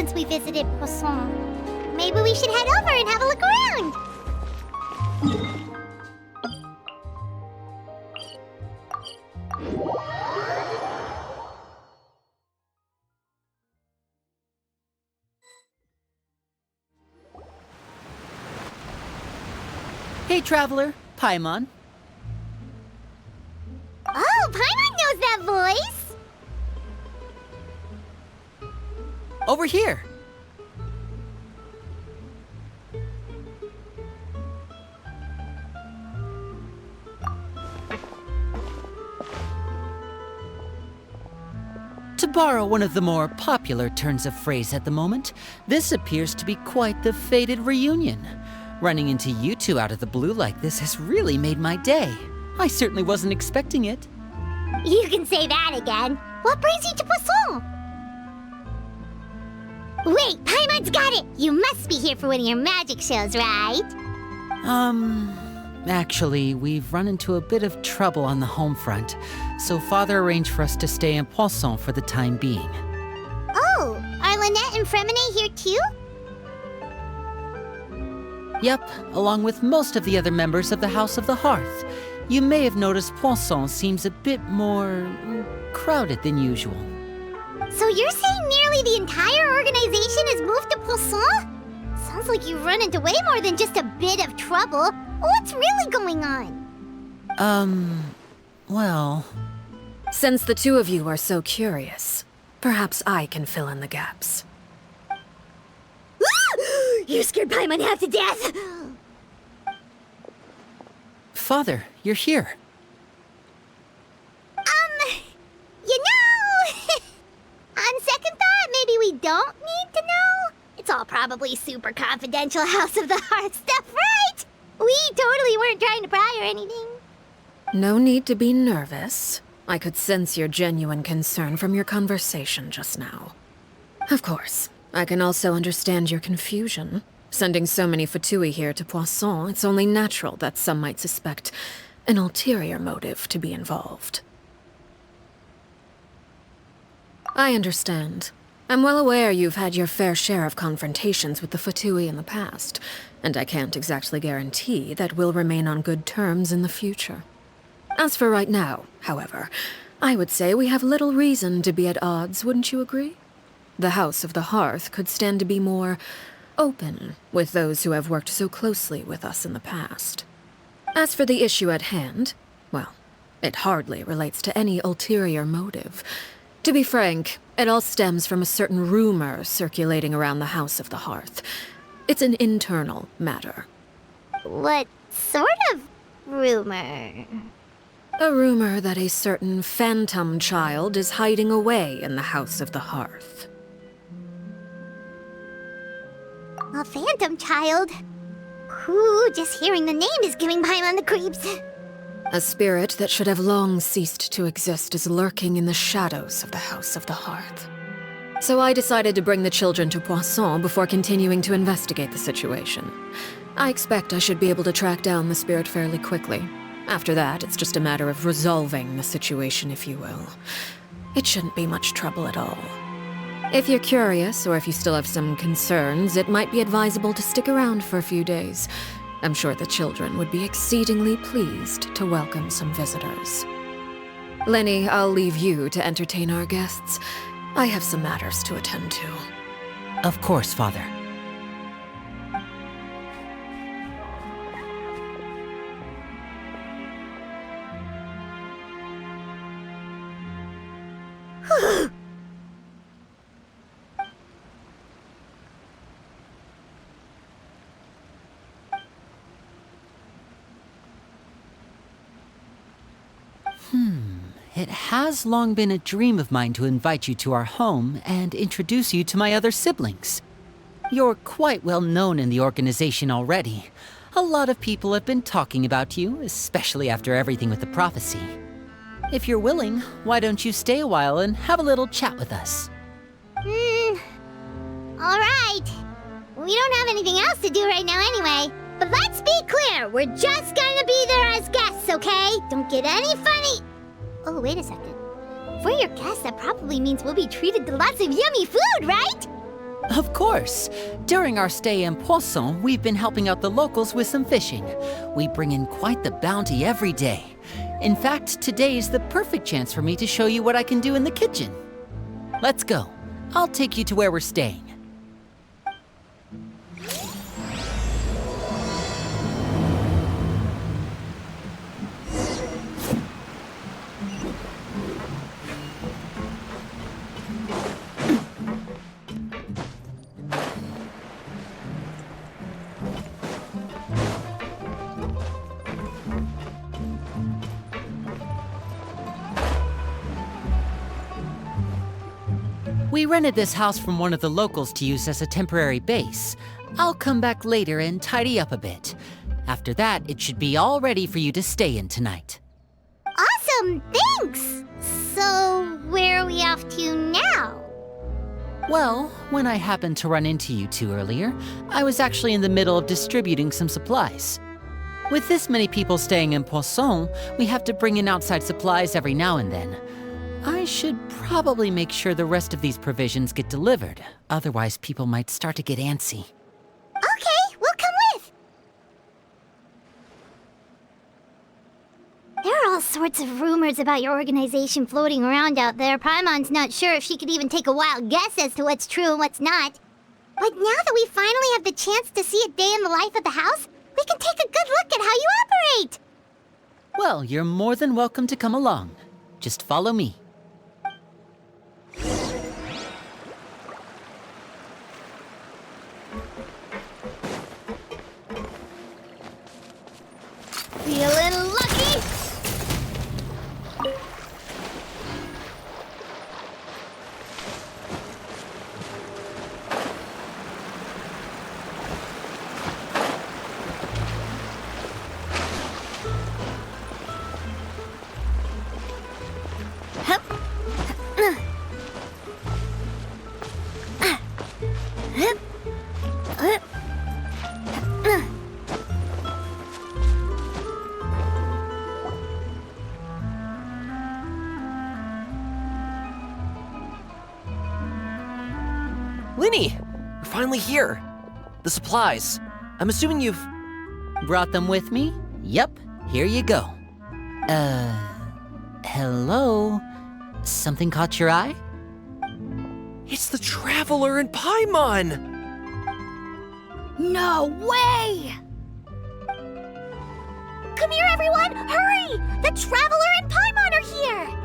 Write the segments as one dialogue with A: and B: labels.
A: since we visited Poisson. Maybe we should head over and have a look around.
B: Hey, traveler. Paimon.
A: Oh, Paimon knows that voice!
B: Over here. To borrow one of the more popular turns of phrase at the moment, this appears to be quite the fated reunion. Running into you two out of the blue like this has really made my day. I certainly wasn't expecting it.
A: You can say that again. What brings you to Poisson? Wait, Paimon's got it! You must be here for one of your magic shows, right?
B: Actually, we've run into a bit of trouble on the home front, so Father arranged for us to stay in Poisson for the time being.
A: Oh, are Lynette and Fremine here too?
B: Yep, along with most of the other members of the House of the Hearth. You may have noticed Poisson seems a bit more crowded than usual.
A: So you're saying nearly the entire organization has moved to Poisson? Sounds like you've run into way more than just a bit of trouble. What's really going on?
B: Well...
C: Since the two of you are so curious, perhaps I can fill in the gaps.
A: You scared Paimon half to death!
B: Father, you're here.
A: You know... On second thought, maybe we don't need to know. It's all probably super confidential House of the Hearth stuff, right? We totally weren't trying to pry or anything.
C: No need to be nervous. I could sense your genuine concern from your conversation just now. Of course, I can also understand your confusion. Sending so many Fatui here to Poisson, it's only natural that some might suspect an ulterior motive to be involved. I understand. I'm well aware you've had your fair share of confrontations with the Fatui in the past, and I can't exactly guarantee that we'll remain on good terms in the future. As for right now, however, I would say we have little reason to be at odds, wouldn't you agree? The House of the Hearth could stand to be more open with those who have worked so closely with us in the past. As for the issue at hand, well, it hardly relates to any ulterior motive. To be frank, it all stems from a certain rumor circulating around the House of the Hearth. It's an internal matter.
A: What sort of rumor?
C: A rumor that a certain phantom child is hiding away in the House of the Hearth.
A: A phantom child? Ooh, just hearing the name is giving Paimon the creeps.
C: A spirit that should have long ceased to exist is lurking in the shadows of the House of the Hearth. So I decided to bring the children to Poisson before continuing to investigate the situation. I expect I should be able to track down the spirit fairly quickly. After that, it's just a matter of resolving the situation, if you will. It shouldn't be much trouble at all. If you're curious, or if you still have some concerns, it might be advisable to stick around for a few days. I'm sure the children would be exceedingly pleased to welcome some visitors. Lenny, I'll leave you to entertain our guests. I have some matters to attend to.
B: Of course, Father. It has long been a dream of mine to invite you to our home and introduce you to my other siblings. You're quite well known in the organization already. A lot of people have been talking about you, especially after everything with the prophecy. If you're willing, why don't you stay a while and have a little chat with us?
A: Alright. We don't have anything else to do right now anyway. But let's be clear, we're just gonna be there as guests, okay? Don't get any funny. Oh, wait a second. For your guests, that probably means we'll be treated to lots of yummy food, right?
B: Of course. During our stay in Poisson, we've been helping out the locals with some fishing. We bring in quite the bounty every day. In fact, today's the perfect chance for me to show you what I can do in the kitchen. Let's go. I'll take you to where we're staying. We rented this house from one of the locals to use as a temporary base. I'll come back later and tidy up a bit. After that, it should be all ready for you to stay in tonight.
A: Awesome, thanks! So, where are we off to now?
B: Well, when I happened to run into you two earlier, I was actually in the middle of distributing some supplies. With this many people staying in Poisson, we have to bring in outside supplies every now and then. I should probably make sure the rest of these provisions get delivered, otherwise people might start to get antsy.
A: Okay, we'll come with! There are all sorts of rumors about your organization floating around out there. Paimon's not sure if she could even take a wild guess as to what's true and what's not. But now that we finally have the chance to see a day in the life of the house, we can take a good look at how you operate!
B: Well, you're more than welcome to come along. Just follow me.
A: Feeling lucky?
D: Linny! We're finally here. The supplies. I'm assuming you've...
B: Brought them with me? Yep, here you go. Hello? Something caught your eye?
D: It's the Traveler in Paimon!
A: No way! Come here, everyone! Hurry! The Traveler and Paimon are here!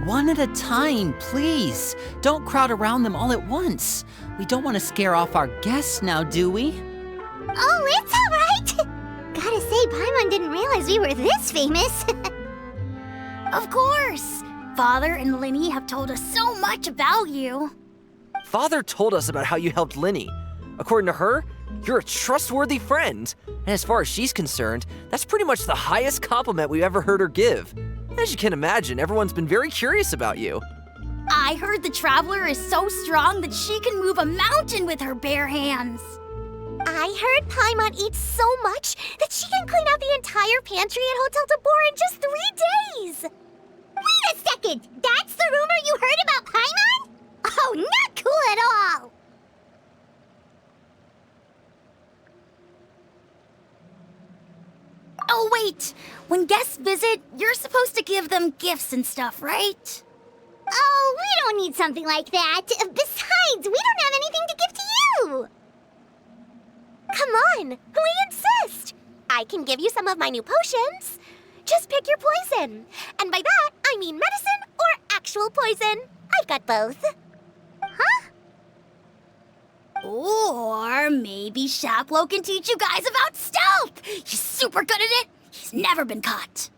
B: One at a time, please. Don't crowd around them all at once. We don't want to scare off our guests now, do we?
A: Oh, it's all right! Gotta say, Paimon didn't realize we were this famous.
E: Of course! Father and Linny have told us so much about you.
D: Father told us about how you helped Linny. According to her, you're a trustworthy friend. And as far as she's concerned, that's pretty much the highest compliment we've ever heard her give. As you can imagine, everyone's been very curious about you.
E: I heard the Traveler is so strong that she can move a mountain with her bare hands.
A: I heard Paimon eats so much that she can clean out the entire pantry at Hotel de Boer in just 3 days! Wait a second! That's the rumor you heard about Paimon? Oh, not cool at all!
E: Oh, wait! When guests visit, you're supposed to give them gifts and stuff, right?
A: Oh, we don't need something like that. Besides, we don't have anything to give to you! Come on, we insist! I can give you some of my new potions. Just pick your poison. And by that, I mean medicine or actual poison. I've got both. Huh?
E: Or maybe Shaplo can teach you guys about stealth! He's super good at it! He's never been caught.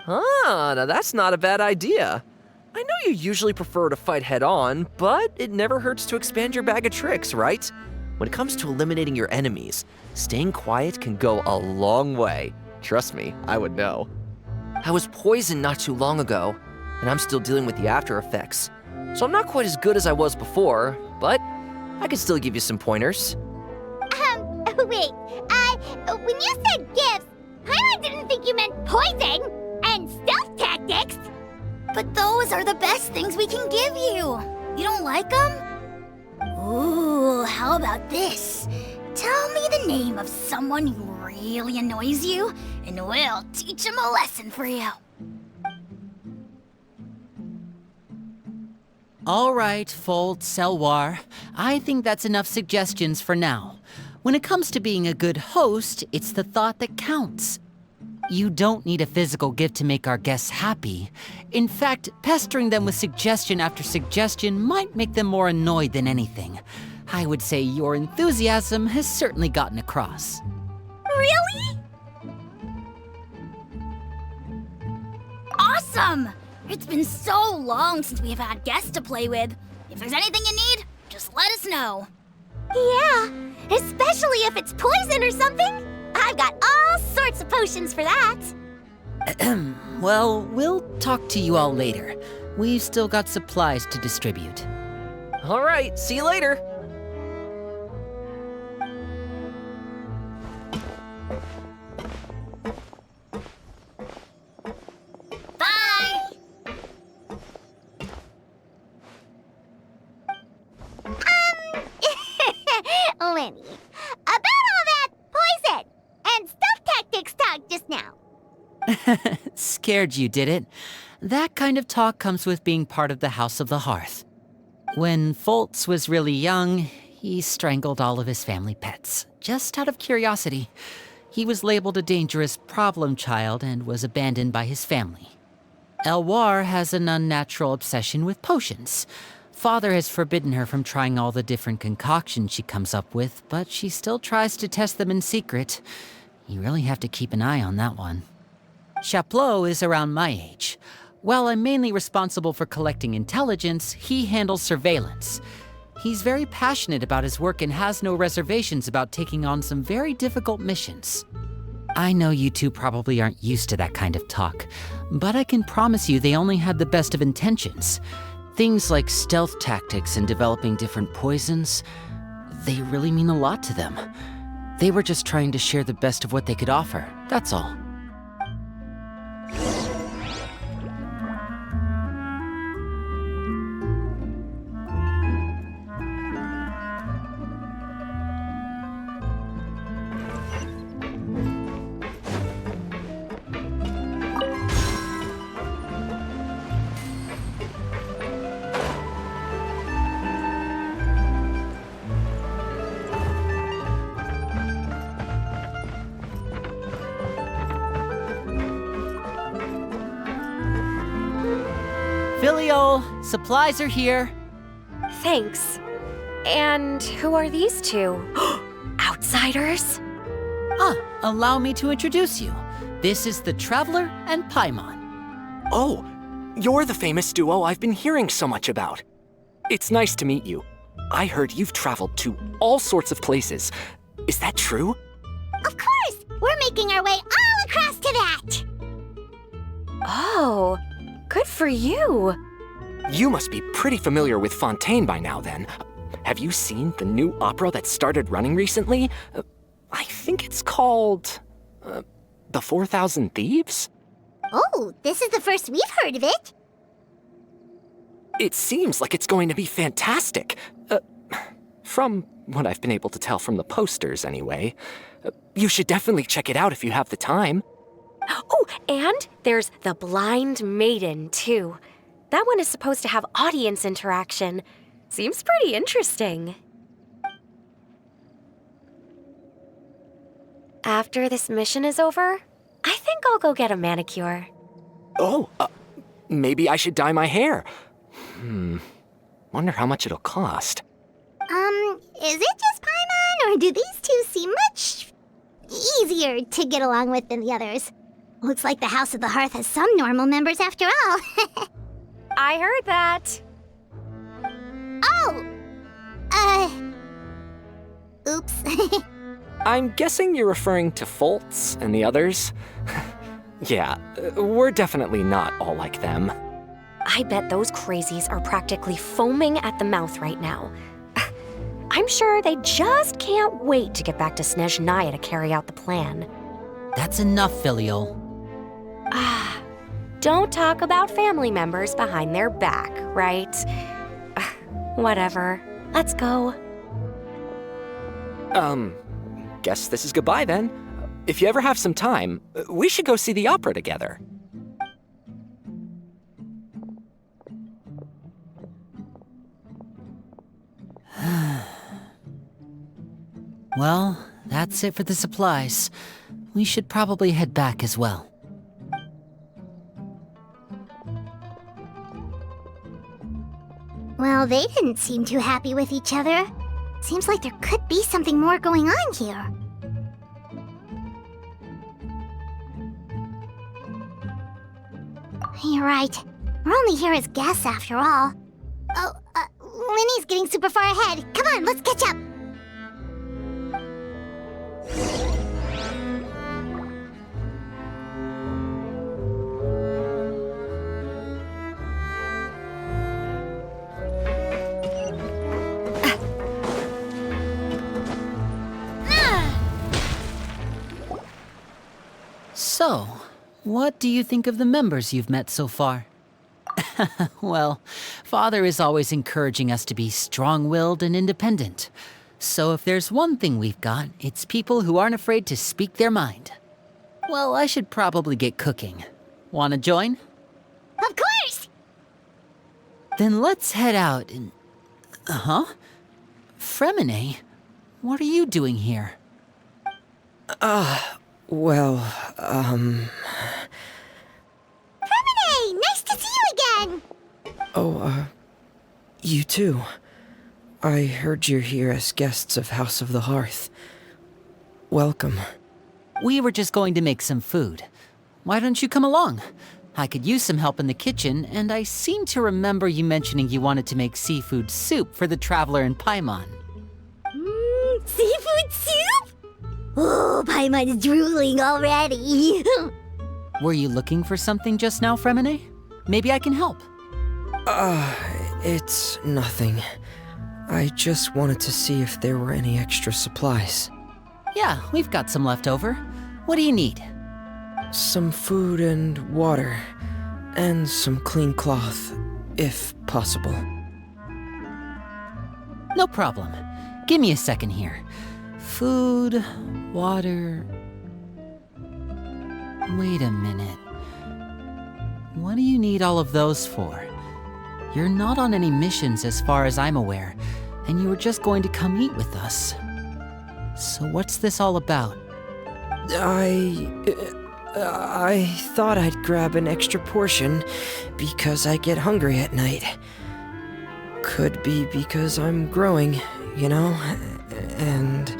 D: Ah, now that's not a bad idea. I know you usually prefer to fight head-on, but it never hurts to expand your bag of tricks, right? When it comes to eliminating your enemies, staying quiet can go a long way. Trust me, I would know. I was poisoned not too long ago, and I'm still dealing with the after effects. So I'm not quite as good as I was before, but I can still give you some pointers.
A: Wait, when you said gifts, Paimon didn't think you meant poison. and stealth tactics.
E: But those are the best things we can give you. You don't like them? Ooh, how about this? Tell me the name of someone who really annoys you, and we'll teach him a lesson for you.
B: All right, Fold, Selwar. I think that's enough suggestions for now. When it comes to being a good host, it's the thought that counts. You don't need a physical gift to make our guests happy. In fact, pestering them with suggestion after suggestion might make them more annoyed than anything. I would say your enthusiasm has certainly gotten across.
E: Really? Awesome! It's been so long since we've had guests to play with. If there's anything you need, just let us know.
A: Yeah, especially if it's poison or something. I've got all sorts of potions for that.
B: Well, we'll talk to you all later. We've still got supplies to distribute.
D: All right, see you later.
E: Bye!
A: Lenny, about all that poison and stealth tactics talk just now.
B: Scared you, did it? That kind of talk comes with being part of the House of the Hearth. When Foltz was really young, he strangled all of his family pets, just out of curiosity. He was labeled a dangerous problem child and was abandoned by his family. Elwar has an unnatural obsession with potions. Father has forbidden her from trying all the different concoctions she comes up with, but she still tries to test them in secret. You really have to keep an eye on that one. Chaplot is around my age. While I'm mainly responsible for collecting intelligence, he handles surveillance. He's very passionate about his work and has no reservations about taking on some very difficult missions. I know you two probably aren't used to that kind of talk, but I can promise you they only had the best of intentions. Things like stealth tactics and developing different poisons, they really mean a lot to them. They were just trying to share the best of what they could offer, that's all. Filial, supplies are here.
F: Thanks. And who are these two? Outsiders?
B: Allow me to introduce you. This is the Traveler and Paimon.
G: Oh, you're the famous duo I've been hearing so much about. It's nice to meet you. I heard you've traveled to all sorts of places. Is that true?
A: Of course! We're making our way all across to that!
F: Oh, good for you.
G: You must be pretty familiar with Fontaine by now, then. Have you seen the new opera that started running recently? I think it's called... The 4,000 Thieves?
A: Oh, this is the first we've heard of it.
G: It seems like it's going to be fantastic. From what I've been able to tell from the posters, anyway. You should definitely check it out if you have the time.
F: Oh, and there's The Blind Maiden, too. That one is supposed to have audience interaction. Seems pretty interesting. After this mission is over, I think I'll go get a manicure.
G: Oh, maybe I should dye my hair. Wonder how much it'll cost.
A: Is it just Paimon, or do these two seem much easier to get along with than the others? Looks like the House of the Hearth has some normal members after all.
F: I heard that.
A: Oh! Oops.
G: I'm guessing you're referring to Foltz and the others? Yeah, we're definitely not all like them.
F: I bet those crazies are practically foaming at the mouth right now. I'm sure they just can't wait to get back to Snezhnaya to carry out the plan.
B: That's enough, Filial.
F: don't talk about family members behind their back, right? Whatever. Let's go.
G: Guess this is goodbye then. If you ever have some time, we should go see the opera together.
B: Well, that's it for the supplies. We should probably head back as well.
A: Well, they didn't seem too happy with each other. Seems like there could be something more going on here. You're right. We're only here as guests after all. Oh, Linny's getting super far ahead. Come on, let's catch up.
B: So, what do you think of the members you've met so far? Well, Father is always encouraging us to be strong-willed and independent. So if there's one thing we've got, it's people who aren't afraid to speak their mind. Well, I should probably get cooking. Wanna join?
A: Of course!
B: Then let's head out and... Huh? Fremine? What are you doing here?
H: Well,
A: Fremine! Nice to see you again!
H: you too. I heard you're here as guests of House of the Hearth. Welcome.
B: We were just going to make some food. Why don't you come along? I could use some help in the kitchen, and I seem to remember you mentioning you wanted to make seafood soup for the traveler in Paimon.
A: Seafood soup? Oh, Paimon's drooling already.
B: Were you looking for something just now, Fremine? Maybe I can help.
H: It's nothing. I just wanted to see if there were any extra supplies.
B: Yeah, we've got some left over. What do you need?
H: Some food and water, and some clean cloth, if possible.
B: No problem. Give me a second here. Food, water... Wait a minute. What do you need all of those for? You're not on any missions as far as I'm aware, and you were just going to come eat with us. So what's this all about?
H: I thought I'd grab an extra portion because I get hungry at night. Could be because I'm growing, you know, and...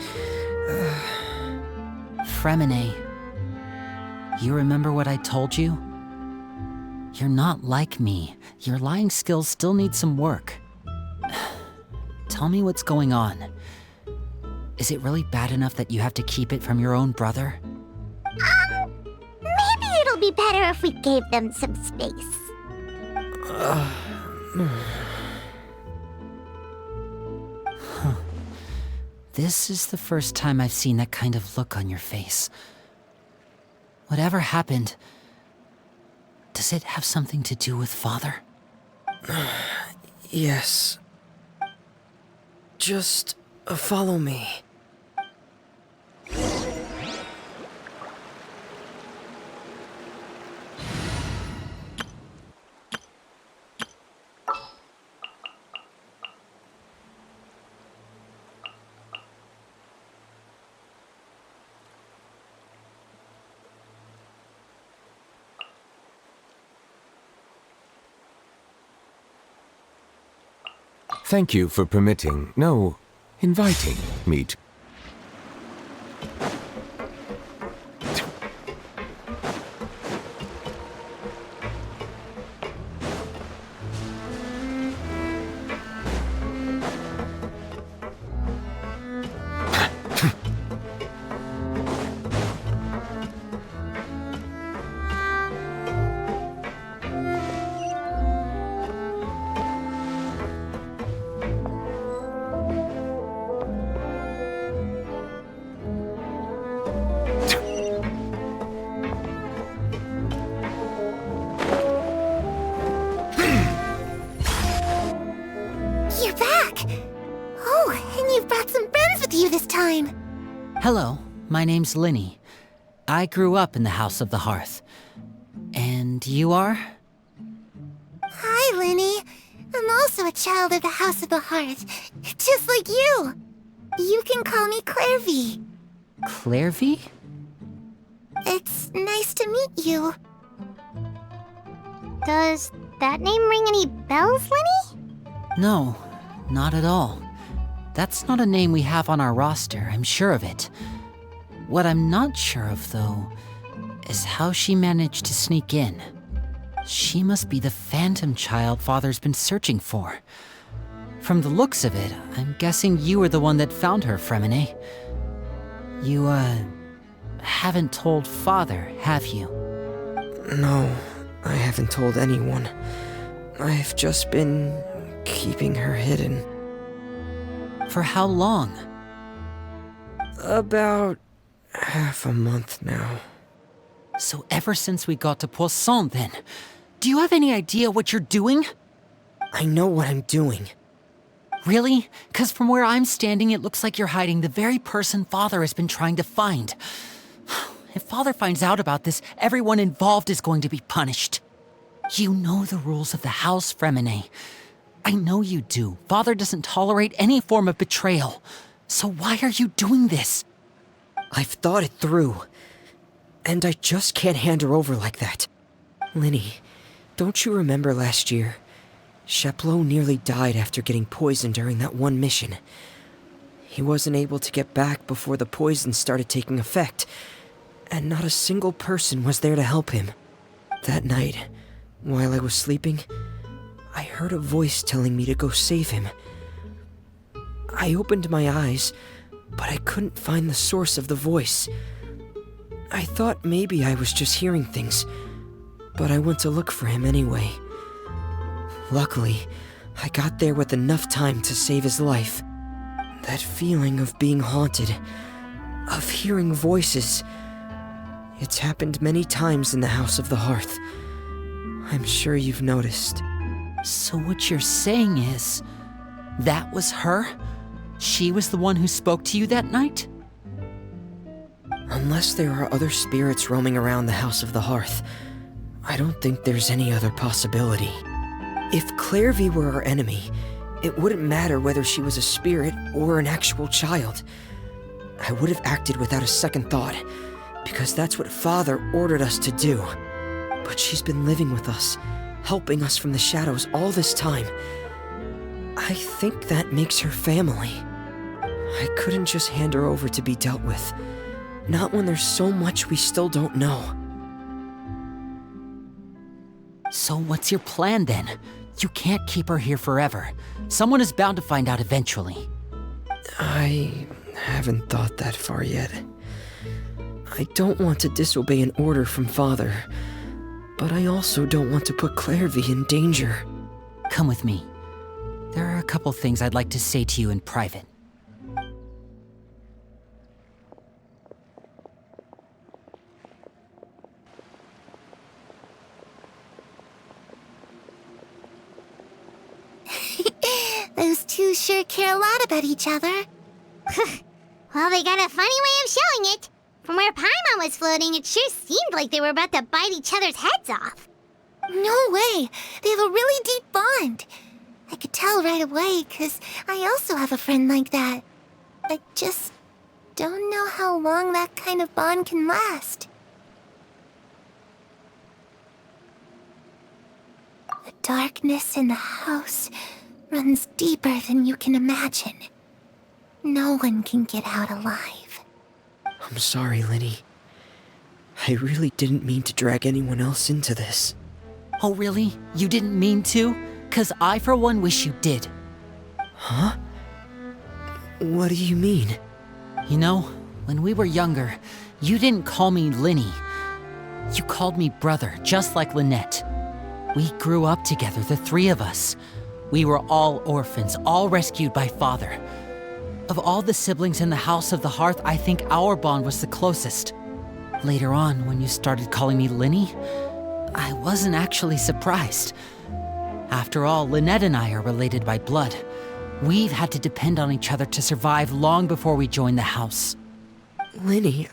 B: Fremine, you remember what I told you? You're not like me. Your lying skills still need some work. Tell me what's going on. Is it really bad enough that you have to keep it from your own brother?
A: Maybe it'll be better if we gave them some space.
B: This is the first time I've seen that kind of look on your face. Whatever happened, does it have something to do with Father?
H: Yes. Just follow me.
I: Thank you for permitting, no, inviting me to...
A: back! Oh, and you've brought some friends with you this time!
B: Hello, my name's Linny. I grew up in the House of the Hearth. And you are?
A: Hi, Linny. I'm also a child of the House of the Hearth, just like you. You can call me Clairvy.
B: Clairvy?
A: It's nice to meet you. Does that name ring any bells, Linny?
B: No, not at all. That's not a name we have on our roster, I'm sure of it. What I'm not sure of, though, is how she managed to sneak in. She must be the phantom child Father's been searching for. From the looks of it, I'm guessing you were the one that found her, Fremine. You, haven't told Father, have you?
H: No, I haven't told anyone. I've just been keeping her hidden.
B: For how long?
H: About half a month now.
B: So ever since we got to Poisson, then. Do you have any idea what you're doing?
H: I know what I'm doing.
B: Really? 'Cause from where I'm standing, it looks like you're hiding the very person Father has been trying to find. If Father finds out about this, everyone involved is going to be punished. You know the rules of the house, Fremine. I know you do. Father doesn't tolerate any form of betrayal. So why are you doing this?
H: I've thought it through. And I just can't hand her over like that. Linny, don't you remember last year? Chaplot nearly died after getting poisoned during that one mission. He wasn't able to get back before the poison started taking effect, and not a single person was there to help him. That night, while I was sleeping, I heard a voice telling me to go save him. I opened my eyes, but I couldn't find the source of the voice. I thought maybe I was just hearing things, but I went to look for him anyway. Luckily, I got there with enough time to save his life. That feeling of being haunted, of hearing voices, it's happened many times in the House of the Hearth. I'm sure you've noticed.
B: So what you're saying is, that was her? She was the one who spoke to you that night?
H: Unless there are other spirits roaming around the House of the Hearth, I don't think there's any other possibility. If Clairvy were our enemy, it wouldn't matter whether she was a spirit or an actual child. I would have acted without a second thought, because that's what Father ordered us to do. But she's been living with us, helping us from the shadows all this time. I think that makes her family. I couldn't just hand her over to be dealt with. Not when there's so much we still don't know.
B: So what's your plan then? You can't keep her here forever. Someone is bound to find out eventually.
H: I haven't thought that far yet. I don't want to disobey an order from Father, but I also don't want to put Clairvy in danger.
B: Come with me. There are a couple things I'd like to say to you in private.
A: Those two sure care a lot about each other. Well, they got a funny way of showing it. From where Paimon was floating, it sure seemed like they were about to bite each other's heads off. No way! They have a really deep bond. I could tell right away, 'cause I also have a friend like that. I just don't know how long that kind of bond can last. The darkness in the house runs deeper than you can imagine. No one can get out alive.
H: I'm sorry, Linny. I really didn't mean to drag anyone else into this.
B: Oh really? You didn't mean to? 'Cause I for one wish you did.
H: Huh? What do you mean?
B: You know, when we were younger, you didn't call me Linny. You called me brother, just like Lynette. We grew up together, the three of us. We were all orphans, all rescued by Father. Of all the siblings in the House of the Hearth, I think our bond was the closest. Later on, when you started calling me Linny, I wasn't actually surprised. After all, Lynette and I are related by blood. We've had to depend on each other to survive long before we joined the house.
H: Linny,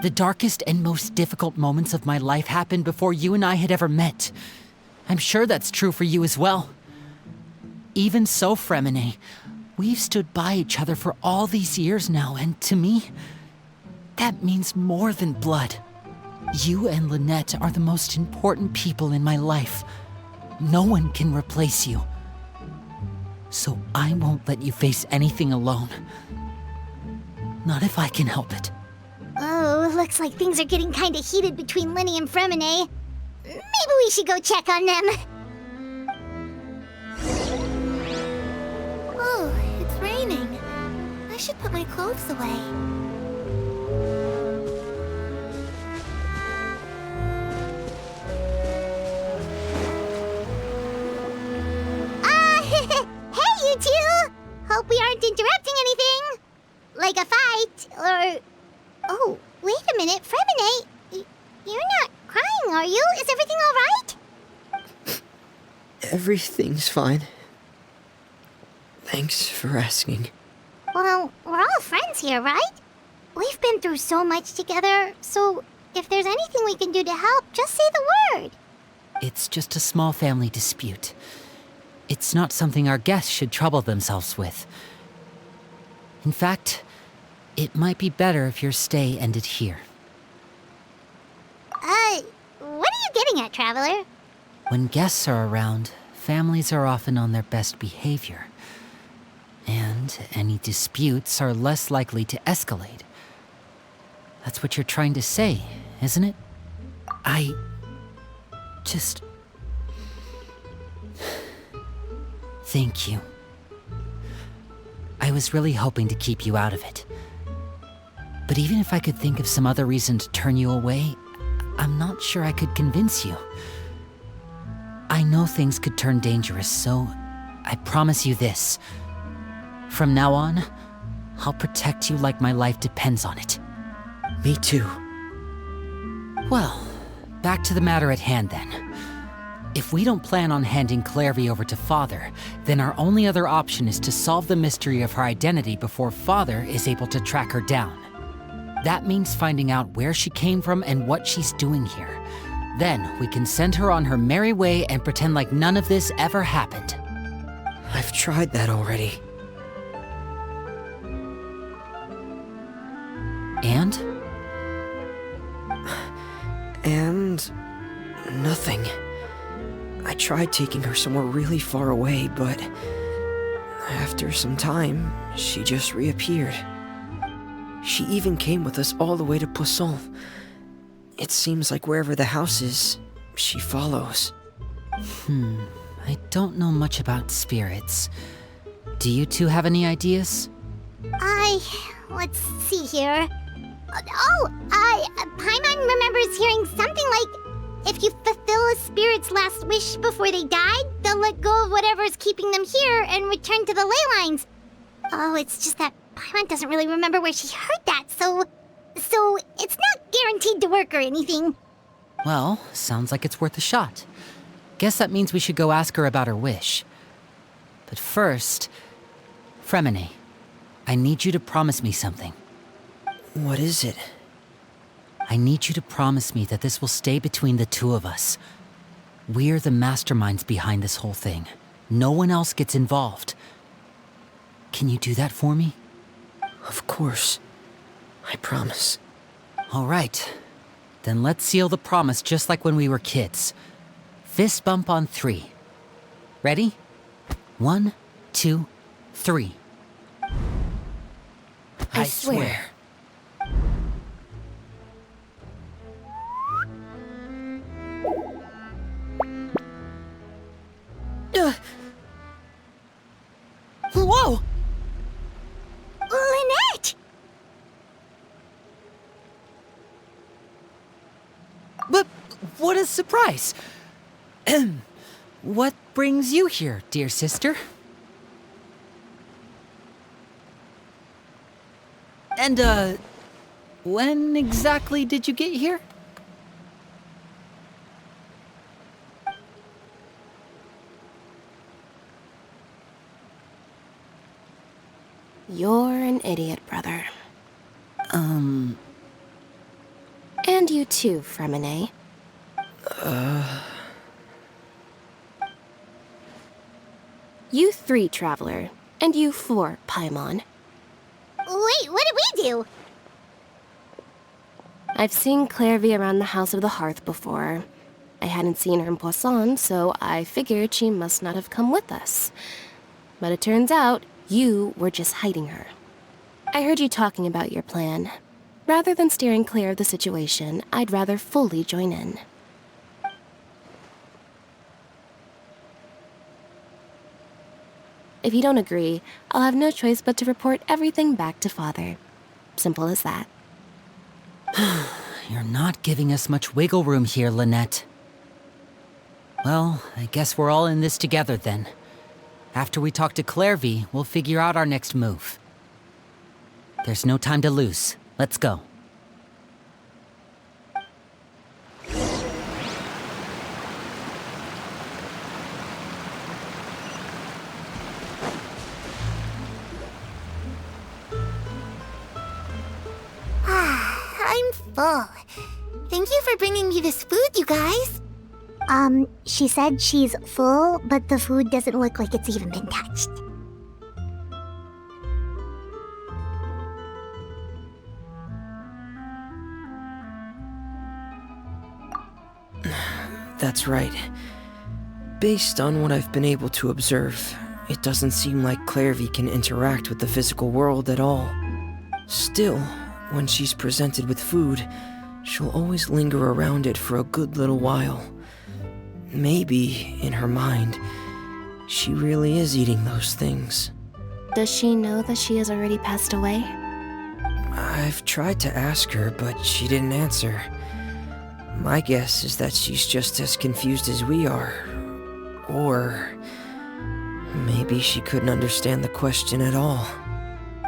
B: The darkest and most difficult moments of my life happened before you and I had ever met. I'm sure that's true for you as well. Even so, Fremine, we've stood by each other for all these years now, and to me, that means more than blood. You and Lynette are the most important people in my life. No one can replace you. So I won't let you face anything alone. Not if I can help it.
A: Oh, looks like things are getting kinda heated between Linny and Fremine. Maybe we should go check on them.
E: Oh, it's raining. I should put my clothes away.
A: Hey, you two! Hope we aren't interrupting anything. Like a fight, or... Oh, wait a minute, Fremine. You're not crying, are you? Is everything all right?
H: everything's fine. Thanks for asking.
A: Well, we're all friends here, right? We've been through so much together, so if there's anything we can do to help, just say the word.
B: It's just a small family dispute. It's not something our guests should trouble themselves with. In fact, it might be better if your stay ended here.
A: What are you getting at, Traveler?
B: When guests are around, families are often on their best behavior. And any disputes are less likely to escalate. That's what you're trying to say, isn't it? I just... Thank you. I was really hoping to keep you out of it. But even if I could think of some other reason to turn you away, I'm not sure I could convince you. I know things could turn dangerous, so I promise you this. From now on, I'll protect you like my life depends on it.
H: Me too.
B: Well, back to the matter at hand then. If we don't plan on handing Clairvy over to Father, then our only other option is to solve the mystery of her identity before Father is able to track her down. That means finding out where she came from and what she's doing here. Then we can send her on her merry way and pretend like none of this ever happened.
H: I've tried that already.
B: And?
H: And... nothing. I tried taking her somewhere really far away, but... after some time, she just reappeared. She even came with us all the way to Poisson. It seems like wherever the house is, she follows.
B: I don't know much about spirits. Do you two have any ideas?
A: Let's see here. Paimon remembers hearing something like, if you fulfill a spirit's last wish before they died, they'll let go of whatever's keeping them here and return to the ley lines. Oh, it's just that Paimon doesn't really remember where she heard that, so it's not guaranteed to work or anything.
B: Well, sounds like it's worth a shot. Guess that means we should go ask her about her wish. But first, Fremine, I need you to promise me something.
H: What is it?
B: I need you to promise me that this will stay between the two of us. We're the masterminds behind this whole thing. No one else gets involved. Can you do that for me?
H: Of course. I promise.
B: All right. Then let's seal the promise just like when we were kids. Fist bump on 3. Ready? 1, 2, 3.
C: I swear.
B: Whoa!
A: Lynette!
B: But what a surprise! What brings you here, dear sister? And, when exactly did you get here?
F: You're an idiot, brother. And you too, Fremine. You 3, Traveler. And you 4, Paimon.
A: Wait, what did we do?
F: I've seen Clairvy around the House of the Hearth before. I hadn't seen her in Poisson, so I figured she must not have come with us. But it turns out you were just hiding her. I heard you talking about your plan. Rather than steering clear of the situation, I'd rather fully join in. If you don't agree, I'll have no choice but to report everything back to Father. Simple as that.
B: You're not giving us much wiggle room here, Lynette. Well, I guess we're all in this together then. After we talk to Clairvy, we'll figure out our next move. There's no time to lose. Let's go.
A: I'm full. Thank you for bringing me this food, you guys. She said she's full, but the food doesn't look like it's even been touched.
H: That's right. Based on what I've been able to observe, it doesn't seem like Clairvy can interact with the physical world at all. Still, when she's presented with food, she'll always linger around it for a good little while. Maybe, in her mind, she really is eating those things.
F: Does she know that she has already passed away?
H: I've tried to ask her, but she didn't answer. My guess is that she's just as confused as we are. Or maybe she couldn't understand the question at all.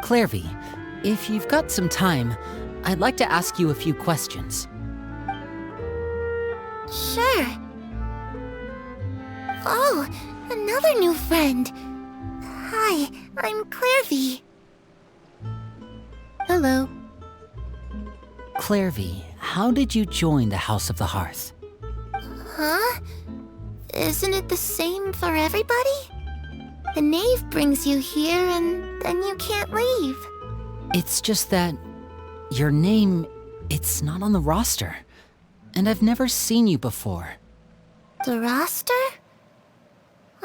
B: Clairvy, if you've got some time, I'd like to ask you a few questions.
A: Sure. Oh, another new friend. Hi, I'm Clairvy.
F: Hello.
B: Clairvy, how did you join the House of the Hearth?
A: Huh? Isn't it the same for everybody? The knave brings you here and then you can't leave.
B: It's just that your name, it's not on the roster. And I've never seen you before.
A: The roster?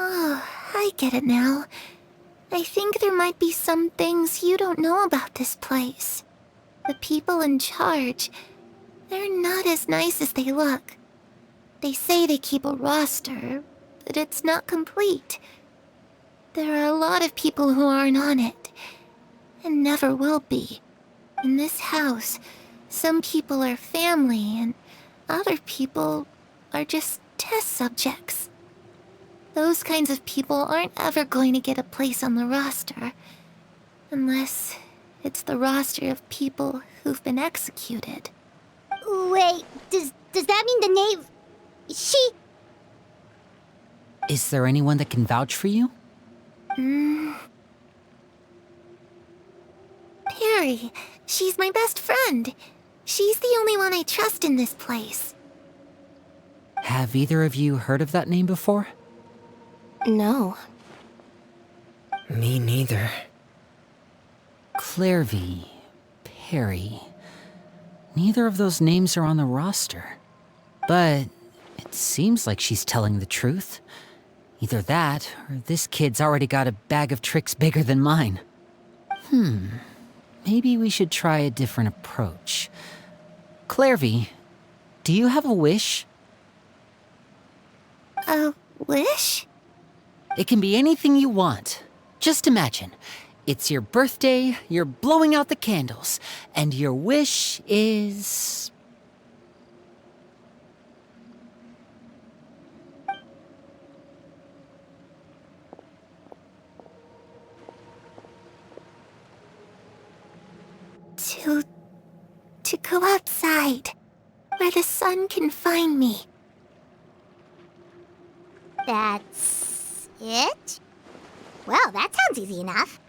A: Oh, I get it now. I think there might be some things you don't know about this place. The people in charge, they're not as nice as they look. They say they keep a roster, but it's not complete. There are a lot of people who aren't on it, and never will be. In this house, some people are family, and other people are just test subjects. Those kinds of people aren't ever going to get a place on the roster, unless it's the roster of people who've been executed. Wait, does that mean the knave... She...
B: Is there anyone that can vouch for you?
A: Perry. She's my best friend. She's the only one I trust in this place.
B: Have either of you heard of that name before?
F: No.
H: Me neither.
B: Clairvy, Perry. Neither of those names are on the roster. But it seems like she's telling the truth. Either that, or this kid's already got a bag of tricks bigger than mine. Maybe we should try a different approach. Clairvy, do you have a wish?
A: A wish?
B: It can be anything you want. Just imagine. It's your birthday, you're blowing out the candles, and your wish is...
A: To go outside, where the sun can find me. That's it? Well, that sounds easy enough.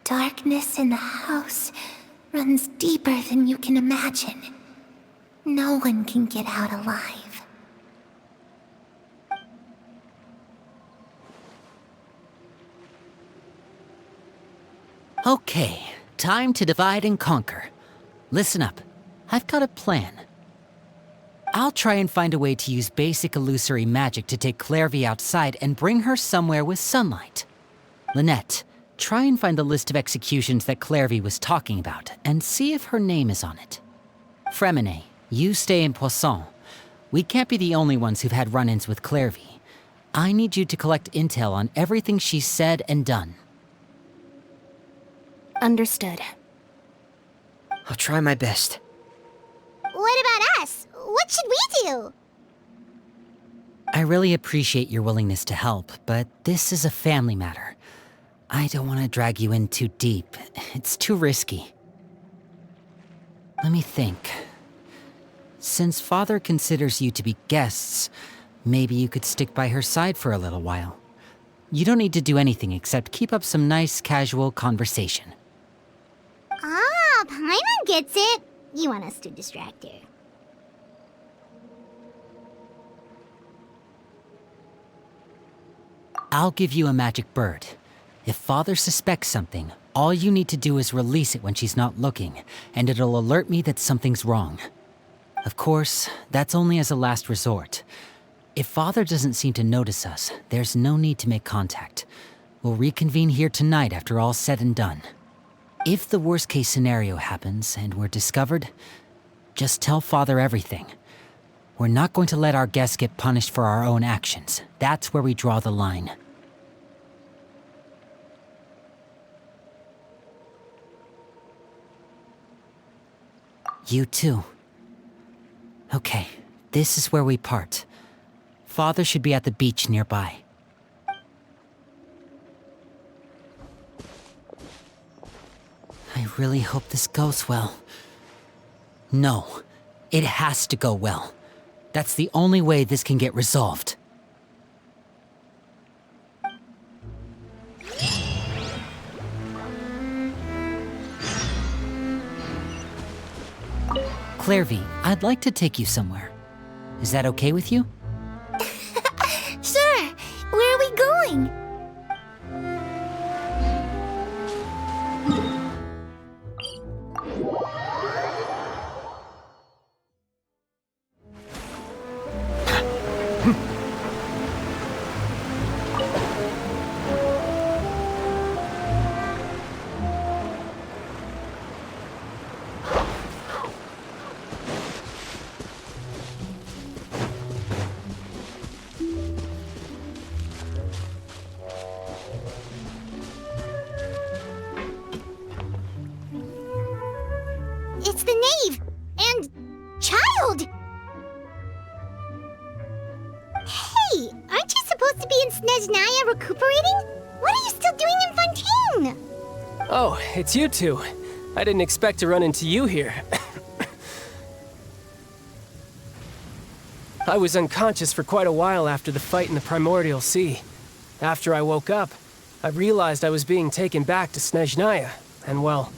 A: darkness in the house runs deeper than you can imagine. No one can get out alive.
B: Okay, time to divide and conquer. Listen up, I've got a plan. I'll try and find a way to use basic illusory magic to take Clairvy outside and bring her somewhere with sunlight. Lynette, try and find the list of executions that Clairvy was talking about and see if her name is on it. Fremine, you stay in Poisson. We can't be the only ones who've had run-ins with Clairvy. I need you to collect intel on everything she's said and done.
F: Understood.
H: I'll try my best.
A: What about us? What should we do?
B: I really appreciate your willingness to help, but this is a family matter. I don't want to drag you in too deep. It's too risky. Let me think. Since Father considers you to be guests, maybe you could stick by her side for a little while. You don't need to do anything except keep up some nice, casual conversation.
A: Ah, Paimon gets it. You want us to distract her.
B: I'll give you a magic bird. If Father suspects something, all you need to do is release it when she's not looking, and it'll alert me that something's wrong. Of course, that's only as a last resort. If Father doesn't seem to notice us, there's no need to make contact. We'll reconvene here tonight after all's said and done. If the worst-case scenario happens and we're discovered, just tell Father everything. We're not going to let our guests get punished for our own actions. That's where we draw the line. You too. Okay, this is where we part. Father should be at the beach nearby. I really hope this goes well. No, it has to go well. That's the only way this can get resolved. Clairvy, I'd like to take you somewhere. Is that okay with you?
A: Sure. Where are we going? It's the knave! And... child! Hey, aren't you supposed to be in Snezhnaya recuperating? What are you still doing in Fontaine?
J: Oh, it's you two. I didn't expect to run into you here. I was unconscious for quite a while after the fight in the Primordial Sea. After I woke up, I realized I was being taken back to Snezhnaya, and well,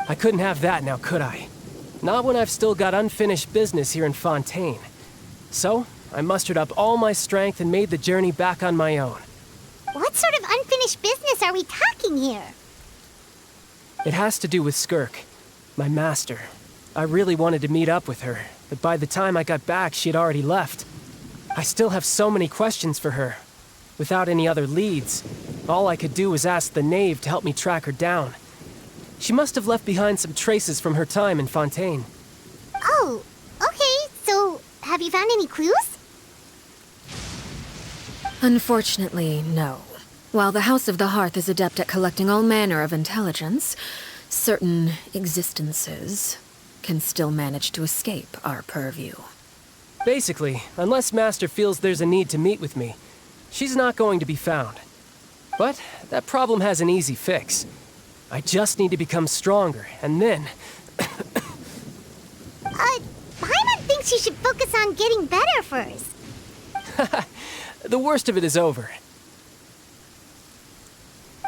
J: I couldn't have that now, could I? Not when I've still got unfinished business here in Fontaine. So, I mustered up all my strength and made the journey back on my own.
A: What sort of unfinished business are we talking here?
J: It has to do with Skirk, my master. I really wanted to meet up with her, but by the time I got back, she had already left. I still have so many questions for her. Without any other leads, all I could do was ask the knave to help me track her down. She must have left behind some traces from her time in Fontaine.
A: Oh, okay, so have you found any clues?
C: Unfortunately, no. While the House of the Hearth is adept at collecting all manner of intelligence, certain existences can still manage to escape our purview.
J: Basically, unless Master feels there's a need to meet with me, she's not going to be found. But that problem has an easy fix. I just need to become stronger, and then...
A: Paimon thinks you should focus on getting better first.
J: The worst of it is over.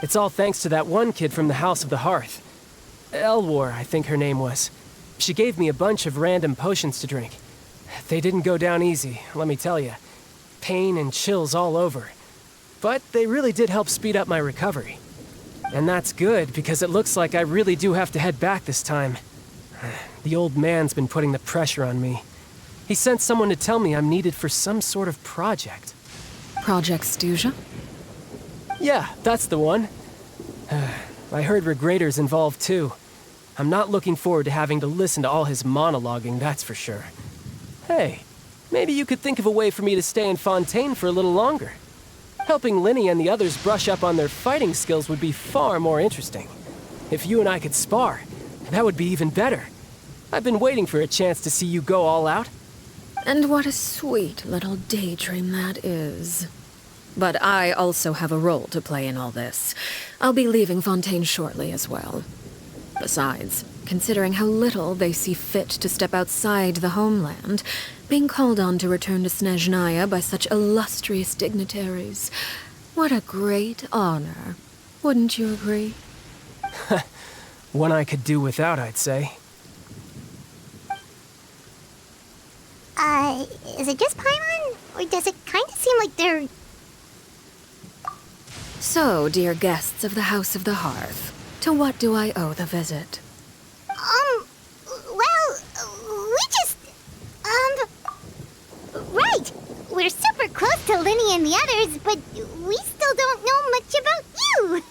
J: It's all thanks to that one kid from the House of the Hearth. Elwar, I think her name was. She gave me a bunch of random potions to drink. They didn't go down easy, let me tell you. Pain and chills all over. But they really did help speed up my recovery. And that's good, because it looks like I really do have to head back this time. The old man's been putting the pressure on me. He sent someone to tell me I'm needed for some sort of project.
C: Project Stuja?
J: Yeah, that's the one. I heard Regrader's involved too. I'm not looking forward to having to listen to all his monologuing, that's for sure. Hey, maybe you could think of a way for me to stay in Fontaine for a little longer. Helping Linny and the others brush up on their fighting skills would be far more interesting. If you and I could spar, that would be even better. I've been waiting for a chance to see you go all out.
C: And what a sweet little daydream that is. But I also have a role to play in all this. I'll be leaving Fontaine shortly as well. Besides, considering how little they see fit to step outside the homeland, being called on to return to Snezhnaya by such illustrious dignitaries, what a great honor. Wouldn't you agree?
J: One I could do without, I'd say.
A: Is it just Paimon? Or does it kind of seem like they're...
C: So, dear guests of the House of the Hearth, to what do I owe the visit?
A: Well, we just... Right! We're super close to Linny and the others, but we still don't know much about you!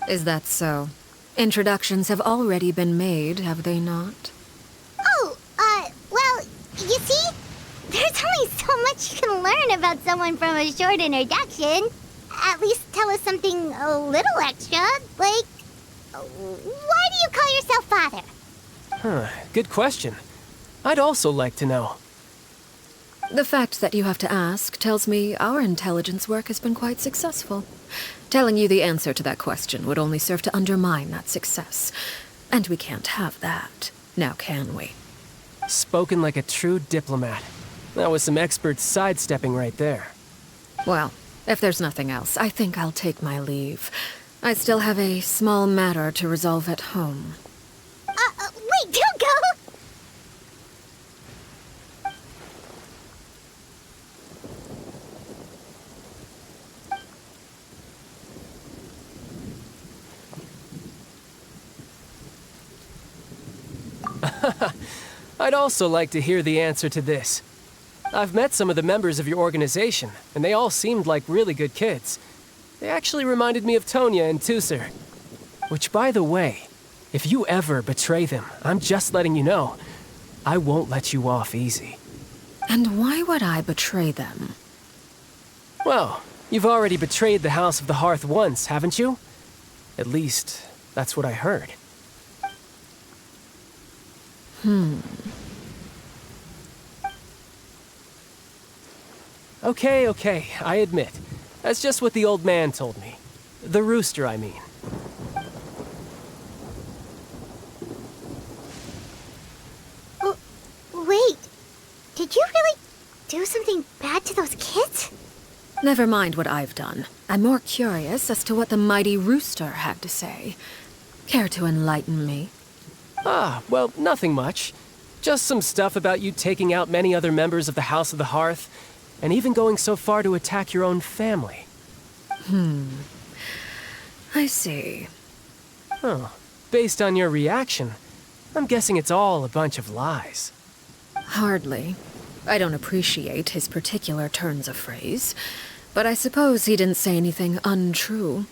C: Is that so? Introductions have already been made, have they not?
A: Oh, well, you see? There's only so much you can learn about someone from a short introduction. At least tell us something a little extra, like... Why do you call yourself father?
J: Good question. I'd also like to know.
C: The fact that you have to ask tells me our intelligence work has been quite successful. Telling you the answer to that question would only serve to undermine that success. And we can't have that, now can we?
J: Spoken like a true diplomat. That was some expert sidestepping right there.
C: Well, if there's nothing else, I think I'll take my leave. I still have a small matter to resolve at home.
A: Wait, don't go!
J: I'd also like to hear the answer to this. I've met some of the members of your organization, and they all seemed like really good kids. They actually reminded me of Tonya and Tusser. Which, by the way, if you ever betray them, I'm just letting you know, I won't let you off easy.
C: And why would I betray them?
J: Well, you've already betrayed the House of the Hearth once, haven't you? At least, that's what I heard. Okay, I admit. That's just what the old man told me. The rooster, I mean.
A: Wait, did you really do something bad to those kids?
C: Never mind what I've done. I'm more curious as to what the mighty rooster had to say. Care to enlighten me?
J: Well, nothing much. Just some stuff about you taking out many other members of the House of the Hearth, and even going so far to attack your own family.
C: I see.
J: Oh, based on your reaction, I'm guessing it's all a bunch of lies.
C: Hardly. I don't appreciate his particular turns of phrase, but I suppose he didn't say anything untrue.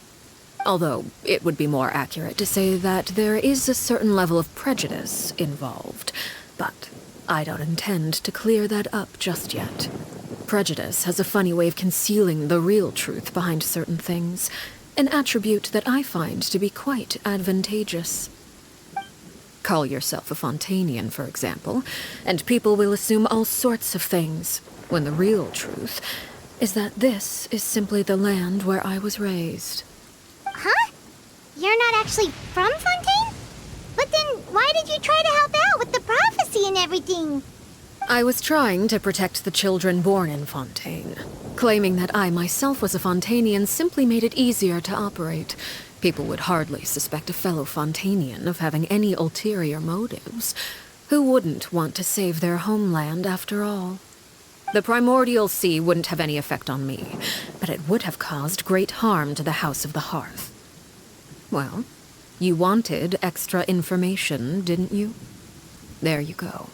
C: Although, it would be more accurate to say that there is a certain level of prejudice involved, but I don't intend to clear that up just yet. Prejudice has a funny way of concealing the real truth behind certain things, an attribute that I find to be quite advantageous. Call yourself a Fontainian, for example, and people will assume all sorts of things, when the real truth is that this is simply the land where I was raised.
A: Huh? You're not actually from Fontaine? But then why did you try to help out with the prophecy and everything?
C: I was trying to protect the children born in Fontaine. Claiming that I myself was a Fontanian simply made it easier to operate. People would hardly suspect a fellow Fontanian of having any ulterior motives. Who wouldn't want to save their homeland after all? The primordial sea wouldn't have any effect on me, but it would have caused great harm to the House of the Hearth. Well, you wanted extra information, didn't you? There you go.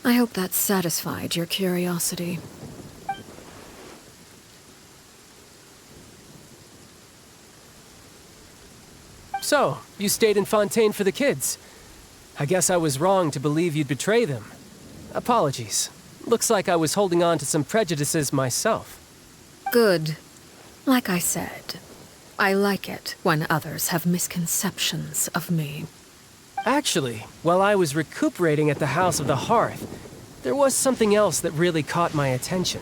C: I hope that satisfied your curiosity.
J: So, you stayed in Fontaine for the kids. I guess I was wrong to believe you'd betray them. Apologies. Looks like I was holding on to some prejudices myself.
C: Good. Like I said, I like it when others have misconceptions of me.
J: Actually, while I was recuperating at the House of the Hearth, there was something else that really caught my attention.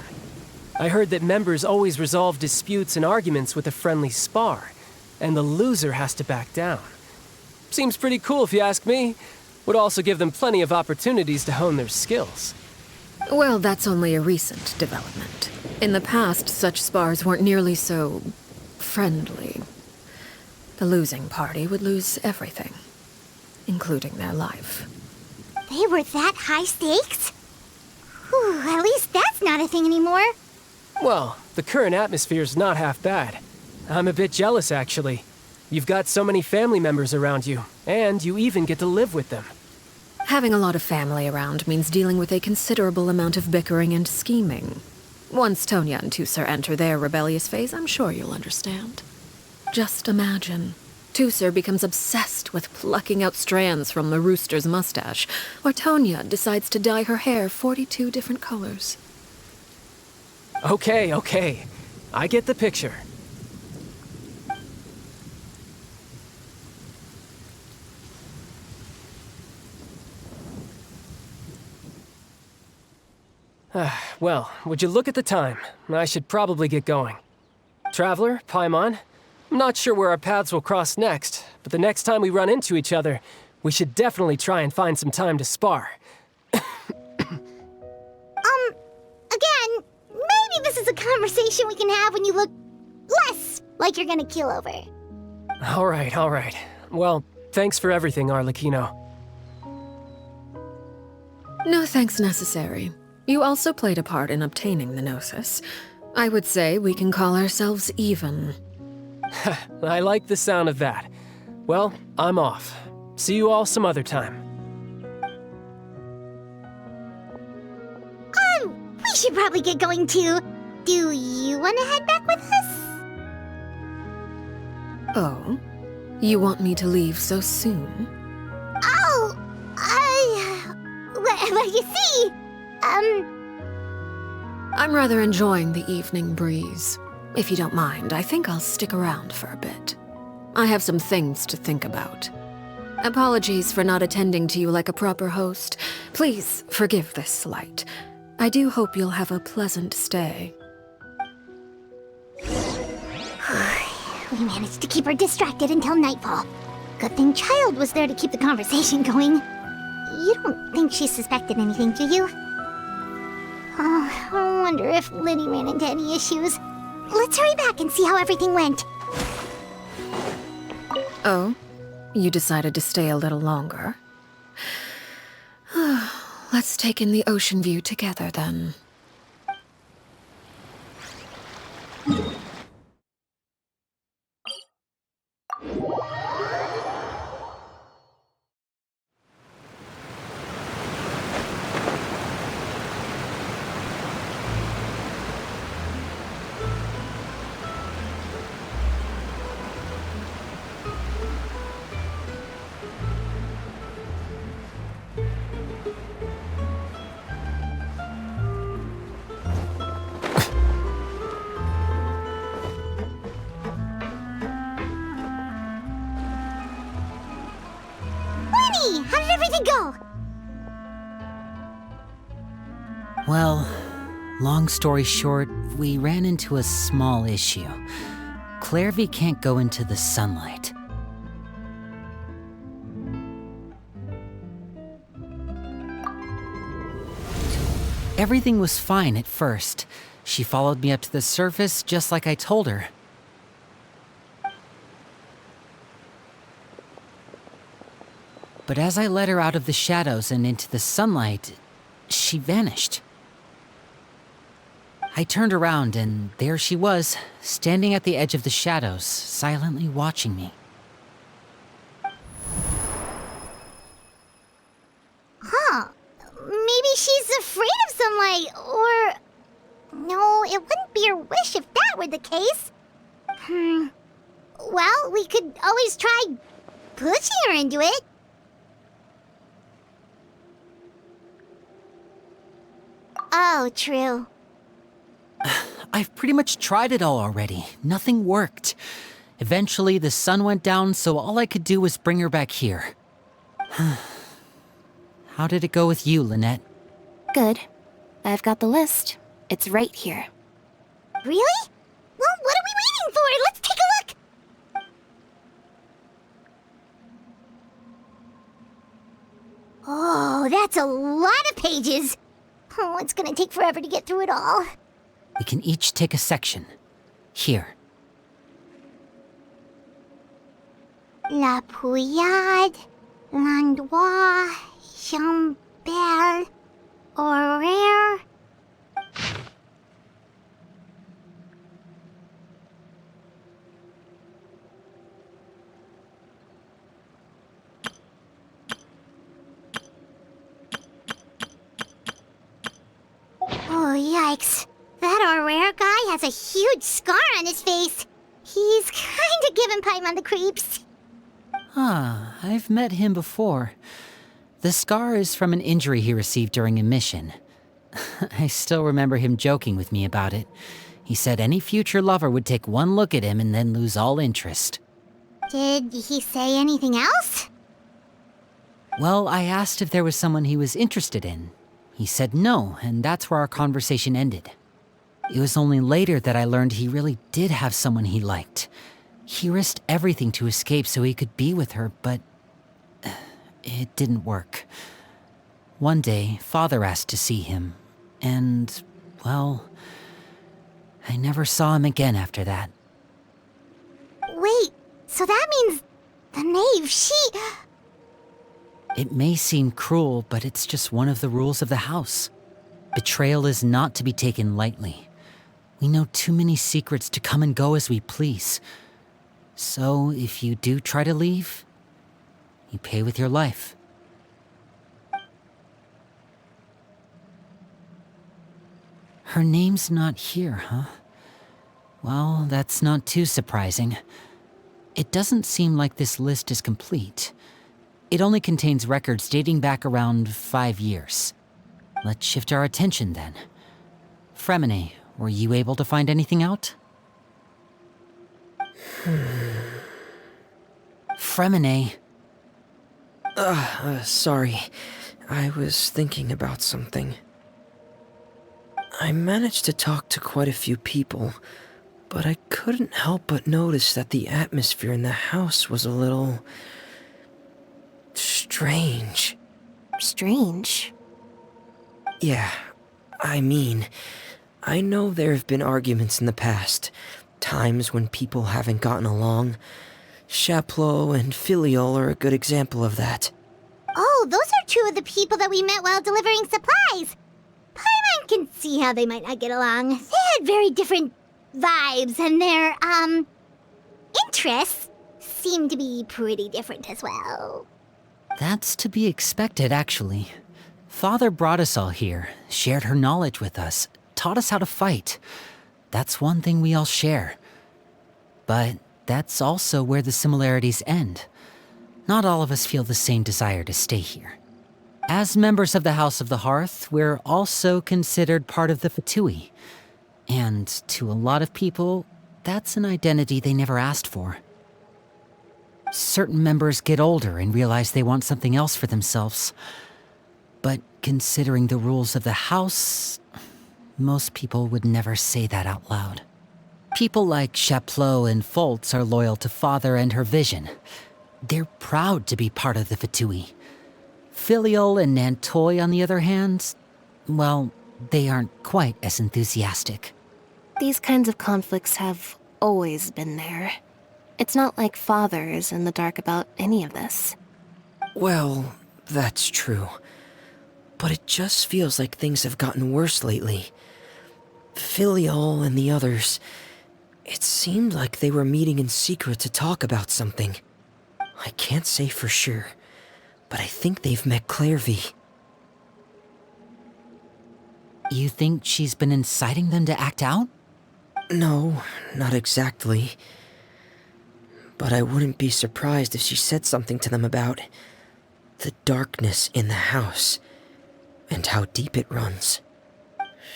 J: I heard that members always resolve disputes and arguments with a friendly spar, and the loser has to back down. Seems pretty cool if you ask me. Would also give them plenty of opportunities to hone their skills.
C: Well, that's only a recent development. In the past, such spars weren't nearly so friendly. The losing party would lose everything, including their life.
A: They were that high stakes? Whew, at least that's not a thing anymore.
J: Well, the current atmosphere's not half bad. I'm a bit jealous, actually. You've got so many family members around you, and you even get to live with them.
C: Having a lot of family around means dealing with a considerable amount of bickering and scheming. Once Tonya and Tusser enter their rebellious phase, I'm sure you'll understand. Just imagine. Tusser becomes obsessed with plucking out strands from the rooster's mustache, or Tonya decides to dye her hair 42 different colors.
J: Okay. I get the picture. Well, would you look at the time? I should probably get going. Traveler, Paimon, I'm not sure where our paths will cross next, but the next time we run into each other, we should definitely try and find some time to spar.
A: Again, maybe this is a conversation we can have when you look less like you're gonna keel over.
J: All right. Well, thanks for everything, Arlecchino.
C: No thanks necessary. You also played a part in obtaining the Gnosis. I would say we can call ourselves even.
J: I like the sound of that. Well, I'm off. See you all some other time.
A: We should probably get going too. Do you want to head back with us?
C: Oh? You want me to leave so soon?
A: Oh, well, you see,
C: I'm rather enjoying the evening breeze. If you don't mind, I think I'll stick around for a bit. I have some things to think about. Apologies for not attending to you like a proper host. Please forgive this slight. I do hope you'll have a pleasant stay.
A: We managed to keep her distracted until nightfall. Good thing Child was there to keep the conversation going. You don't think she suspected anything, do you? Oh, I wonder if Liddy ran into any issues. Let's hurry back and see how everything went.
C: Oh? You decided to stay a little longer? Let's take in the ocean view together, then.
A: How did everything go?
B: Well, long story short, we ran into a small issue. Clairvy can't go into the sunlight. Everything was fine at first. She followed me up to the surface just like I told her. But as I led her out of the shadows and into the sunlight, she vanished. I turned around and there she was, standing at the edge of the shadows, silently watching me.
A: Huh. Maybe she's afraid of sunlight, or... No, it wouldn't be her wish if that were the case. Well, we could always try pushing her into it. Oh, true.
B: I've pretty much tried it all already. Nothing worked. Eventually, the sun went down, so all I could do was bring her back here. How did it go with you, Lynette?
F: Good. I've got the list. It's right here.
A: Really? Well, what are we waiting for? Let's take a look! Oh, that's a lot of pages. Oh, it's gonna take forever to get through it all.
B: We can each take a section. Here.
A: La Pouillade, l'endroit, Chambel, horaire. Oh, yikes. That Aurere guy has a huge scar on his face. He's kinda giving Paimon the creeps.
B: Ah, I've met him before. The scar is from an injury he received during a mission. I still remember him joking with me about it. He said any future lover would take one look at him and then lose all interest.
A: Did he say anything else?
B: Well, I asked if there was someone he was interested in. He said no, and that's where our conversation ended. It was only later that I learned he really did have someone he liked. He risked everything to escape so he could be with her, but it didn't work. One day, Father asked to see him, and, well, I never saw him again after that.
A: Wait, so that means the knave, she...
B: It may seem cruel, but it's just one of the rules of the house. Betrayal is not to be taken lightly. We know too many secrets to come and go as we please. So, if you do try to leave, you pay with your life. Her name's not here, huh? Well, that's not too surprising. It doesn't seem like this list is complete. It only contains records dating back around 5 years. Let's shift our attention then. Fremine, were you able to find anything out? Fremine.
H: Sorry. I was thinking about something. I managed to talk to quite a few people, but I couldn't help but notice that the atmosphere in the house was a little... strange.
F: Strange?
H: Yeah, I mean, I know there have been arguments in the past, times when people haven't gotten along. Chaplot and Filiol are a good example of that.
A: Oh, those are two of the people that we met while delivering supplies. Paimon can see how they might not get along. They had very different vibes, and their, interests seem to be pretty different as well.
B: That's to be expected, actually. Father brought us all here, shared her knowledge with us, taught us how to fight. That's one thing we all share. But that's also where the similarities end. Not all of us feel the same desire to stay here. As members of the House of the Hearth, we're also considered part of the Fatui. And to a lot of people, that's an identity they never asked for. Certain members get older and realize they want something else for themselves. But considering the rules of the house, most people would never say that out loud. People like Chaplot and Foltz are loyal to Father and her vision. They're proud to be part of the Fatui. Filiol and Nantoy, on the other hand, well, they aren't quite as enthusiastic.
F: These kinds of conflicts have always been there. It's not like Father is in the dark about any of this.
H: Well, that's true. But it just feels like things have gotten worse lately. Filial and the others, it seemed like they were meeting in secret to talk about something. I can't say for sure, but I think they've met Clairvy.
B: You think she's been inciting them to act out?
H: No, not exactly. But I wouldn't be surprised if she said something to them about the darkness in the house and how deep it runs.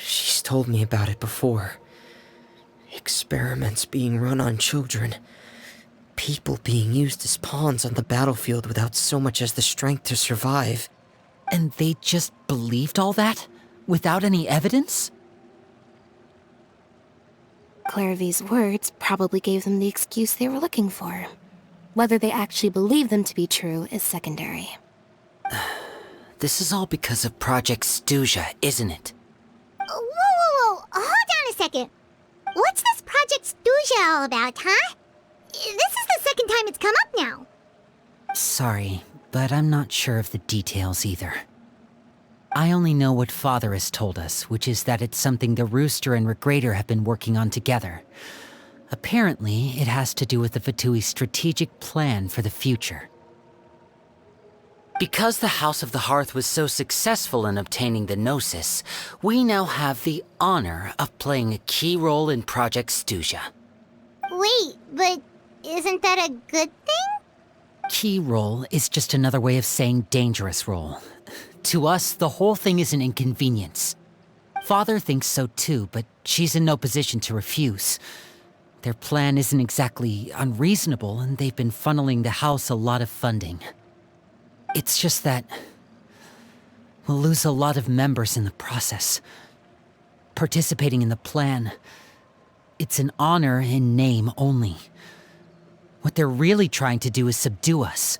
H: She's told me about it before. Experiments being run on children. People being used as pawns on the battlefield without so much as the strength to survive.
B: And they just believed all that? Without any evidence?
F: Clairvy's words probably gave them the excuse they were looking for. Whether they actually believe them to be true is secondary.
B: This is all because of Project Stuja, isn't it?
A: Whoa. Hold on a second. What's this Project Stuja all about, huh? This is the second time it's come up now.
B: Sorry, but I'm not sure of the details either. I only know what Father has told us, which is that it's something the Rooster and Regrator have been working on together. Apparently, it has to do with the Fatui's strategic plan for the future. Because the House of the Hearth was so successful in obtaining the Gnosis, we now have the honor of playing a key role in Project Stuja.
A: Wait, but isn't that a good thing?
B: Key role is just another way of saying dangerous role. To us, the whole thing is an inconvenience. Father thinks so too, but she's in no position to refuse. Their plan isn't exactly unreasonable, and they've been funneling the house a lot of funding. It's just that we'll lose a lot of members in the process. Participating in the plan, it's an honor in name only. What they're really trying to do is subdue us.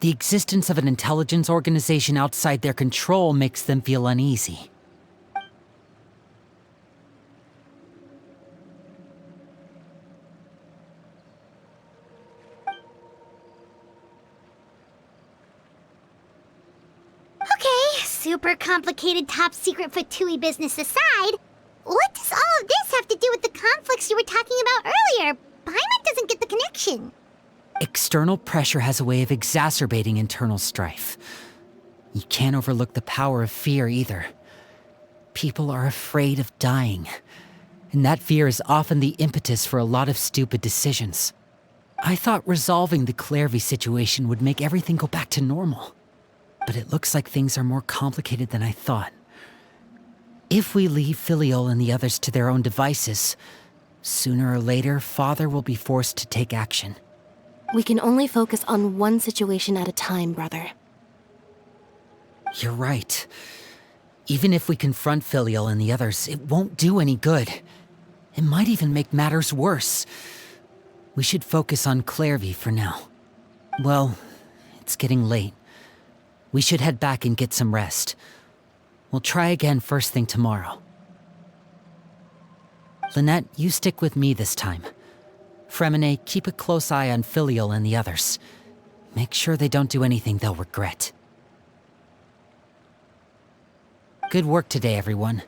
B: The existence of an intelligence organization outside their control makes them feel uneasy.
A: Okay, super complicated top secret Fatui business aside, what does all of this have to do with the conflicts you were talking about earlier? Paimon doesn't get the connection.
B: External pressure has a way of exacerbating internal strife. You can't overlook the power of fear either. People are afraid of dying, and that fear is often the impetus for a lot of stupid decisions. I thought resolving the Clairvy situation would make everything go back to normal, but it looks like things are more complicated than I thought. If we leave Filial and the others to their own devices, sooner or later, Father will be forced to take action.
F: We can only focus on one situation at a time, brother.
B: You're right. Even if we confront Filial and the others, it won't do any good. It might even make matters worse. We should focus on Clairvy for now. Well, it's getting late. We should head back and get some rest. We'll try again first thing tomorrow. Lynette, you stick with me this time. Fremine, keep a close eye on Filial and the others. Make sure they don't do anything they'll regret. Good work today, everyone.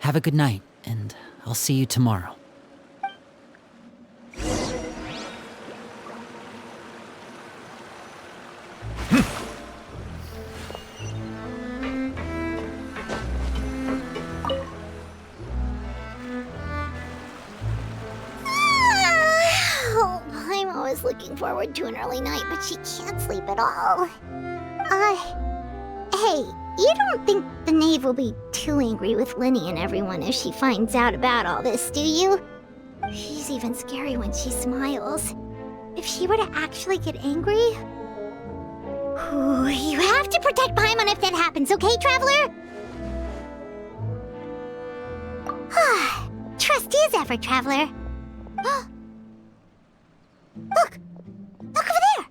B: Have a good night, and I'll see you tomorrow.
A: Looking forward to an early night, but she can't sleep at all. Hey, you don't think the knave will be too angry with Linny and everyone if she finds out about all this, do you? She's even scary when she smiles. If she were to actually get angry... Ooh, you have to protect Paimon if that happens, okay, Traveler? Trust is ever, Traveler. Look! Look over there!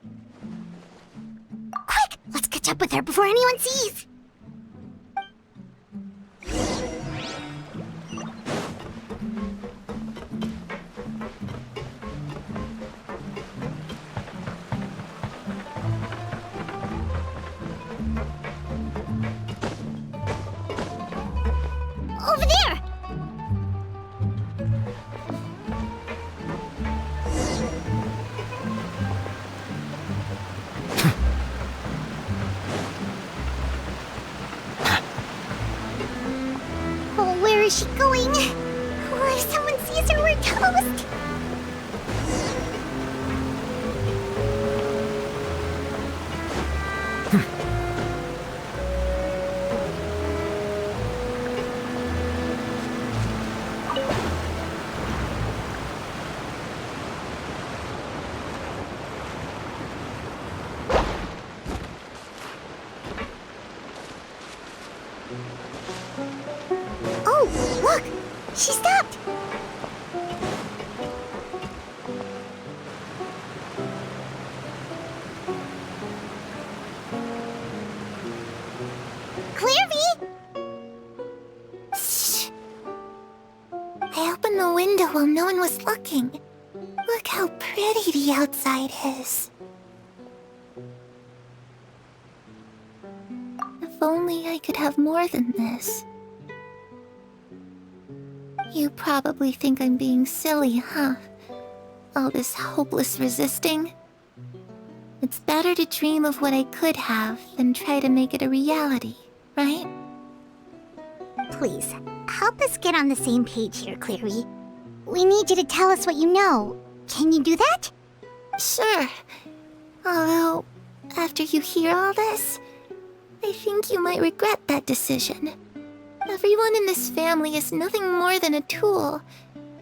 A: Quick! Let's catch up with her before anyone sees! is she going? Or if someone sees her, we're toast. Oh, look! She stopped! Clairvy! Shh! I opened the window while no one was looking. Look how pretty the outside is. If only I could have more than this. You probably think I'm being silly, huh? All this hopeless resisting? It's better to dream of what I could have than try to make it a reality, right? Please, help us get on the same page here, Clary. We need you to tell us what you know. Can you do that? Sure. Although, after you hear all this, I think you might regret that decision. Everyone in this family is nothing more than a tool,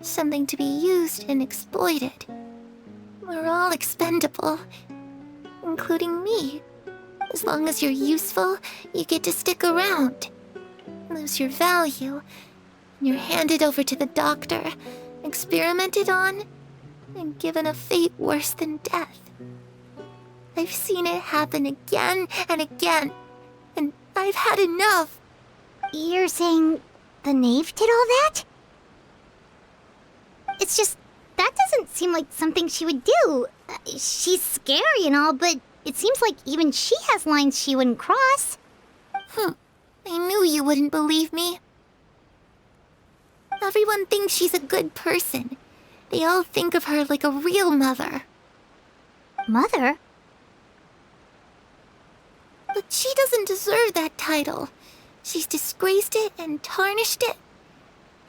A: something to be used and exploited. We're all expendable, including me. As long as you're useful, you get to stick around. Lose your value, and you're handed over to the doctor, experimented on, and given a fate worse than death. I've seen it happen again and again, and I've had enough. You're saying the knave did all that? It's just, that doesn't seem like something she would do. She's scary and all, but it seems like even she has lines she wouldn't cross. I knew you wouldn't believe me. Everyone thinks she's a good person. They all think of her like a real mother. Mother? But she doesn't deserve that title. She's disgraced it and tarnished it.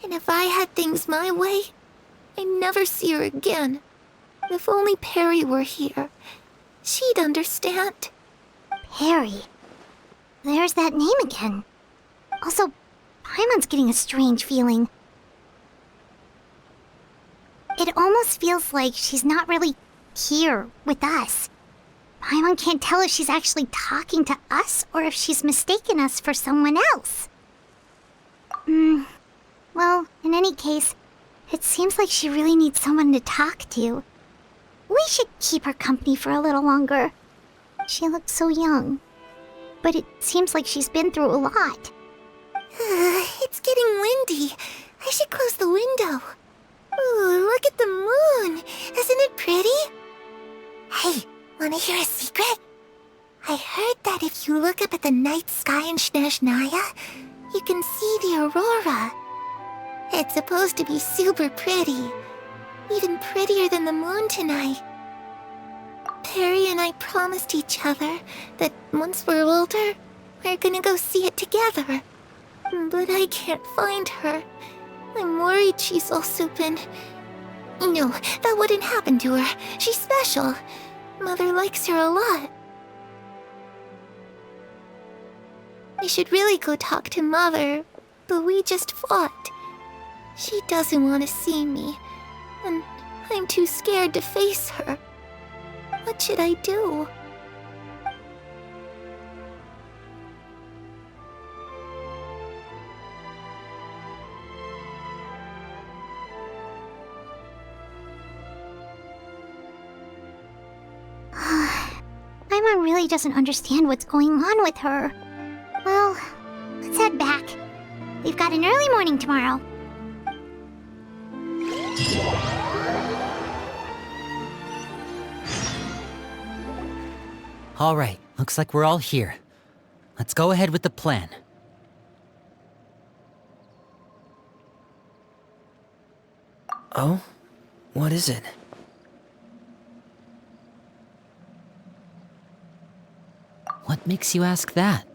A: And if I had things my way, I'd never see her again. If only Perry were here, she'd understand. Perry? There's that name again. Also, Paimon's getting a strange feeling. It almost feels like she's not really here with us. Paimon can't tell if she's actually talking to us or if she's mistaken us for someone else. Well, in any case, it seems like she really needs someone to talk to. We should keep her company for a little longer. She looks so young. But it seems like she's been through a lot. It's getting windy. I should close the window. Ooh, look at the moon. Isn't it pretty? Hey, wanna hear a secret? I heard that if you look up at the night sky in Snezhnaya, you can see the aurora. It's supposed to be super pretty. Even prettier than the moon tonight. Perry and I promised each other that once we're older, we're gonna go see it together. But I can't find her. I'm worried she's also been... No, that wouldn't happen to her. She's special. Mother likes her a lot. I should really go talk to Mother, but we just fought. She doesn't want to see me, and I'm too scared to face her. What should I do? Paimon really doesn't understand what's going on with her. Well, let's head back. We've got an early morning tomorrow.
B: All right, looks like we're all here. Let's go ahead with the plan.
H: Oh? What is it?
B: What makes you ask that?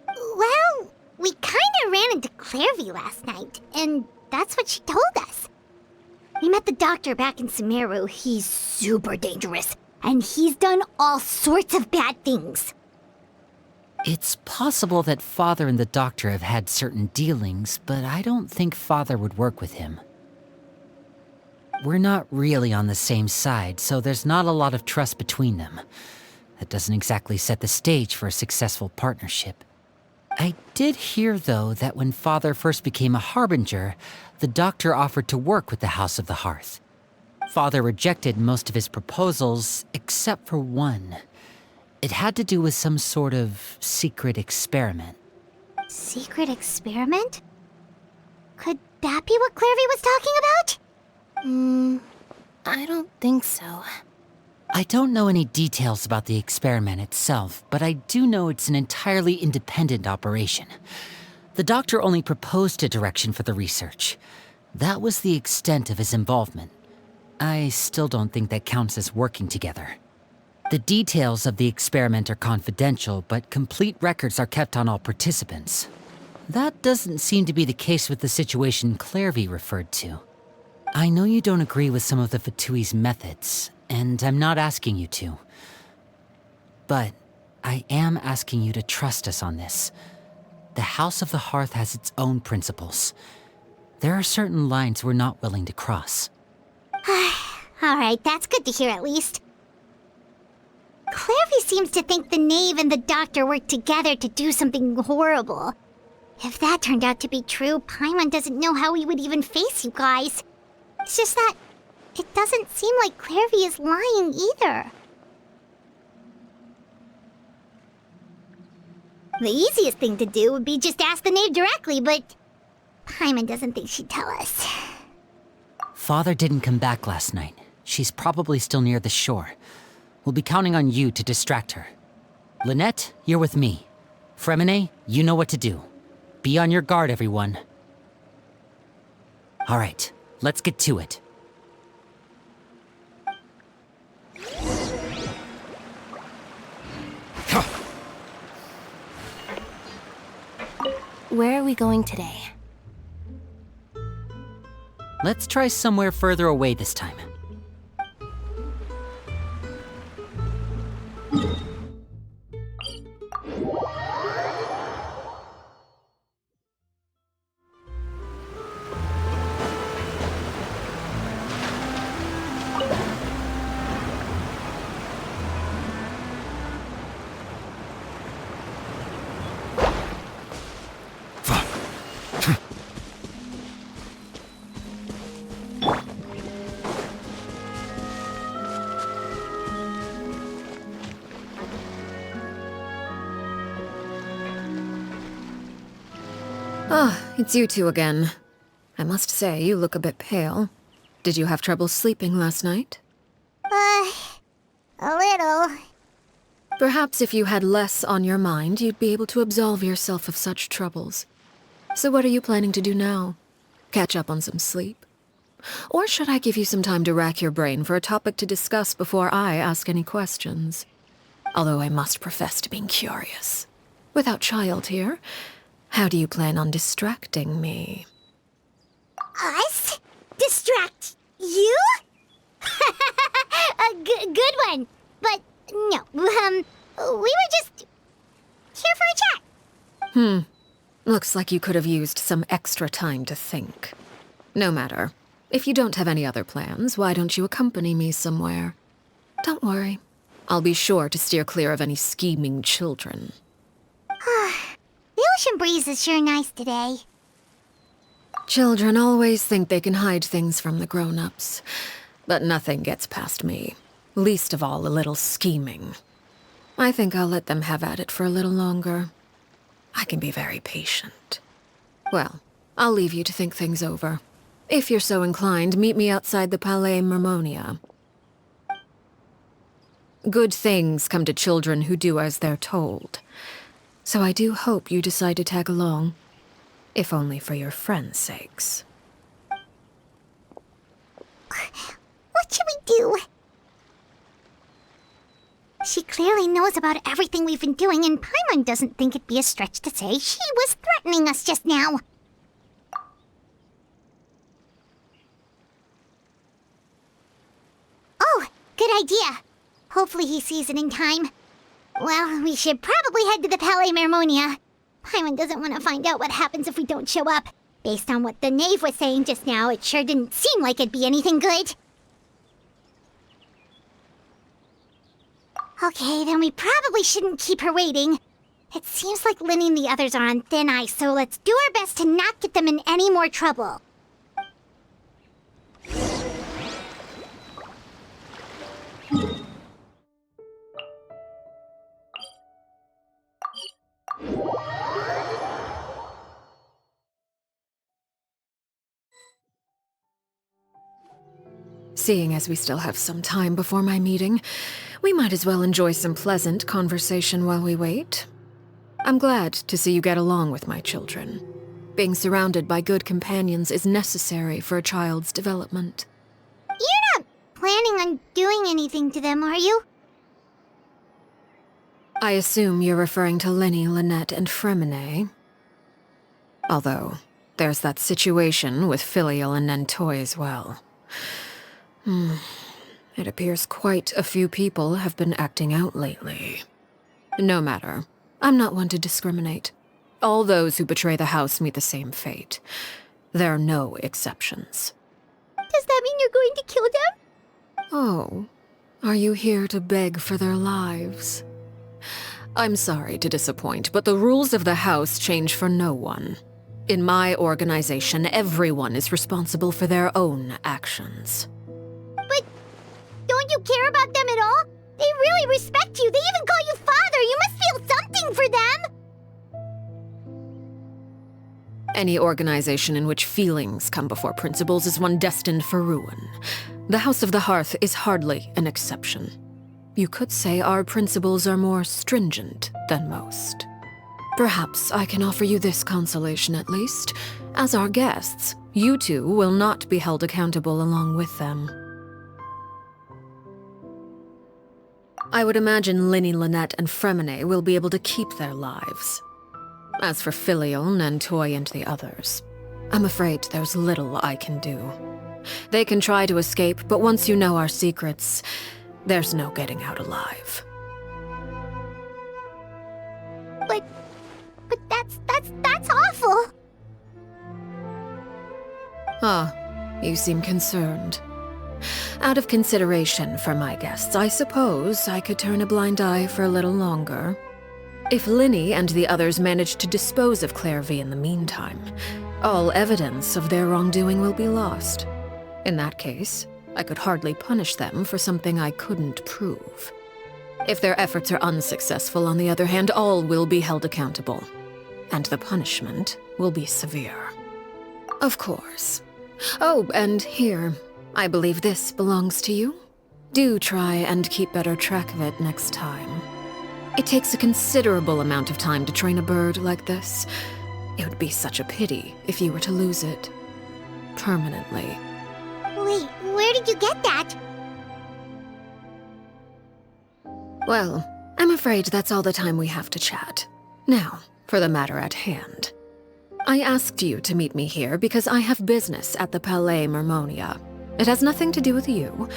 A: Well, we kinda ran into Clairvy last night, and that's what she told us. We met the doctor back in Sumeru. He's super dangerous, and he's done all sorts of bad things.
B: It's possible that Father and the Doctor have had certain dealings, but I don't think Father would work with him. We're not really on the same side, so there's not a lot of trust between them. That doesn't exactly set the stage for a successful partnership. I did hear, though, that when Father first became a Harbinger, the Doctor offered to work with the House of the Hearth. Father rejected most of his proposals, except for one. It had to do with some sort of secret experiment.
A: Secret experiment? Could that be what Clairvy was talking about?
F: I don't think so.
B: I don't know any details about the experiment itself, but I do know it's an entirely independent operation. The Doctor only proposed a direction for the research. That was the extent of his involvement. I still don't think that counts as working together. The details of the experiment are confidential, but complete records are kept on all participants. That doesn't seem to be the case with the situation Clairvy referred to. I know you don't agree with some of the Fatui's methods, and I'm not asking you to. But I am asking you to trust us on this. The House of the Hearth has its own principles. There are certain lines we're not willing to cross.
A: Alright, that's good to hear at least. Clairvy seems to think the Knave and the Doctor worked together to do something horrible. If that turned out to be true, Paimon doesn't know how he would even face you guys. It's just that it doesn't seem like Clairvy is lying either. The easiest thing to do would be just ask the Knave directly, but Paimon doesn't think she'd tell us.
B: Father didn't come back last night. She's probably still near the shore. We'll be counting on you to distract her. Lynette, you're with me. Fremine, you know what to do. Be on your guard, everyone. All right, let's get to it.
F: Where are we going today?
B: Let's try somewhere further away this time.
C: Ah, it's you two again. I must say, you look a bit pale. Did you have trouble sleeping last night?
A: A little.
C: Perhaps if you had less on your mind, you'd be able to absolve yourself of such troubles. So what are you planning to do now? Catch up on some sleep? Or should I give you some time to rack your brain for a topic to discuss before I ask any questions? Although I must profess to being curious. Without Child here, how do you plan on distracting me?
A: Us? Distract you? A good one. But no, we were just here for a chat.
C: Looks like you could have used some extra time to think. No matter. If you don't have any other plans, why don't you accompany me somewhere? Don't worry. I'll be sure to steer clear of any scheming children.
A: The ocean breeze is sure nice today.
C: Children always think they can hide things from the grown-ups. But nothing gets past me. Least of all a little scheming. I think I'll let them have at it for a little longer. I can be very patient. Well, I'll leave you to think things over. If you're so inclined, meet me outside the Palais Mermonia. Good things come to children who do as they're told. So I do hope you decide to tag along. If only for your friends' sakes.
A: What should we do? She clearly knows about everything we've been doing, and Paimon doesn't think it'd be a stretch to say she was threatening us just now. idea. Hopefully he sees it in time. Well, we should probably head to the Palais Mermonia. Paimon doesn't want to find out what happens if we don't show up. Based on what the knave was saying just now, it sure didn't seem like it'd be anything good. Okay, then we probably shouldn't keep her waiting. It seems like Linny and the others are on thin ice, so let's do our best to not get them in any more trouble.
C: Seeing as we still have some time before my meeting, we might as well enjoy some pleasant conversation while we wait. I'm glad to see you get along with my children. Being surrounded by good companions is necessary for a child's development.
A: You're not planning on doing anything to them, are you?
C: I assume you're referring to Linny, Lynette, and Fremine. Although, there's that situation with Filial and Nentoy as well. It appears quite a few people have been acting out lately. No matter. I'm not one to discriminate. All those who betray the house meet the same fate. There are no exceptions.
A: Does that mean you're going to kill them?
C: Oh, are you here to beg for their lives? I'm sorry to disappoint, but the rules of the house change for no one. In my organization, everyone is responsible for their own actions.
A: But don't you care about them at all? They really respect you. They even call you father. You must feel something for them.
C: Any organization in which feelings come before principles is one destined for ruin. The House of the Hearth is hardly an exception. You could say our principles are more stringent than most. Perhaps I can offer you this consolation at least. As our guests, you two will not be held accountable along with them. I would imagine Linny, Lynette, and Fremine will be able to keep their lives. As for Filial, Nentoy, and the others, I'm afraid there's little I can do. They can try to escape, but once you know our secrets, there's no getting out alive.
A: But that's awful.
C: Ah, you seem concerned. Out of consideration for my guests, I suppose I could turn a blind eye for a little longer. If Linny and the others manage to dispose of Clairvy in the meantime, all evidence of their wrongdoing will be lost. In that case, I could hardly punish them for something I couldn't prove. If their efforts are unsuccessful, on the other hand, all will be held accountable. And the punishment will be severe. Of course. Oh, and here, I believe this belongs to you. Do try and keep better track of it next time. It takes a considerable amount of time to train a bird like this. It would be such a pity if you were to lose it. Permanently.
A: Wait, where did you get that?
C: Well, I'm afraid that's all the time we have to chat. Now, for the matter at hand. I asked you to meet me here because I have business at the Palais Mermonia. It has nothing to do with you,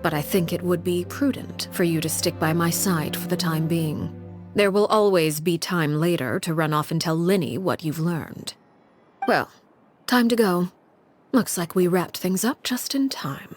C: but I think it would be prudent for you to stick by my side for the time being. There will always be time later to run off and tell Linny what you've learned. Well, time to go. Looks like we wrapped things up just in time.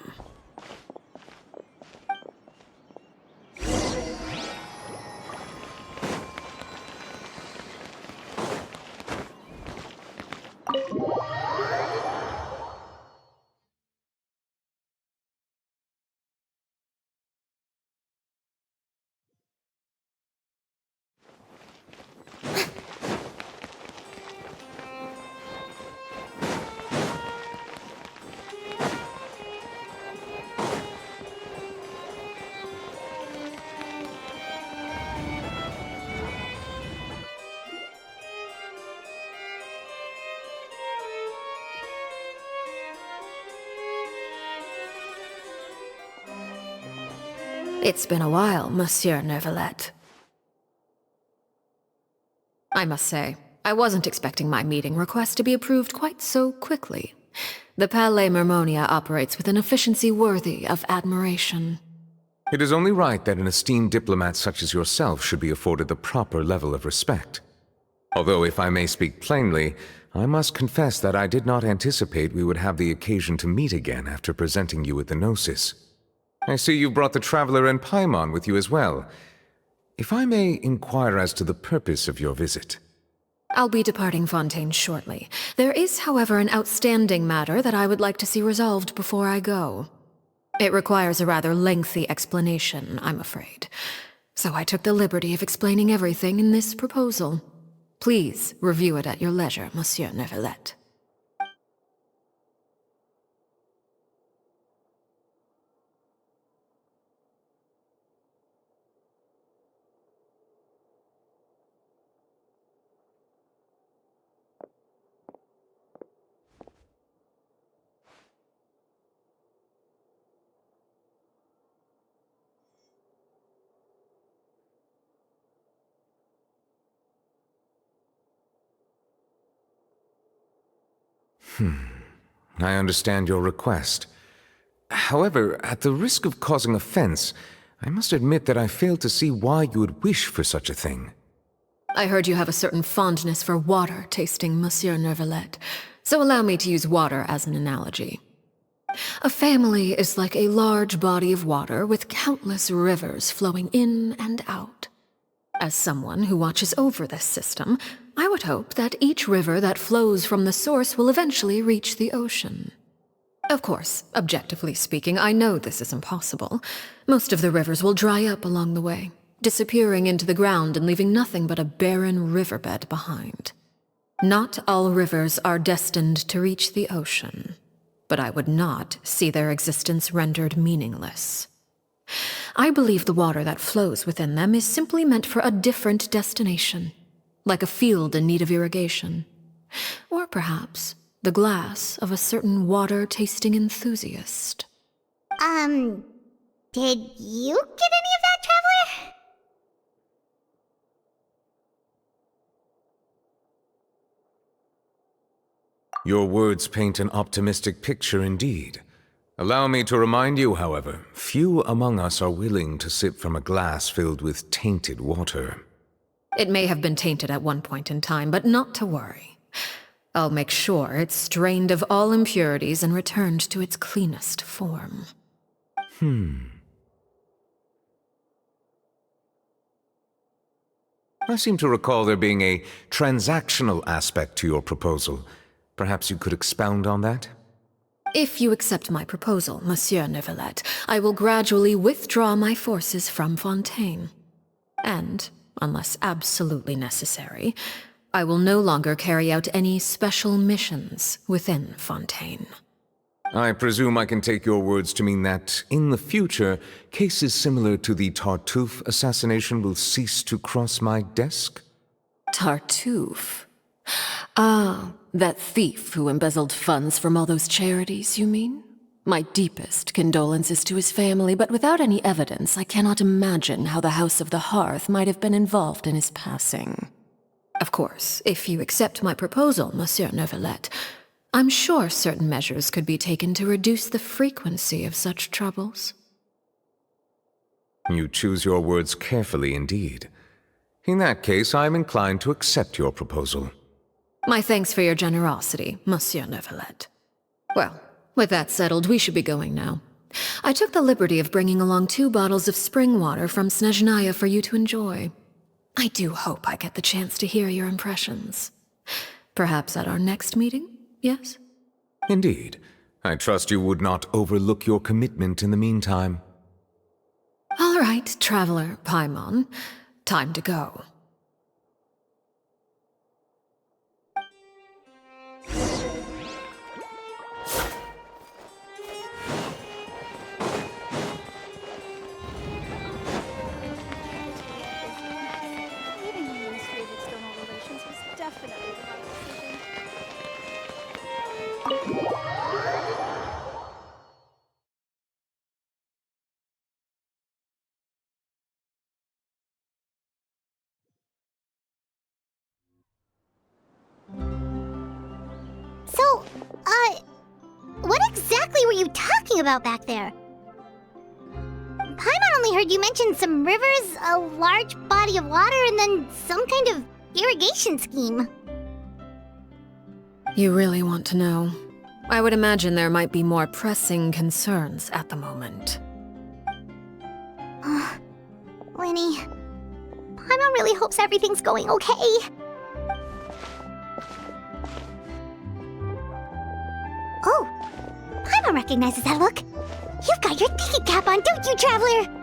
C: It's been a while, Monsieur Neuvillette. I must say, I wasn't expecting my meeting request to be approved quite so quickly. The Palais Mermonia operates with an efficiency worthy of admiration.
I: It is only right that an esteemed diplomat such as yourself should be afforded the proper level of respect. Although, if I may speak plainly, I must confess that I did not anticipate we would have the occasion to meet again after presenting you with the Gnosis. I see you've brought the Traveler and Paimon with you as well. If I may inquire as to the purpose of your visit.
C: I'll be departing Fontaine shortly. There is, however, an outstanding matter that I would like to see resolved before I go. It requires a rather lengthy explanation, I'm afraid. So I took the liberty of explaining everything in this proposal. Please review it at your leisure, Monsieur Neuvillette.
I: I understand your request. However, at the risk of causing offense, I must admit that I fail to see why you would wish for such a thing.
C: I heard you have a certain fondness for water tasting, Monsieur Neuvillette, so allow me to use water as an analogy. A family is like a large body of water with countless rivers flowing in and out. As someone who watches over this system, I would hope that each river that flows from the source will eventually reach the ocean. Of course, objectively speaking, I know this is impossible. Most of the rivers will dry up along the way, disappearing into the ground and leaving nothing but a barren riverbed behind. Not all rivers are destined to reach the ocean, but I would not see their existence rendered meaningless. I believe the water that flows within them is simply meant for a different destination, like a field in need of irrigation. Or perhaps the glass of a certain water-tasting enthusiast.
A: Did you get any of that, Traveler?
I: Your words paint an optimistic picture indeed. Allow me to remind you, however, few among us are willing to sip from a glass filled with tainted water.
C: It may have been tainted at one point in time, but not to worry. I'll make sure it's strained of all impurities and returned to its cleanest form.
I: I seem to recall there being a transactional aspect to your proposal. Perhaps you could expound on that?
C: If you accept my proposal, Monsieur Neuvillette, I will gradually withdraw my forces from Fontaine. And, unless absolutely necessary, I will no longer carry out any special missions within Fontaine.
I: I presume I can take your words to mean that, in the future, cases similar to the Tartuffe assassination will cease to cross my desk?
C: Tartuffe? Ah, that thief who embezzled funds from all those charities, you mean? My deepest condolences to his family, but without any evidence, I cannot imagine how the House of the Hearth might have been involved in his passing. Of course, if you accept my proposal, Monsieur Neuvillette, I'm sure certain measures could be taken to reduce the frequency of such troubles.
I: You choose your words carefully indeed. In that case, I am inclined to accept your proposal.
C: My thanks for your generosity, Monsieur Neuvillette. Well, with that settled, we should be going now. I took the liberty of bringing along 2 bottles of spring water from Snezhnaya for you to enjoy. I do hope I get the chance to hear your impressions. Perhaps at our next meeting, yes?
I: Indeed. I trust you would not overlook your commitment in the meantime.
C: All right, Traveler Paimon. Time to go.
A: So, what exactly were you talking about back there? Paimon only heard you mention some rivers, a large body of water, and then some kind of irrigation scheme.
C: You really want to know? I would imagine there might be more pressing concerns at the moment.
A: Winnie, Paimon really hopes everything's going okay. Oh, Paimon recognizes that look. You've got your ticket cap on, don't you, Traveler?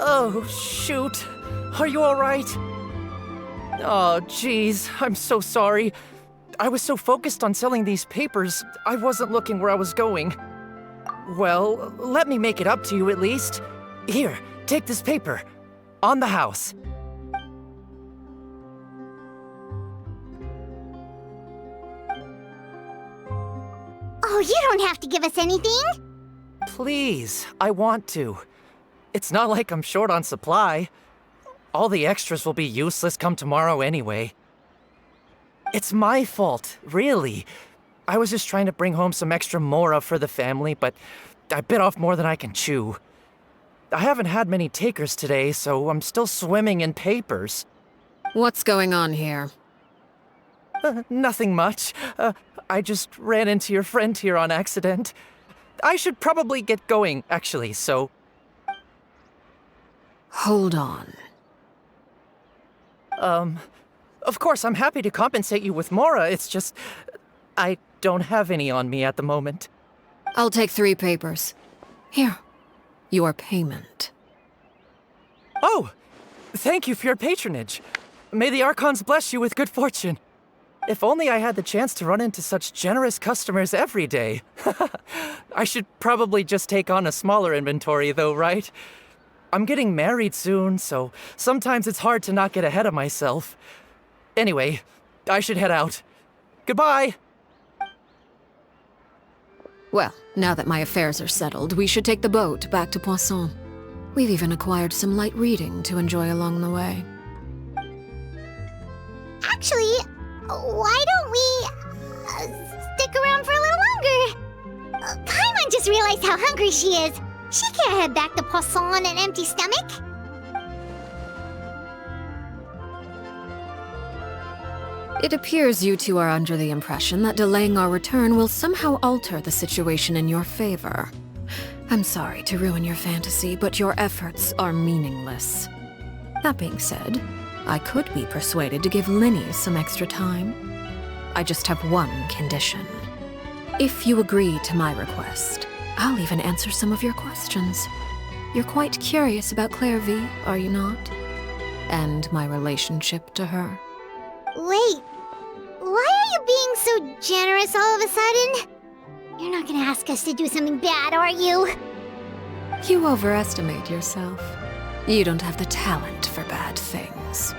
K: Oh, shoot. Are you alright? Oh, jeez. I'm so sorry. I was so focused on selling these papers, I wasn't looking where I was going. Well, let me make it up to you at least. Here, take this paper. On the house.
A: Oh, you don't have to give us anything.
K: Please, I want to. It's not like I'm short on supply. All the extras will be useless come tomorrow anyway. It's my fault, really. I was just trying to bring home some extra mora for the family, but I bit off more than I can chew. I haven't had many takers today, so I'm still swimming in papers.
C: What's going on here?
K: Nothing much. I just ran into your friend here on accident. I should probably get going, actually, so...
C: Hold on.
K: Of course, I'm happy to compensate you with mora, it's just... I don't have any on me at the moment.
C: I'll take 3 papers. Here. Your payment.
K: Oh! Thank you for your patronage. May the Archons bless you with good fortune. If only I had the chance to run into such generous customers every day. I should probably just take on a smaller inventory though, right? I'm getting married soon, so sometimes it's hard to not get ahead of myself. Anyway, I should head out. Goodbye!
C: Well, now that my affairs are settled, we should take the boat back to Poisson. We've even acquired some light reading to enjoy along the way.
A: Actually, why don't we stick around for a little longer? Paimon just realized how hungry she is. She can't head back to Poisson on an empty stomach.
C: It appears you two are under the impression that delaying our return will somehow alter the situation in your favor. I'm sorry to ruin your fantasy, but your efforts are meaningless. That being said, I could be persuaded to give Linny some extra time. I just have one condition. If you agree to my request, I'll even answer some of your questions. You're quite curious about Claire V, are you not? And my relationship to her.
A: Wait, why are you being so generous all of a sudden? You're not gonna ask us to do something bad, are you?
C: You overestimate yourself. You don't have the talent for bad things.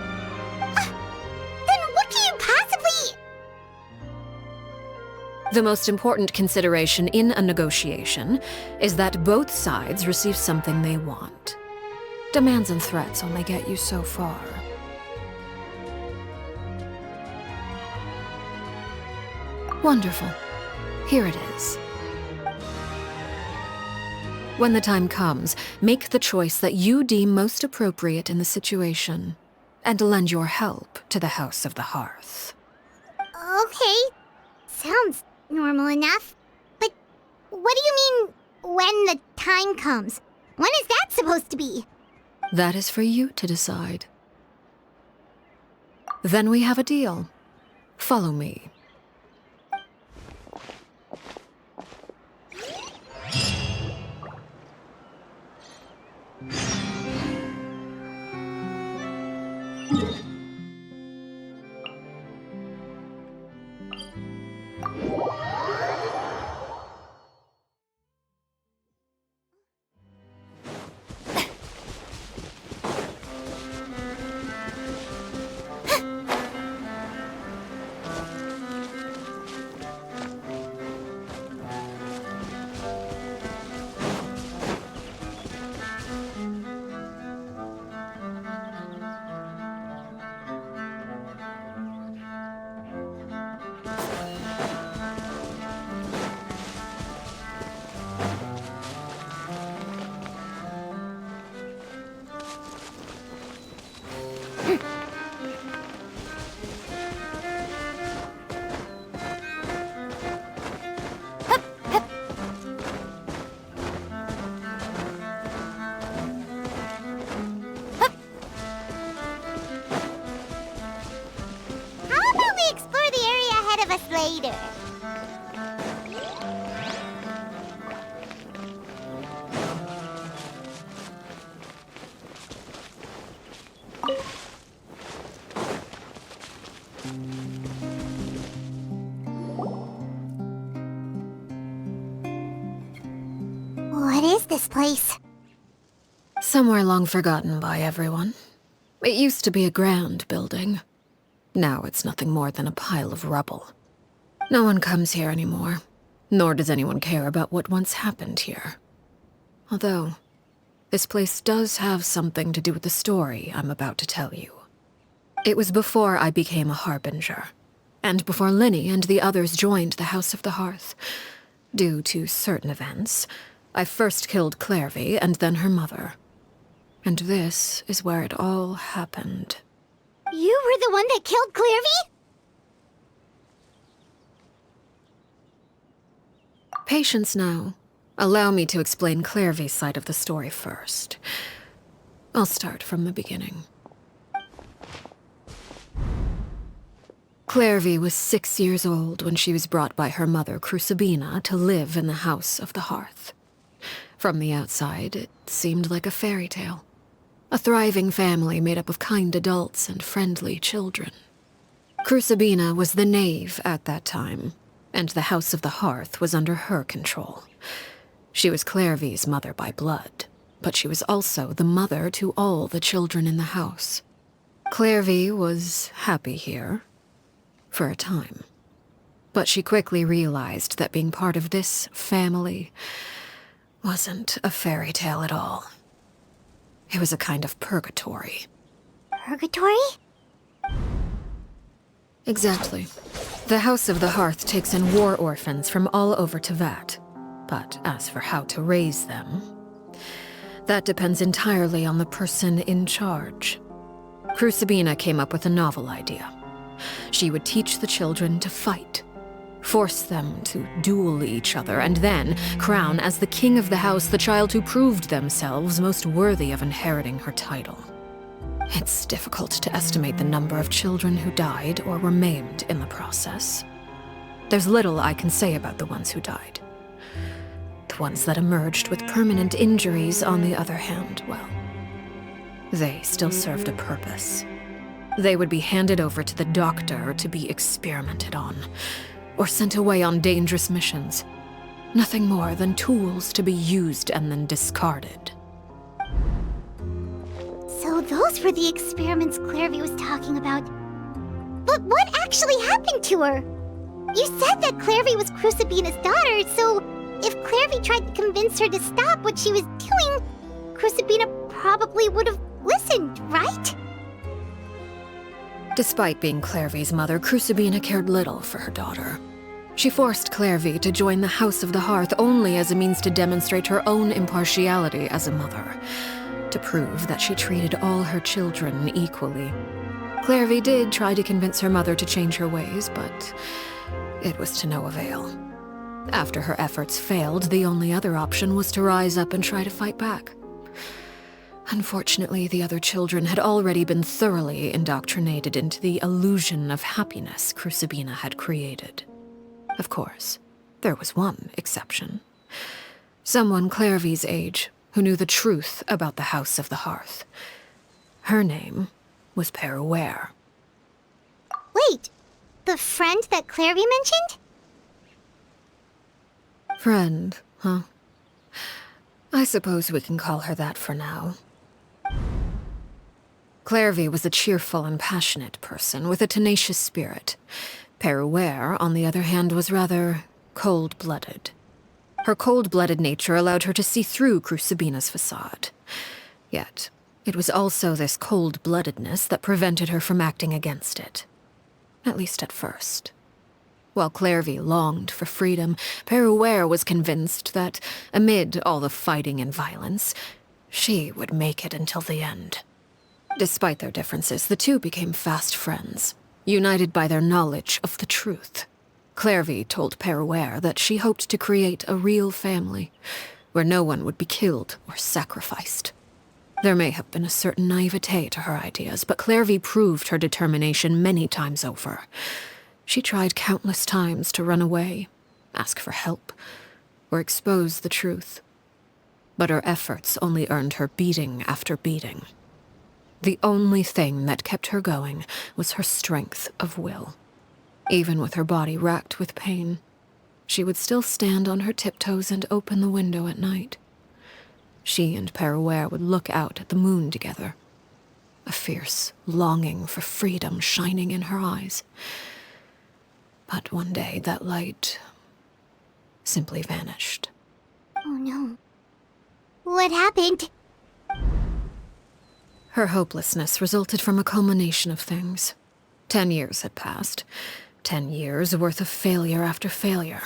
A: Then what can you possibly...
C: The most important consideration in a negotiation is that both sides receive something they want. Demands and threats only get you so far. Wonderful. Here it is. When the time comes, make the choice that you deem most appropriate in the situation, and lend your help to the House of the Hearth.
A: Okay, sounds normal enough. But what do you mean, when the time comes? When is that supposed to be?
C: That is for you to decide. Then we have a deal. Follow me.
A: this place?
C: Somewhere long forgotten by everyone. It used to be a grand building. Now it's nothing more than a pile of rubble. No one comes here anymore, nor does anyone care about what once happened here. Although, this place does have something to do with the story I'm about to tell you. It was before I became a Harbinger, and before Linny and the others joined the House of the Hearth. Due to certain events, I first killed Clairvy and then her mother. And this is where it all happened.
A: You were the one that killed Clairvy?
C: Patience now. Allow me to explain Clairvy's side of the story first. I'll start from the beginning. Clairvy was 6 years old when she was brought by her mother, Crucibina, to live in the House of the Hearth. From the outside, it seemed like a fairy tale. A thriving family made up of kind adults and friendly children. Crucibina was the knave at that time, and the House of the Hearth was under her control. She was Clairvy's mother by blood, but she was also the mother to all the children in the house. Clairvy was happy here, for a time. But she quickly realized that being part of this family wasn't a fairy tale at all. It was a kind of purgatory.
A: Purgatory?
C: Exactly. The House of the Hearth takes in war orphans from all over Tevat. But as for how to raise them, that depends entirely on the person in charge. Crucibina came up with a novel idea. She would teach the children to fight, force them to duel each other, and then crown as the king of the house the child who proved themselves most worthy of inheriting her title. It's difficult to estimate the number of children who died or were maimed in the process. There's little I can say about the ones who died. The ones that emerged with permanent injuries, on the other hand, well, they still served a purpose. They would be handed over to the doctor to be experimented on, or sent away on dangerous missions. Nothing more than tools to be used and then discarded.
A: So those were the experiments Clairvy was talking about. But what actually happened to her? You said that Clairvy was Crucibina's daughter, so if Clairvy tried to convince her to stop what she was doing, Crucibina probably would have listened, right?
C: Despite being Clairvy's mother, Crucibina cared little for her daughter. She forced Clairvy to join the House of the Hearth only as a means to demonstrate her own impartiality as a mother, to prove that she treated all her children equally. Clairvy did try to convince her mother to change her ways, but it was to no avail. After her efforts failed, the only other option was to rise up and try to fight back. Unfortunately, the other children had already been thoroughly indoctrinated into the illusion of happiness Crucibina had created. Of course, there was one exception. Someone Clairvy's age who knew the truth about the House of the Hearth. Her name was Peruere.
A: Wait, the friend that Clairvy mentioned?
C: Friend, huh? I suppose we can call her that for now. Clairvy was a cheerful and passionate person with a tenacious spirit. Peruere, on the other hand, was rather cold-blooded. Her cold-blooded nature allowed her to see through Crucibina's facade. Yet, it was also this cold-bloodedness that prevented her from acting against it. At least at first. While Clairvy longed for freedom, Peruere was convinced that, amid all the fighting and violence, she would make it until the end. Despite their differences, the two became fast friends, united by their knowledge of the truth. Clairvy told Peruere that she hoped to create a real family, where no one would be killed or sacrificed. There may have been a certain naivete to her ideas, but Clairvy proved her determination many times over. She tried countless times to run away, ask for help, or expose the truth. But her efforts only earned her beating after beating. The only thing that kept her going was her strength of will. Even with her body racked with pain, she would still stand on her tiptoes and open the window at night. she and Peruere would look out at the moon together, a fierce longing for freedom shining in her eyes. But one day that light simply vanished.
A: Oh no. What happened?
C: Her hopelessness resulted from a culmination of things. 10 years had passed. 10 years worth of failure after failure.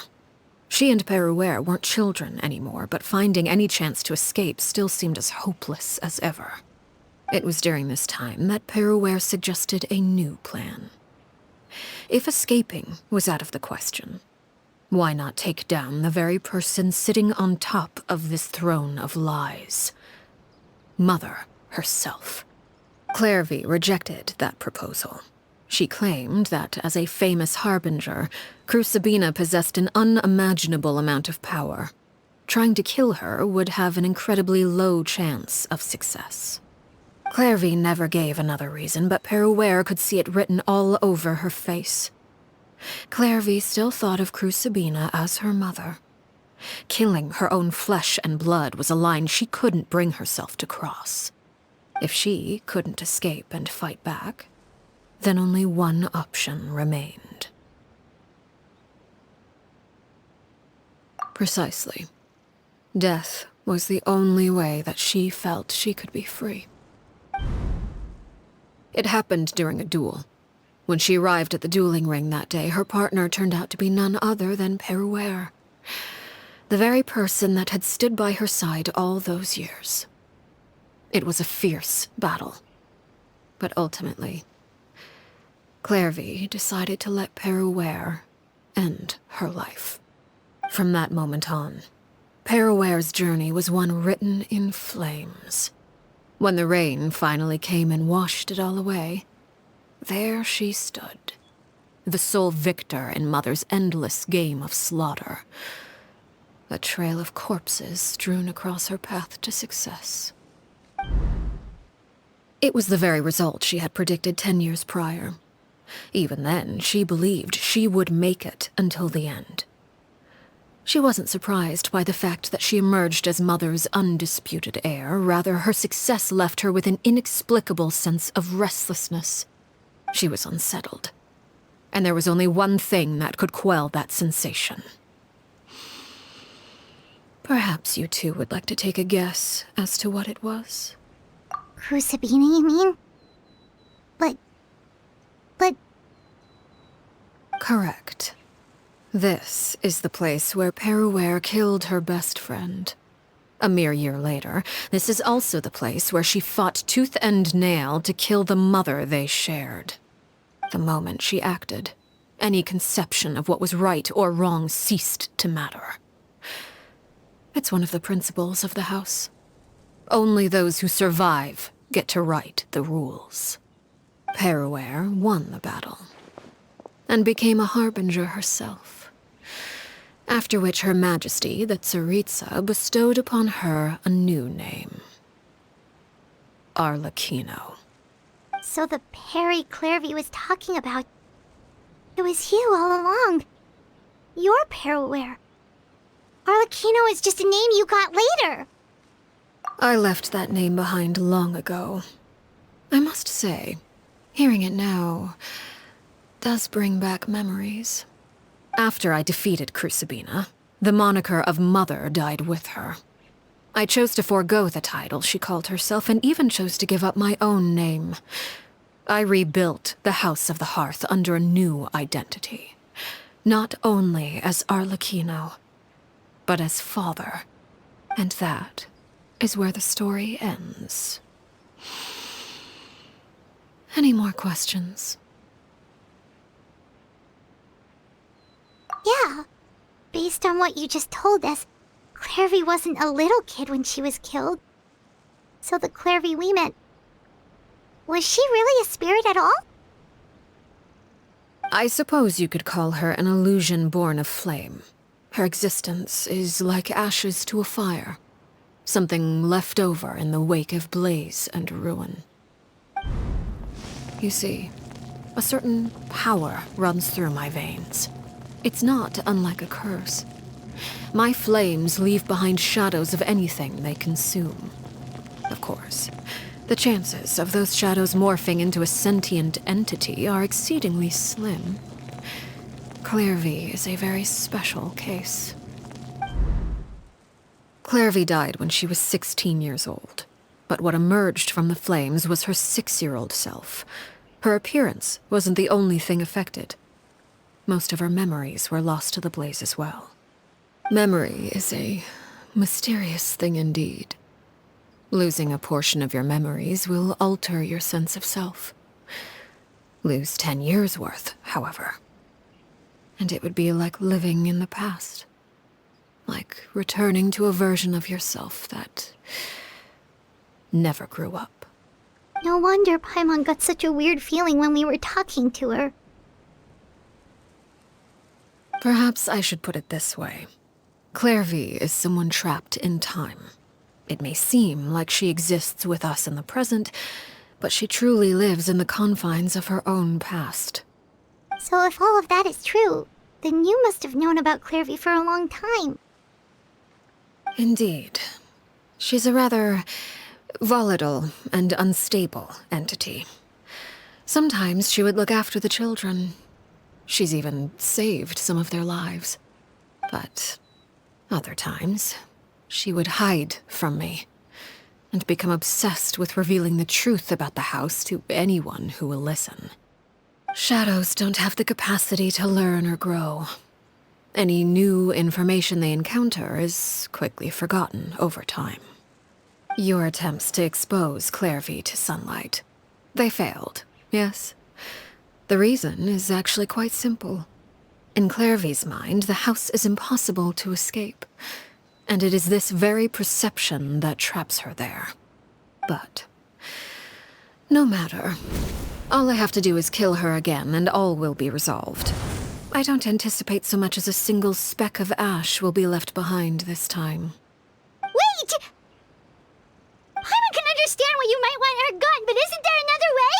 C: She and Peruere weren't children anymore, but finding any chance to escape still seemed as hopeless as ever. It was during this time that Peruere suggested a new plan. If escaping was out of the question, why not take down the very person sitting on top of this throne of lies? Mother herself. Clairvy rejected that proposal. She claimed that, as a famous harbinger, Crucibina possessed an unimaginable amount of power. Trying to kill her would have an incredibly low chance of success. Clairvy never gave another reason, but Peruere could see it written all over her face. Clairvy still thought of Crucibina as her mother. Killing her own flesh and blood was a line she couldn't bring herself to cross. If she couldn't escape and fight back, then only one option remained. Precisely. Death was the only way that she felt she could be free. It happened during a duel. When she arrived at the dueling ring that day, her partner turned out to be none other than Peruere, the very person that had stood by her side all those years. It was a fierce battle, but ultimately, Clairvy decided to let Peruere end her life. From that moment on, Peruere's journey was one written in flames. When the rain finally came and washed it all away, there she stood, the sole victor in Mother's endless game of slaughter, a trail of corpses strewn across her path to success. It was the very result she had predicted 10 years prior. Even then, she believed she would make it until the end. She wasn't surprised by the fact that she emerged as Mother's undisputed heir. Rather, her success left her with an inexplicable sense of restlessness. She was unsettled, and there was only one thing that could quell that sensation. Perhaps you two would like to take a guess as to what it was?
A: Crucibina, you mean? But...
C: Correct. This is the place where Peruere killed her best friend. A mere year later, this is also the place where she fought tooth and nail to kill the mother they shared. The moment she acted, any conception of what was right or wrong ceased to matter. It's one of the principles of the house. Only those who survive get to write the rules. Peruere won the battle, and became a harbinger herself. After which Her Majesty, the Tsaritsa, bestowed upon her a new name. Arlecchino.
A: So the Perry Clairvy was talking about... It was you all along. You're Peruere. Arlecchino is just a name you got later.
C: I left that name behind long ago. I must say, hearing it now does bring back memories. After I defeated Crucibina, the moniker of Mother died with her. I chose to forego the title she called herself, and even chose to give up my own name. I rebuilt the House of the Hearth under a new identity. Not only as Arlecchino, but as father. And that is where the story ends. Any more questions?
A: Yeah. Based on what you just told us, Clairvy wasn't a little kid when she was killed. So the Clairvy we met... Was she really a spirit at all?
C: I suppose you could call her an illusion born of flame. Her existence is like ashes to a fire. Something left over in the wake of blaze and ruin. You see, a certain power runs through my veins. It's not unlike a curse. My flames leave behind shadows of anything they consume. Of course, the chances of those shadows morphing into a sentient entity are exceedingly slim. Clairvy is a very special case. Clairvy died when she was 16 years old, but what emerged from the flames was her 6-year-old self. Her appearance wasn't the only thing affected. Most of her memories were lost to the blaze as well. Memory is a mysterious thing indeed. Losing a portion of your memories will alter your sense of self. Lose 10 years' worth, however, and it would be like living in the past. Like returning to a version of yourself that never grew up.
A: No wonder Paimon got such a weird feeling when we were talking to her.
C: Perhaps I should put it this way. Clairvy is someone trapped in time. It may seem like she exists with us in the present, but she truly lives in the confines of her own past.
A: So if all of that is true, then you must have known about Clairvy for a long time.
C: Indeed. She's a rather volatile and unstable entity. Sometimes she would look after the children. She's even saved some of their lives. But other times, she would hide from me and become obsessed with revealing the truth about the house to anyone who will listen. Shadows don't have the capacity to learn or grow. Any new information they encounter is quickly forgotten over time. Your attempts to expose Clairvy to sunlight. They failed, yes. The reason is actually quite simple. In Clairvy's mind, the house is impossible to escape, and it is this very perception that traps her there. But no matter. All I have to do is kill her again, and all will be resolved. I don't anticipate so much as a single speck of ash will be left behind this time.
A: Wait! Paimon can understand why you might want her gone, but isn't there another way?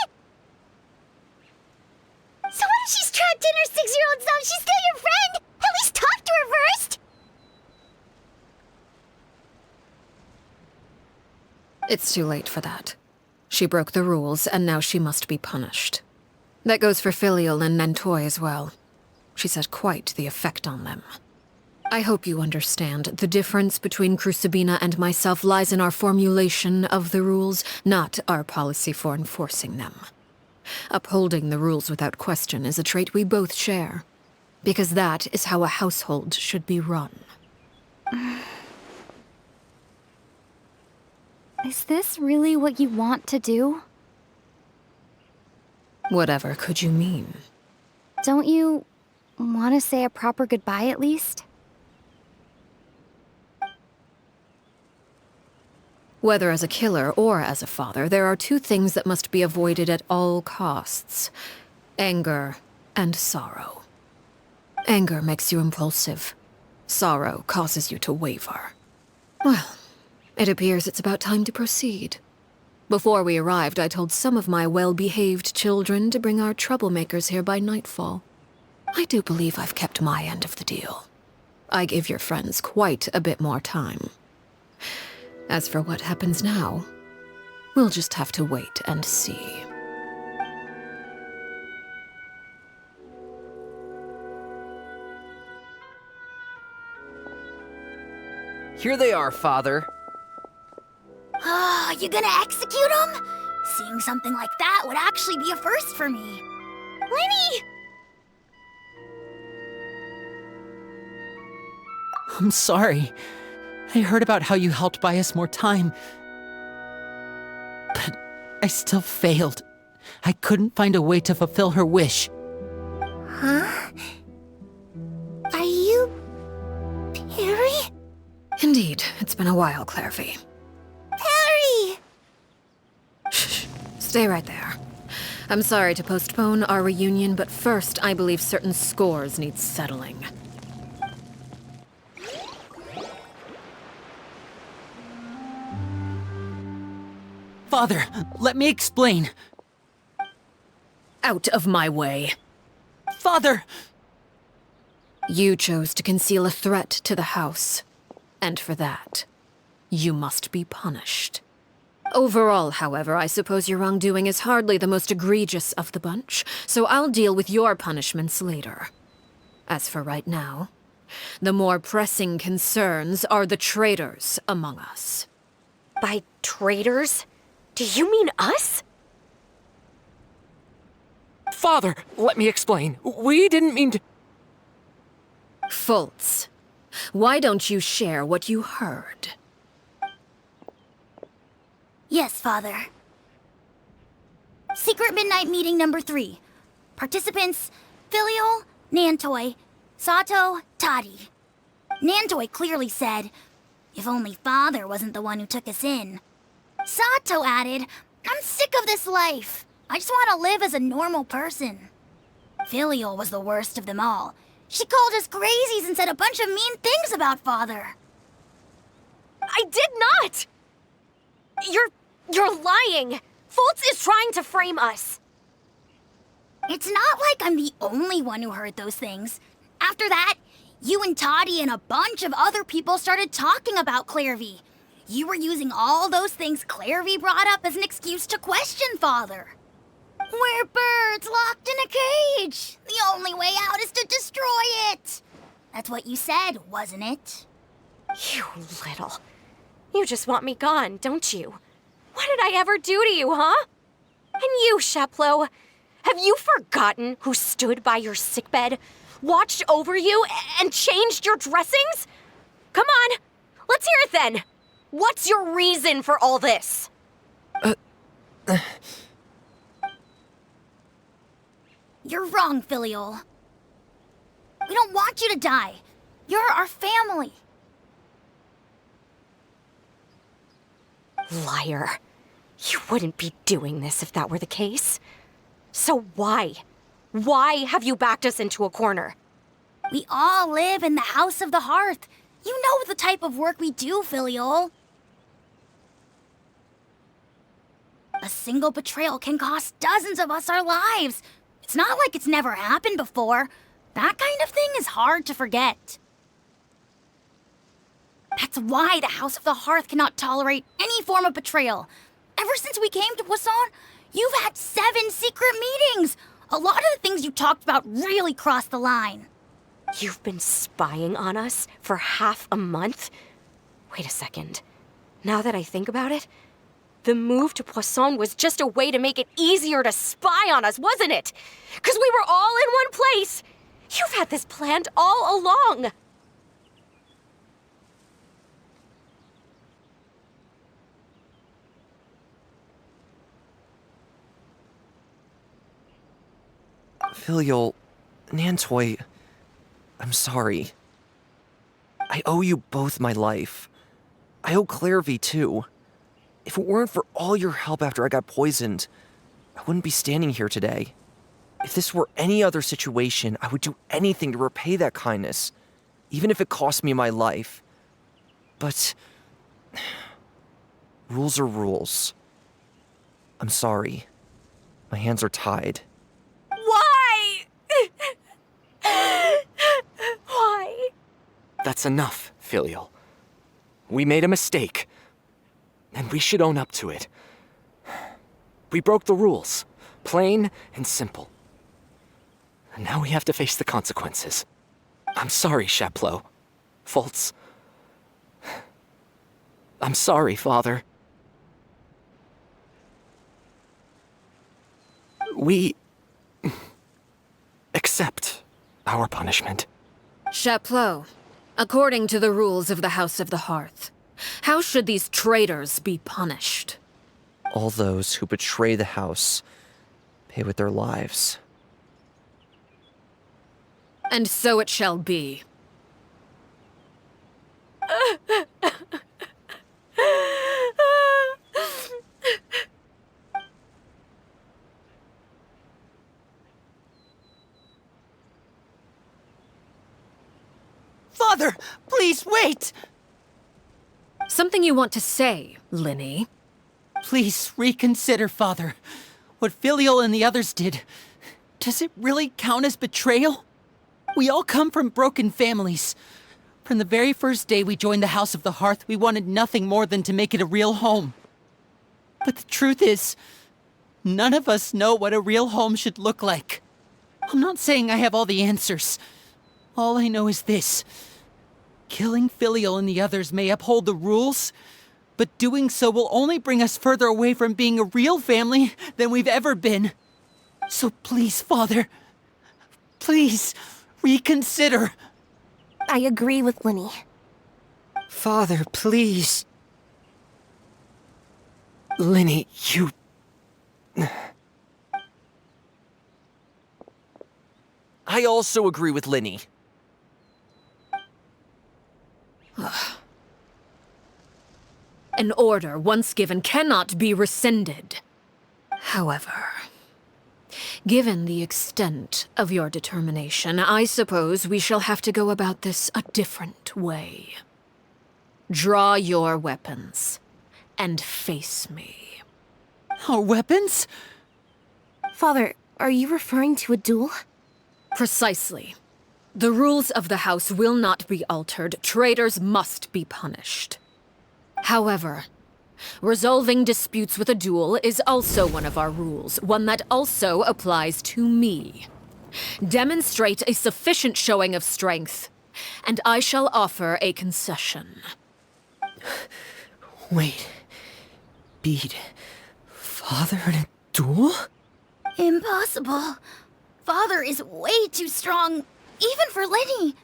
A: So what if she's trapped in her 6-year-old self? She's still your friend! At least talk to her first!
C: It's too late for that. She broke the rules, and now she must be punished. That goes for Filial and Nantoy as well. She's had quite the effect on them. I hope you understand the difference between Crucibina and myself lies in our formulation of the rules, not our policy for enforcing them. Upholding the rules without question is a trait we both share, because that is how a household should be run.
E: Is this really what you want to do?
C: Whatever could you mean?
E: Don't you want to say a proper goodbye at least?
C: Whether as a killer or as a father, there are two things that must be avoided at all costs: anger and sorrow. Anger makes you impulsive. Sorrow causes you to waver. Well, it appears it's about time to proceed. Before we arrived, I told some of my well-behaved children to bring our troublemakers here by nightfall. I do believe I've kept my end of the deal. I gave your friends quite a bit more time. As for what happens now, we'll just have to wait and see.
D: Here they are, Father.
E: You gonna execute him? Seeing something like that would actually be a first for me.
A: Lenny!
B: I'm sorry. I heard about how you helped buy us more time. But I still failed. I couldn't find a way to fulfill her wish.
A: Huh? Are you... Perry?
C: Indeed, it's been a while, Clairvy.
A: Perry!
C: Shh, stay right there. I'm sorry to postpone our reunion, but first I believe certain scores need settling.
B: Father, let me explain.
C: Out of my way.
B: Father!
C: You chose to conceal a threat to the house, and for that, you must be punished. Overall, however, I suppose your wrongdoing is hardly the most egregious of the bunch, so I'll deal with your punishments later. As for right now, the more pressing concerns are the traitors among us.
L: By traitors? Do you mean us?
G: Father, let me explain. We didn't mean to...
C: Fultz, why don't you share what you heard?
E: Yes, Father. Secret Midnight Meeting number 3. Participants, Filial, Nantoi, Sato, Toddy. Nantoi clearly said, if only Father wasn't the one who took us in. Sato added, I'm sick of this life. I just want to live as a normal person. Filial was the worst of them all. She called us crazies and said a bunch of mean things about Father.
L: I did not! You're lying! Fultz is trying to frame us.
E: It's not like I'm the only one who heard those things. After that, you and Toddy and a bunch of other people started talking about Clairvy. You were using all those things Clairvy brought up as an excuse to question Father. We're birds locked in a cage. The only way out is to destroy it. That's what you said, wasn't it?
L: You little... You just want me gone, don't you? What did I ever do to you, huh? And you, Sheplo, have you forgotten who stood by your sickbed, watched over you, and changed your dressings? Come on, let's hear it then. What's your reason for all this?
E: You're wrong, Filial. We don't want you to die. You're our family.
L: Liar. You wouldn't be doing this if that were the case. So why? Why have you backed us into a corner?
E: We all live in the House of the Hearth. You know the type of work we do, Filial. A single betrayal can cost dozens of us our lives. It's not like it's never happened before. That kind of thing is hard to forget. That's why the House of the Hearth cannot tolerate any form of betrayal. Ever since we came to Poisson, you've had 7 secret meetings. A lot of the things you talked about really crossed the line.
L: You've been spying on us for half a month? Wait a second. Now that I think about it, the move to Poisson was just a way to make it easier to spy on us, wasn't it? Because we were all in one place. You've had this planned all along.
D: Filial, Nantoi, I'm sorry. I owe you both my life. I owe Clairvy too. If it weren't for all your help after I got poisoned, I wouldn't be standing here today. If this were any other situation, I would do anything to repay that kindness, even if it cost me my life. But rules are rules. I'm sorry. My hands are tied.
L: Why? Why?
G: That's enough, Filial. We made a mistake, and we should own up to it. We broke the rules, plain and simple. And now we have to face the consequences. I'm sorry, Sheplo. Fultz. I'm sorry, Father. We accept our punishment.
C: Chapleau, according to the rules of the House of the Hearth, how should these traitors be punished?
D: All those who betray the house pay with their lives.
C: And so it shall be.
K: Father, please wait!
C: Something you want to say, Linny?
B: Please reconsider, Father. What Filial and the others did, does it really count as betrayal? We all come from broken families. From the very first day we joined the House of the Hearth, we wanted nothing more than to make it a real home. But the truth is, none of us know what a real home should look like. I'm not saying I have all the answers. All I know is this. Killing Filial and the others may uphold the rules, but doing so will only bring us further away from being a real family than we've ever been. So please, Father, please, reconsider.
F: I agree with Linny.
H: Father, please. Linny, you...
D: I also agree with Linny.
C: An order once given cannot be rescinded. However, given the extent of your determination, I suppose we shall have to go about this a different way. Draw your weapons and face me.
B: Our weapons?
F: Father, are you referring to a duel?
C: Precisely. The rules of the house will not be altered. Traitors must be punished. However, resolving disputes with a duel is also one of our rules, one that also applies to me. Demonstrate a sufficient showing of strength, and I shall offer a concession.
H: Wait. Beat Father in a duel?
E: Impossible. Father is way too strong, even for Linny.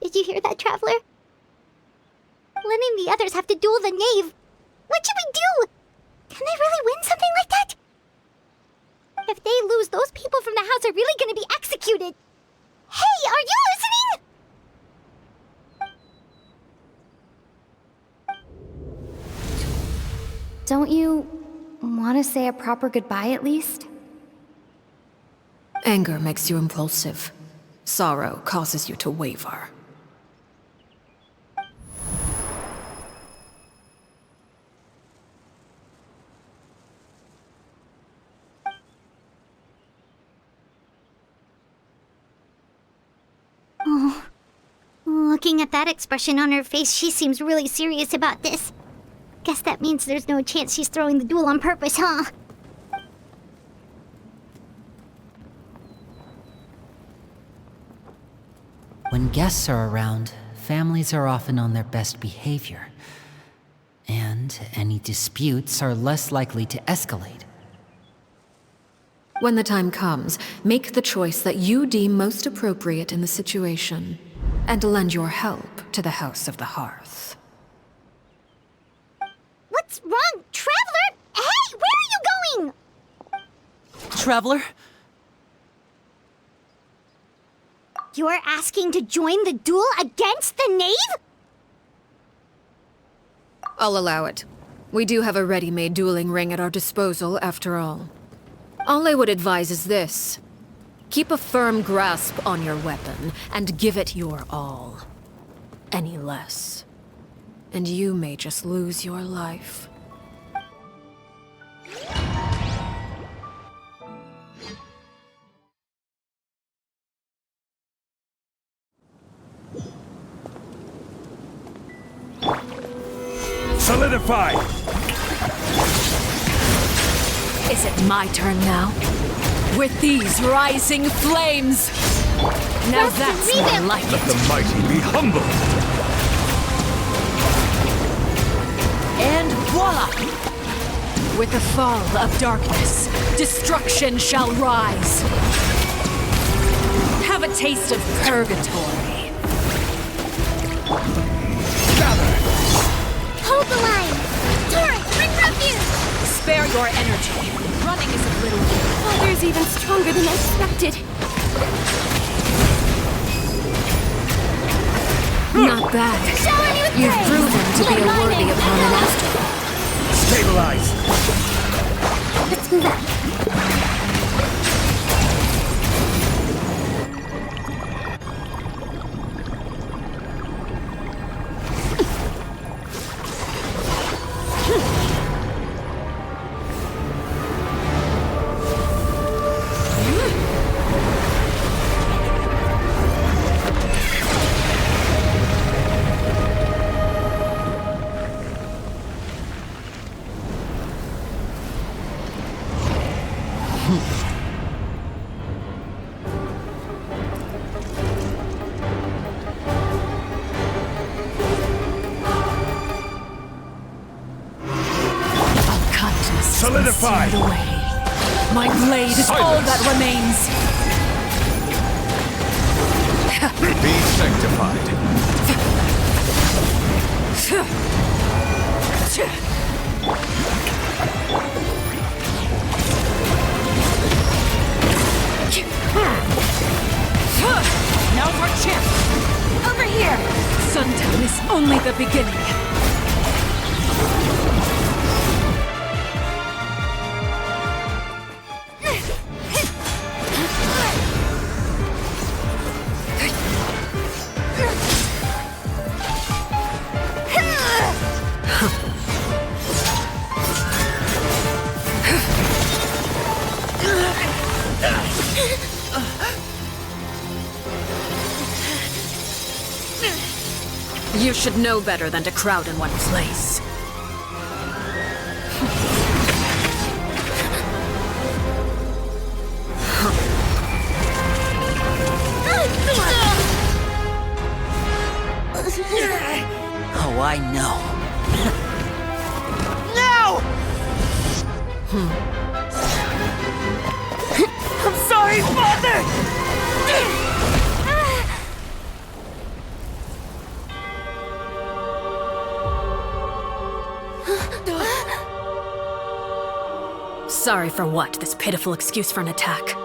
A: Did you hear that, Traveler? Lenny and the others have to duel the knave. What should we do? Can they really win something like that? If they lose, those people from the house are really gonna be executed. Hey, are you listening?
F: Don't you want to say a proper goodbye at least?
C: Anger makes you impulsive. Sorrow causes you to waver.
A: Oh, looking at that expression on her face, she seems really serious about this. Guess that means there's no chance she's throwing the duel on purpose, huh?
B: When guests are around, families are often on their best behavior. And any disputes are less likely to escalate.
C: When the time comes, make the choice that you deem most appropriate in the situation, and lend your help to the House of the Hearth.
A: What's wrong, Traveler? Hey, where are you going?
B: Traveler?
A: You're asking to join the duel against the knave?
C: I'll allow it. We do have a ready-made dueling ring at our disposal, after all. All I would advise is this. Keep a firm grasp on your weapon, and give it your all. Any less, and you may just lose your life.
M: Solidify!
C: Is it my turn now? With these rising flames! Now that's more like
M: Let
C: it.
M: the mighty be humble!
C: And voila! With the fall of darkness, destruction shall rise. Have a taste of purgatory.
A: Hold the line! Torrent, bring refuge!
C: Spare your energy. Running is a little...
F: Father's even stronger than I expected.
C: Not bad. You've proven to be a worthy opponent after all.
M: Stabilize!
A: Let's move out.
M: Solidify!
C: The way. My blade is all that remains.
M: Be sanctified.
C: Now's our chance. Over here. Sundown is only the beginning. You should know better than to crowd in one place.
B: Oh, I know.
K: No! I'm sorry, Father!
C: Sorry for what? This pitiful excuse for an attack.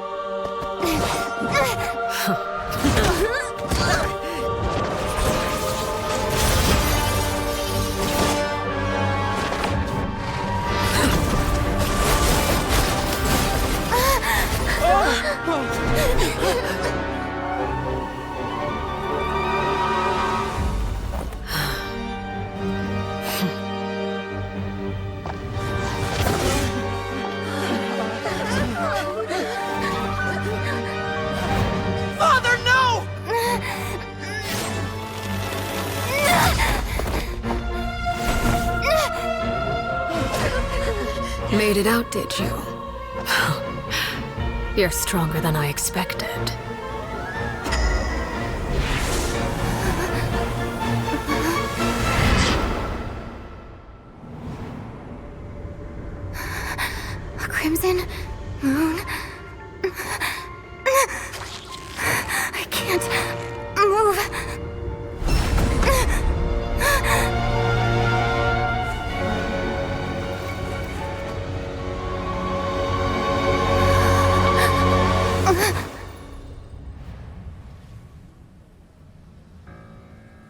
K: Father, no!
C: Made it out, did you? You're stronger than I expected.
A: A crimson moon. I can't move.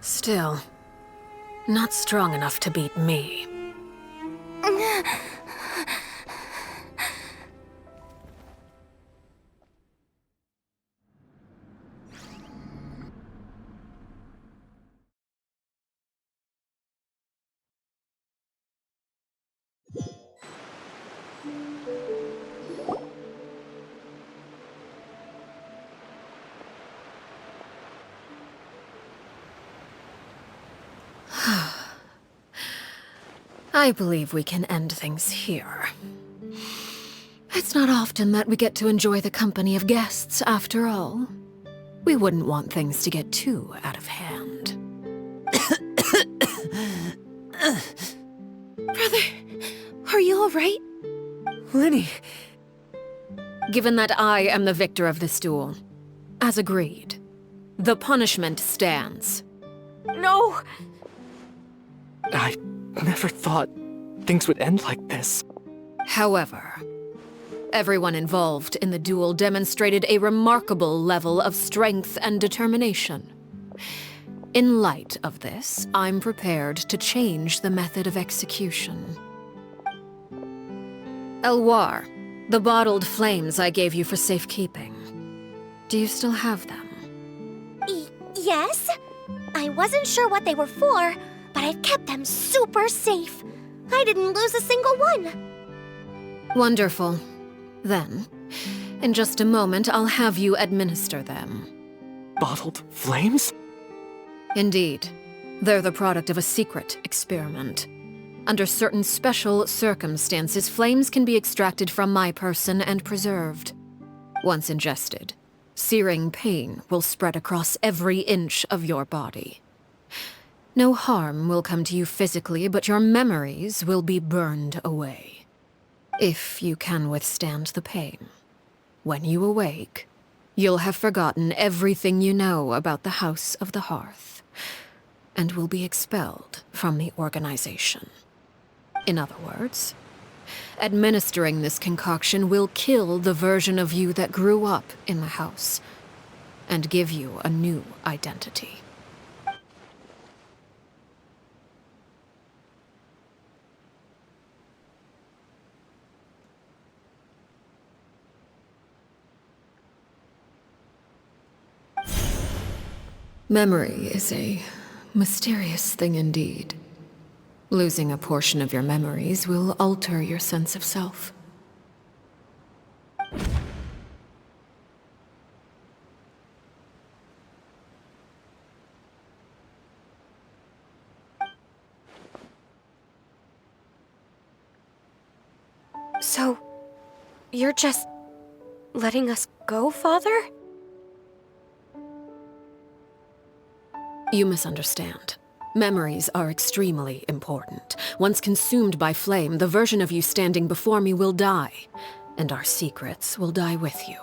C: Still, not strong enough to beat me. I believe we can end things here. It's not often that we get to enjoy the company of guests, after all. We wouldn't want things to get too out of hand.
A: Brother, are you all right?
C: Lenny. Given that I am the victor of this duel, as agreed, the punishment stands.
L: No!
G: I never thought things would end like this.
C: However, everyone involved in the duel demonstrated a remarkable level of strength and determination. In light of this, I'm prepared to change the method of execution. Elwar, the bottled flames I gave you for safekeeping. Do you still have them?
L: Yes? I wasn't sure what they were for, but I've kept them super safe. I didn't lose a single one.
C: Wonderful. Then, in just a moment, I'll have you administer them.
G: Bottled flames?
C: Indeed. They're the product of a secret experiment. Under certain special circumstances, flames can be extracted from my person and preserved. Once ingested, searing pain will spread across every inch of your body. No harm will come to you physically, but your memories will be burned away. If you can withstand the pain. When you awake, you'll have forgotten everything you know about the House of the Hearth, and will be expelled from the organization. In other words, administering this concoction will kill the version of you that grew up in the house, and give you a new identity. Memory is a mysterious thing indeed. Losing a portion of your memories will alter your sense of self.
L: So, you're just letting us go, Father?
C: You misunderstand. Memories are extremely important. Once consumed by flame, the version of you standing before me will die, and our secrets will die with you.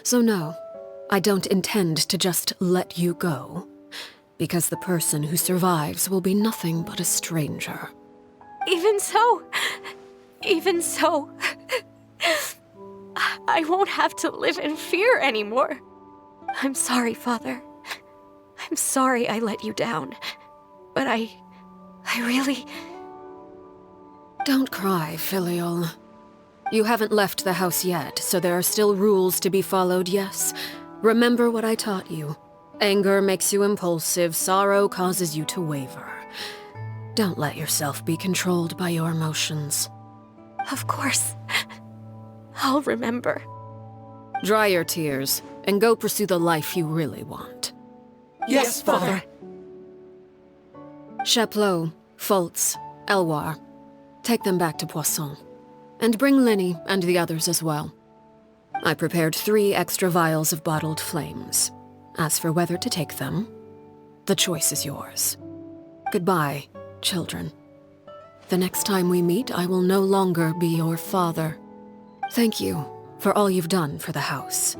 C: So no, I don't intend to just let you go, because the person who survives will be nothing but a stranger.
L: Even so, I won't have to live in fear anymore. I'm sorry, Father. I'm sorry I let you down, but I really...
C: Don't cry, Filial. You haven't left the house yet, so there are still rules to be followed, yes? Remember what I taught you. Anger makes you impulsive, sorrow causes you to waver. Don't let yourself be controlled by your emotions.
L: Of course. I'll remember.
C: Dry your tears, and go pursue the life you really want.
K: Yes, Father.
C: Chaplot, Foltz, Elwar, take them back to Poisson. And bring Linny and the others as well. I prepared 3 extra vials of bottled flames. As for whether to take them, the choice is yours. Goodbye, children. The next time we meet, I will no longer be your father. Thank you for all you've done for the house.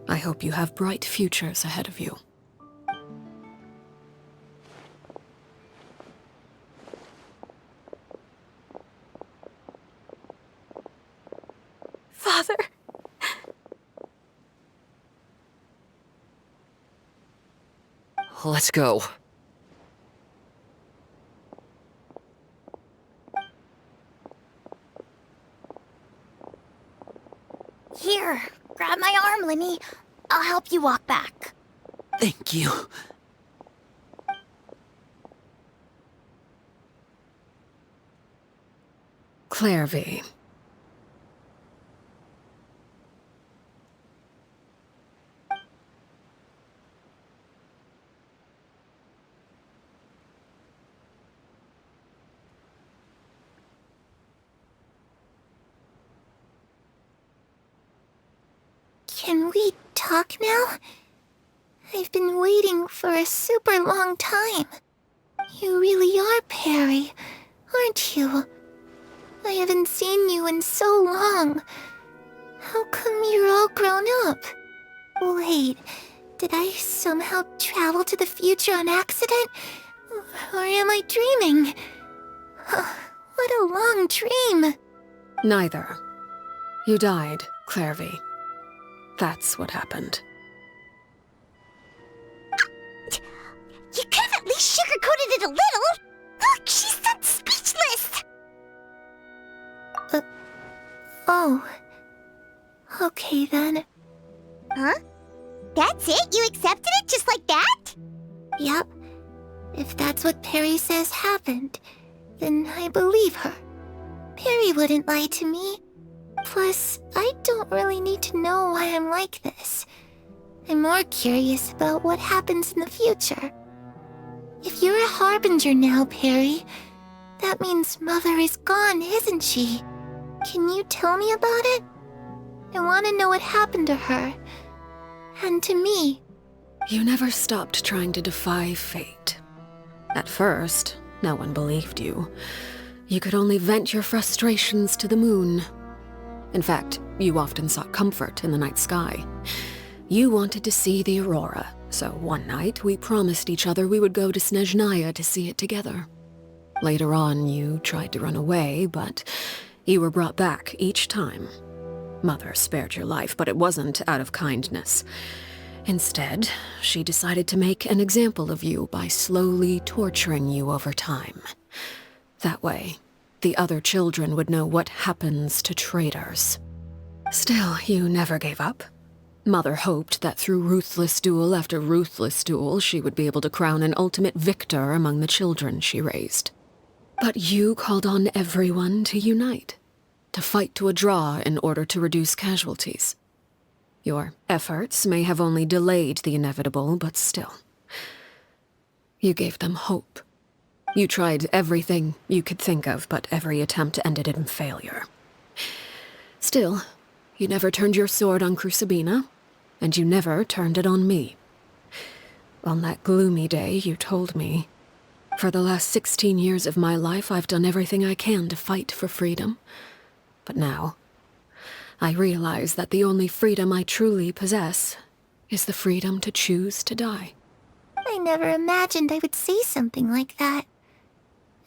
C: I hope you have bright futures ahead of you.
L: Father.
D: Let's go.
E: Here, grab my arm, Linny. I'll help you walk back.
B: Thank you.
C: Clairvy.
A: Can we talk now? I've been waiting for a super long time. You really are Perry, aren't you? I haven't seen you in so long. How come you're all grown up? Wait, did I somehow travel to the future on accident? Or am I dreaming? What a long dream.
C: Neither. You died, Clairvy. That's what happened.
A: sugarcoated it a little. Look, she's so speechless.
N: Oh. Okay then.
A: Huh? That's it? You accepted it just like that?
N: Yep. If that's what Perry says happened, then I believe her. Perry wouldn't lie to me. Plus, I don't really need to know why I'm like this. I'm more curious about what happens in the future. If you're a harbinger now, Perry, that means Mother is gone, isn't she? Can you tell me about it? I want to know what happened to her. And to me.
C: You never stopped trying to defy fate. At first, no one believed you. You could only vent your frustrations to the moon. In fact, you often sought comfort in the night sky. You wanted to see the aurora, so one night we promised each other we would go to Snezhnaya to see it together. Later on, you tried to run away, but you were brought back each time. Mother spared your life, but it wasn't out of kindness. Instead, she decided to make an example of you by slowly torturing you over time. That way, the other children would know what happens to traitors. Still, you never gave up. Mother hoped that through ruthless duel after ruthless duel, she would be able to crown an ultimate victor among the children she raised. But you called on everyone to unite, to fight to a draw in order to reduce casualties. Your efforts may have only delayed the inevitable, but still. You gave them hope. You tried everything you could think of, but every attempt ended in failure. Still, you never turned your sword on Crucibina, and you never turned it on me. On that gloomy day, you told me, "For the last 16 years of my life, I've done everything I can to fight for freedom. But now, I realize that the only freedom I truly possess is the freedom to choose to die."
N: I never imagined I would say something like that.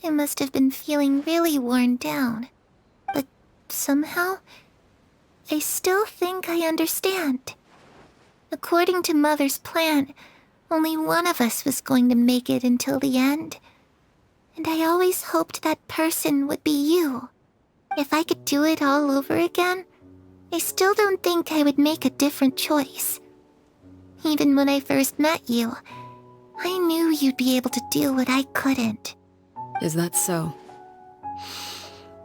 N: I must have been feeling really worn down. But somehow, I still think I understand. According to Mother's plan, only one of us was going to make it until the end. And I always hoped that person would be you. If I could do it all over again, I still don't think I would make a different choice. Even when I first met you, I knew you'd be able to do what I couldn't.
C: Is that so?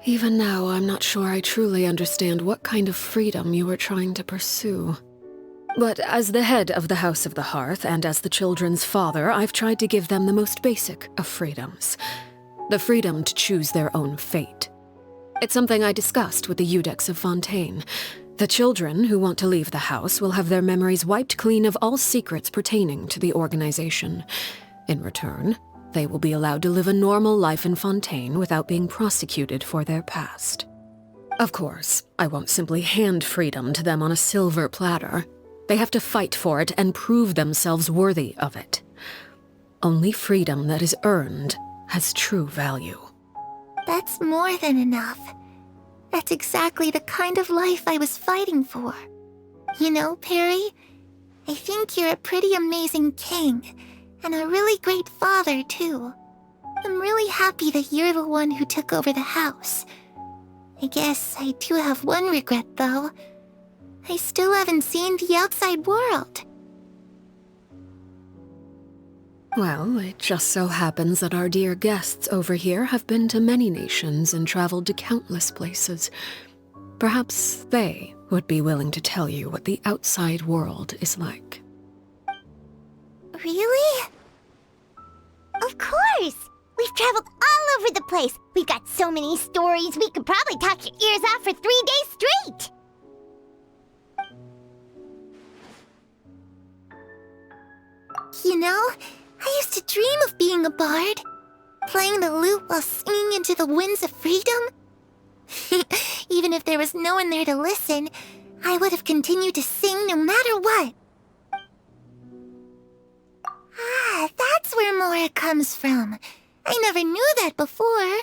C: Even now, I'm not sure I truly understand what kind of freedom you were trying to pursue. But as the head of the House of the Hearth and as the children's father, I've tried to give them the most basic of freedoms. The freedom to choose their own fate. It's something I discussed with the Iudex of Fontaine. The children who want to leave the house will have their memories wiped clean of all secrets pertaining to the organization. In return, they will be allowed to live a normal life in Fontaine without being prosecuted for their past. Of course, I won't simply hand freedom to them on a silver platter. They have to fight for it and prove themselves worthy of it. Only freedom that is earned has true value.
N: That's more than enough. That's exactly the kind of life I was fighting for. You know, Perry, I think you're a pretty amazing king, and a really great father, too. I'm really happy that you're the one who took over the house. I guess I do have one regret, though. I still haven't seen the outside world.
C: Well, it just so happens that our dear guests over here have been to many nations and traveled to countless places. Perhaps they would be willing to tell you what the outside world is like.
A: Really? Of course! We've traveled all over the place. We've got so many stories, we could probably talk your ears off for 3 days straight.
N: You know, I used to dream of being a bard, playing the lute while singing into the winds of freedom. Even if there was no one there to listen, I would have continued to sing no matter what. Ah, that's where Mora comes from. I never knew that before.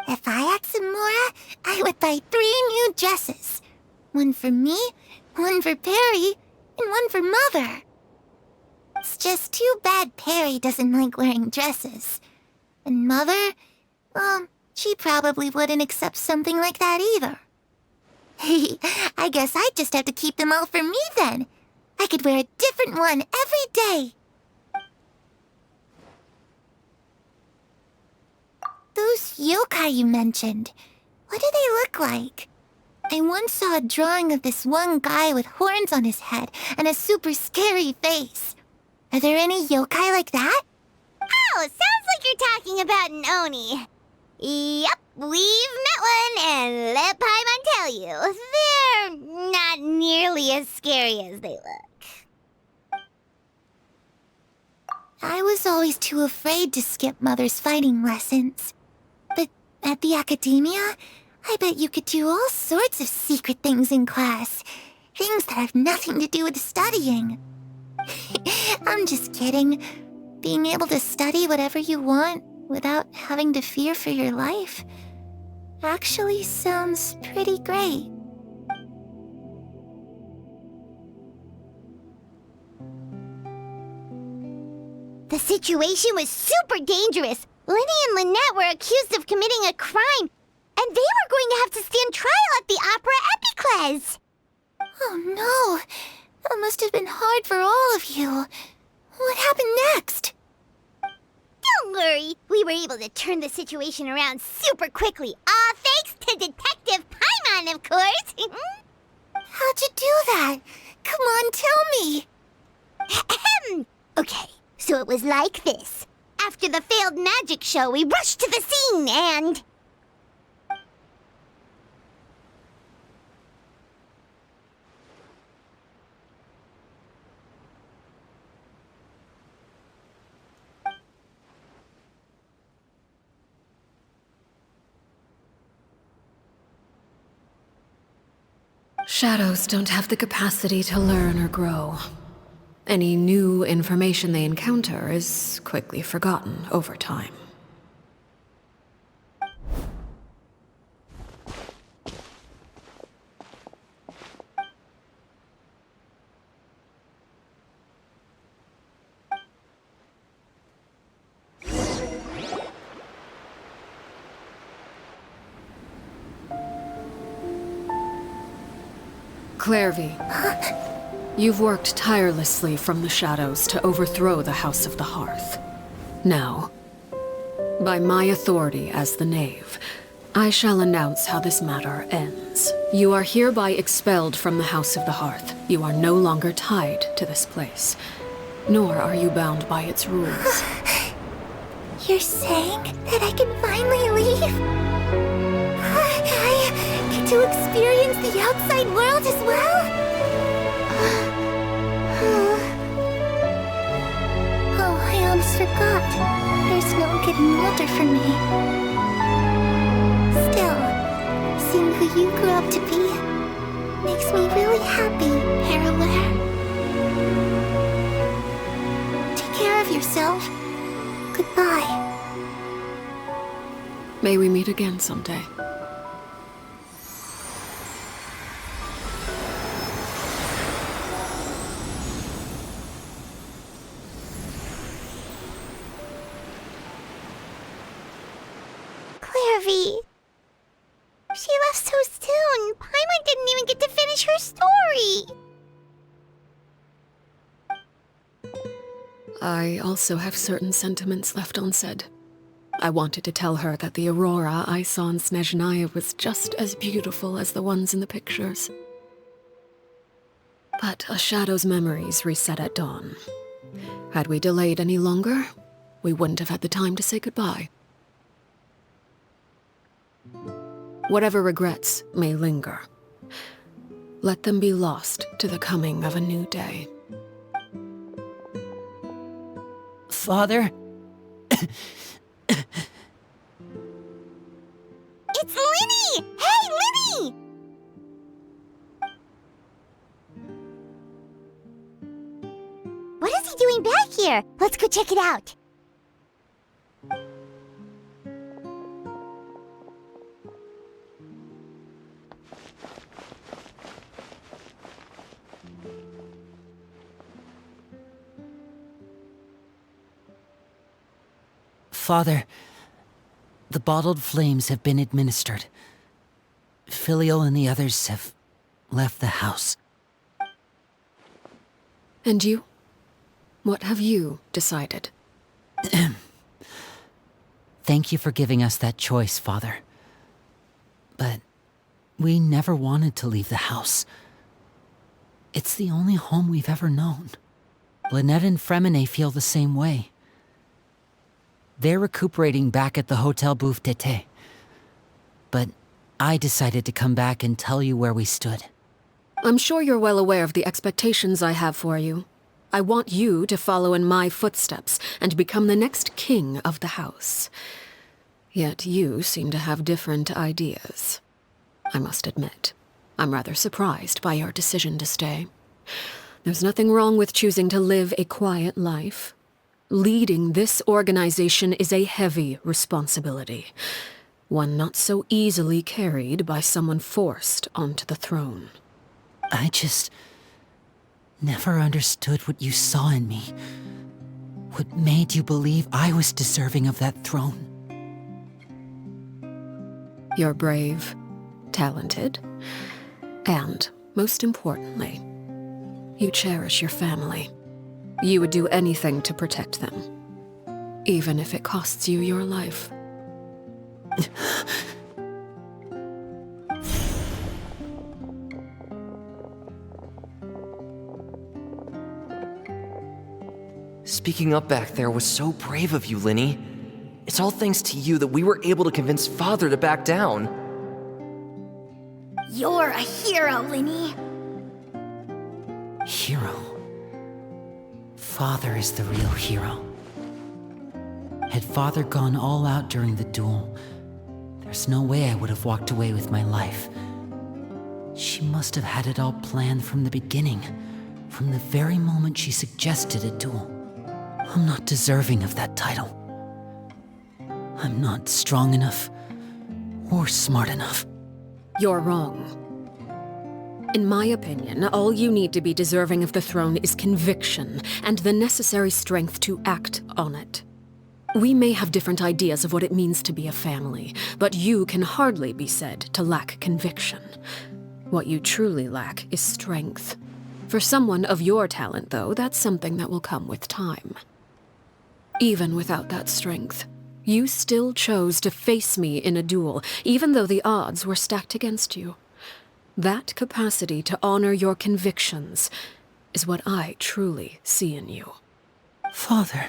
N: If I asked Mora, I would buy 3 new dresses. One for me, one for Perry, and one for Mother. It's just too bad Perry doesn't like wearing dresses. And Mother, she probably wouldn't accept something like that either. I guess I'd just have to keep them all for me then. I could wear a different one every day. Those yokai you mentioned, what do they look like? I once saw a drawing of this one guy with horns on his head and a super scary face. Are there any yokai like that?
A: Oh, sounds like you're talking about an Oni. Yep, we've met one, and let Paimon tell you, they're not nearly as scary as they look.
N: I was always too afraid to skip Mother's fighting lessons. But at the academia, I bet you could do all sorts of secret things in class. Things that have nothing to do with studying. I'm just kidding. Being able to study whatever you want without having to fear for your life actually sounds pretty great.
A: The situation was super dangerous. Lenny and Lynette were accused of committing a crime, and they were going to have to stand trial at the Opera Epicles.
N: Oh no! That must have been hard for all of you. What happened next?
A: Don't worry, we were able to turn the situation around super quickly. All thanks to Detective Paimon, of course.
N: How'd you do that? Come on, tell me.
A: Okay, so it was like this. After the failed magic show, we rushed to the scene and...
C: Shadows don't have the capacity to learn or grow. Any new information they encounter is quickly forgotten over time. Clairvy, you've worked tirelessly from the shadows to overthrow the House of the Hearth. Now, by my authority as the Knave, I shall announce how this matter ends. You are hereby expelled from the House of the Hearth. You are no longer tied to this place, nor are you bound by its rules.
N: You're saying that I can finally leave? I get to experience the outside world as well? Oh, I almost forgot. There's no getting older for me. Still, seeing who you grew up to be makes me really happy, Paraware. Take care of yourself. Goodbye.
C: May we meet again someday.
A: Clairvy. She left so soon. Paimon didn't even get to finish her story.
C: I also have certain sentiments left unsaid. I wanted to tell her that the aurora I saw in Snezhnaya was just as beautiful as the ones in the pictures. But a shadow's memories reset at dawn. Had we delayed any longer, we wouldn't have had the time to say goodbye. Whatever regrets may linger, let them be lost to the coming of a new day.
B: Father?
A: It's Linny! Hey, Linny! What is he doing back here? Let's go check it out.
B: Father, the bottled flames have been administered. Filial and the others have left the house.
C: And you? What have you decided?
B: Thank you for giving us that choice, Father. But we never wanted to leave the house. It's the only home we've ever known. Lynette and Fremine feel the same way. They're recuperating back at the Hotel Bouffe d'Été. But I decided to come back and tell you where we stood.
C: I'm sure you're well aware of the expectations I have for you. I want you to follow in my footsteps and become the next king of the house. Yet you seem to have different ideas. I must admit, I'm rather surprised by your decision to stay. There's nothing wrong with choosing to live a quiet life. Leading this organization is a heavy responsibility, one not so easily carried by someone forced onto the throne.
B: I just never understood what you saw in me. What made you believe I was deserving of that throne?
C: You're brave, talented, and, most importantly, you cherish your family. You would do anything to protect them, even if it costs you your life.
D: Speaking up back there was so brave of you, Linny. It's all thanks to you that we were able to convince Father to back down.
E: You're a hero, Linny.
B: Hero? Father is the real hero. Had Father gone all out during the duel, there's no way I would have walked away with my life. She must have had it all planned from the beginning, from the very moment she suggested a duel. I'm not deserving of that title. I'm not strong enough or smart enough.
C: You're wrong. In my opinion, all you need to be deserving of the throne is conviction and the necessary strength to act on it. We may have different ideas of what it means to be a family, but you can hardly be said to lack conviction. What you truly lack is strength. For someone of your talent, though, that's something that will come with time. Even without that strength, you still chose to face me in a duel, even though the odds were stacked against you. That capacity to honor your convictions is what I truly see in you.
B: Father.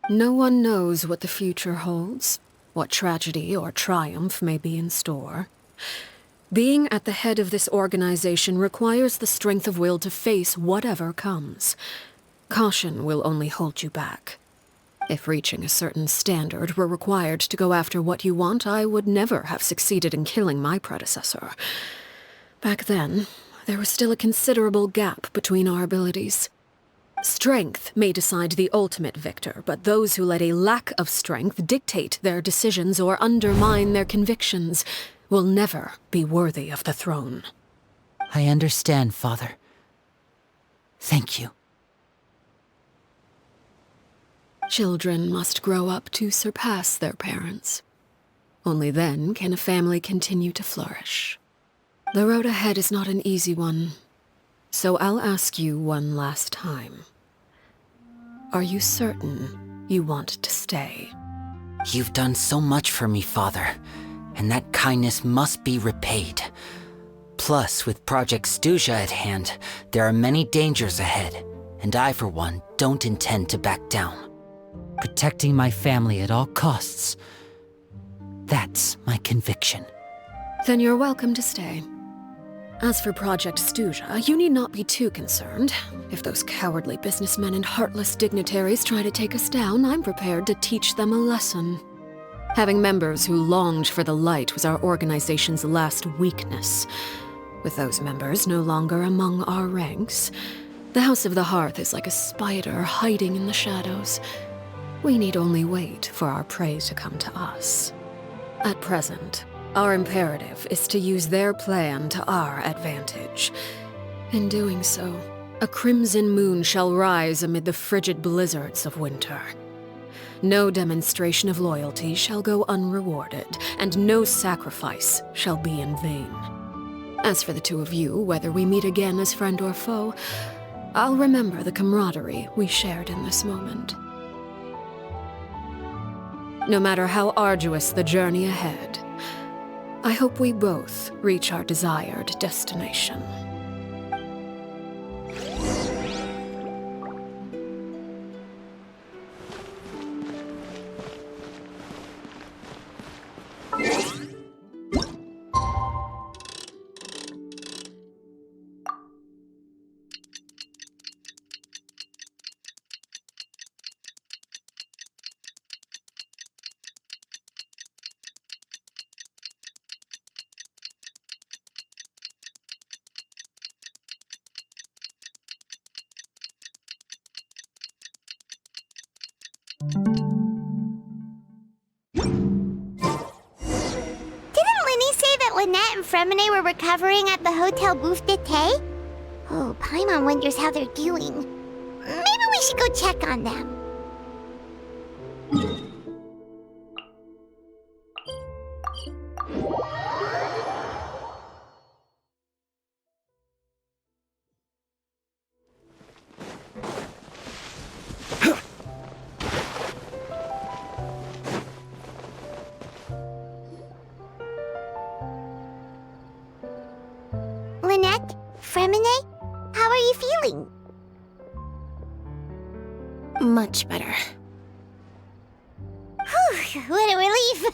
C: No one knows what the future holds, what tragedy or triumph may be in store. Being at the head of this organization requires the strength of will to face whatever comes. Caution will only hold you back. If reaching a certain standard were required to go after what you want, I would never have succeeded in killing my predecessor. Back then, there was still a considerable gap between our abilities. Strength may decide the ultimate victor, but those who let a lack of strength dictate their decisions or undermine their convictions will never be worthy of the throne.
B: I understand, Father. Thank you.
C: Children must grow up to surpass their parents. Only then can a family continue to flourish. The road ahead is not an easy one, so I'll ask you one last time. Are you certain you want to stay?
B: You've done so much for me, Father, and that kindness must be repaid. Plus, with Project Stuja at hand, there are many dangers ahead, and I, for one, don't intend to back down. Protecting my family at all costs. That's my conviction.
C: Then you're welcome to stay. As for Project Stuja, you need not be too concerned. If those cowardly businessmen and heartless dignitaries try to take us down, I'm prepared to teach them a lesson. Having members who longed for the light was our organization's last weakness. With those members no longer among our ranks, the House of the Hearth is like a spider hiding in the shadows. We need only wait for our prey to come to us. At present, our imperative is to use their plan to our advantage. In doing so, a crimson moon shall rise amid the frigid blizzards of winter. No demonstration of loyalty shall go unrewarded, and no sacrifice shall be in vain. As for the two of you, whether we meet again as friend or foe, I'll remember the camaraderie we shared in this moment. No matter how arduous the journey ahead, I hope we both reach our desired destination.
A: Lynette and Fremine were recovering at the Hotel Bouffe d'été? Oh, Paimon wonders how they're doing. Maybe we should go check on them. Lynette? Fremine? How are you feeling?
F: Much better.
A: Whew, what a relief!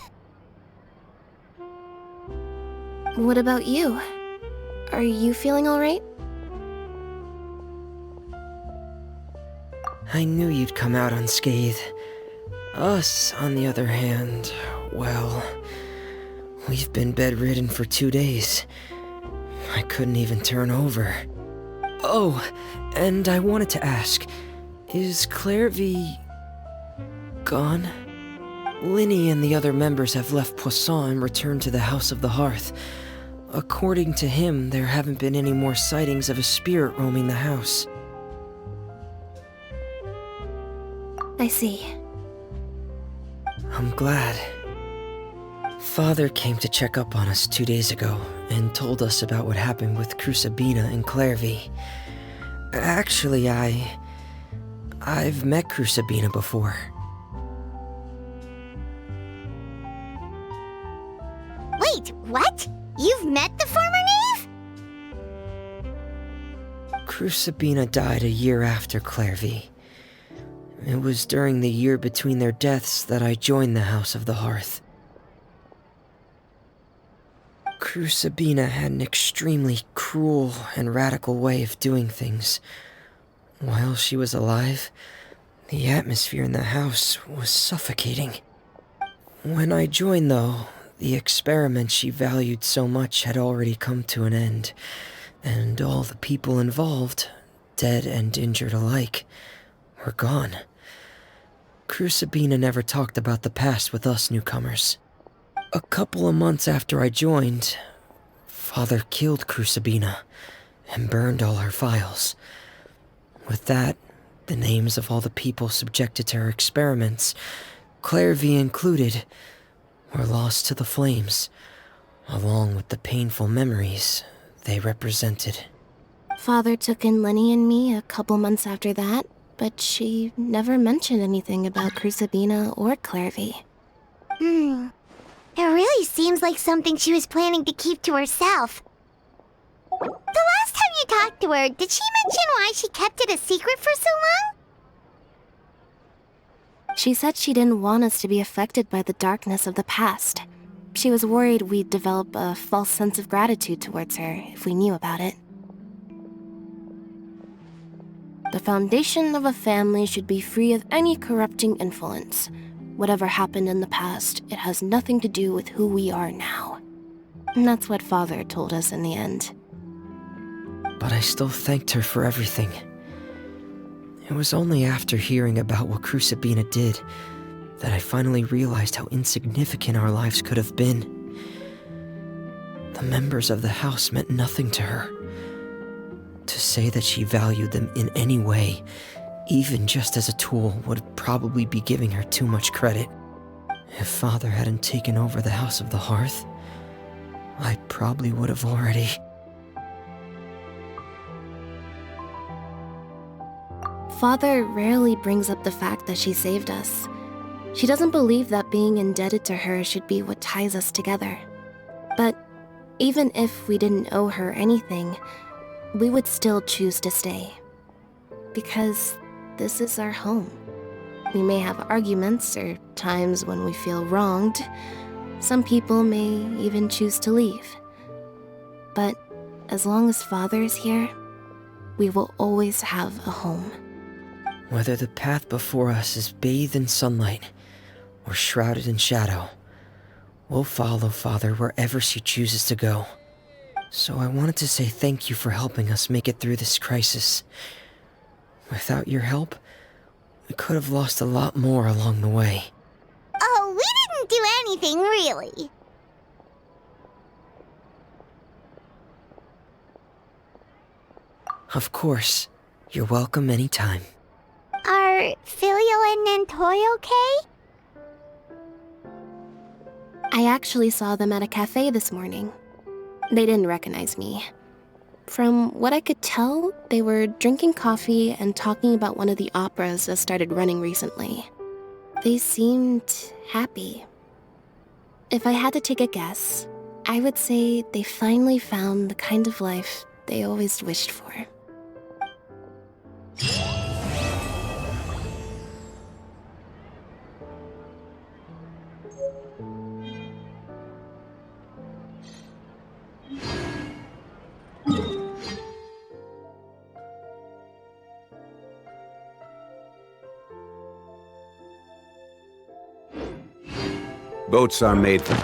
F: What about you? Are you feeling alright?
H: I knew you'd come out unscathed. Us, on the other hand, well, we've been bedridden for 2 days. I couldn't even turn over. Oh, and I wanted to ask, is Clairvy gone? Linny and the other members have left Poisson and returned to the House of the Hearth. According to him, there haven't been any more sightings of a spirit roaming the house.
F: I see.
H: I'm glad. Father came to check up on us 2 days ago and told us about what happened with Crusabina and Clairvy. Actually, I've met Crusabina before.
A: Wait, what? You've met the former knave?
H: Crusabina died a year after Clairvy. It was during the year between their deaths that I joined the House of the Hearth. Crusabina had an extremely cruel and radical way of doing things. While she was alive, the atmosphere in the house was suffocating. When I joined, though, the experiment she valued so much had already come to an end, and all the people involved, dead and injured alike, were gone. Crusabina never talked about the past with us newcomers. A couple of months after I joined, Father killed Crusabina and burned all her files. With that, the names of all the people subjected to her experiments, Clairvy included, were lost to the flames, along with the painful memories they represented.
F: Father took in Lenny and me a couple months after that, but she never mentioned anything about Crusabina or Clairvy.
A: It really seems like something she was planning to keep to herself. The last time you talked to her, did she mention why she kept it a secret for so long?
F: She said she didn't want us to be affected by the darkness of the past. She was worried we'd develop a false sense of gratitude towards her if we knew about it. The foundation of a family should be free of any corrupting influence. Whatever happened in the past, it has nothing to do with who we are now. And that's what Father told us in the end.
H: But I still thanked her for everything. It was only after hearing about what Crusabina did that I finally realized how insignificant our lives could have been. The members of the house meant nothing to her. To say that she valued them in any way, even just as a tool, would probably be giving her too much credit. If Father hadn't taken over the House of the Hearth, I probably would have already...
F: Father rarely brings up the fact that she saved us. She doesn't believe that being indebted to her should be what ties us together. But even if we didn't owe her anything, we would still choose to stay. Because this is our home. We may have arguments or times when we feel wronged. Some people may even choose to leave. But as long as Father is here, we will always have a home.
H: Whether the path before us is bathed in sunlight or shrouded in shadow, we'll follow Father wherever she chooses to go. So I wanted to say thank you for helping us make it through this crisis. Without your help, we could have lost a lot more along the way.
A: Oh, we didn't do anything, really.
H: Of course. You're welcome anytime.
A: Are Filio and Nantoy okay?
F: I actually saw them at a cafe this morning. They didn't recognize me. From what I could tell, they were drinking coffee and talking about one of the operas that started running recently. They seemed happy. If I had to take a guess, I would say they finally found the kind of life they always wished for.
M: Boats are made for...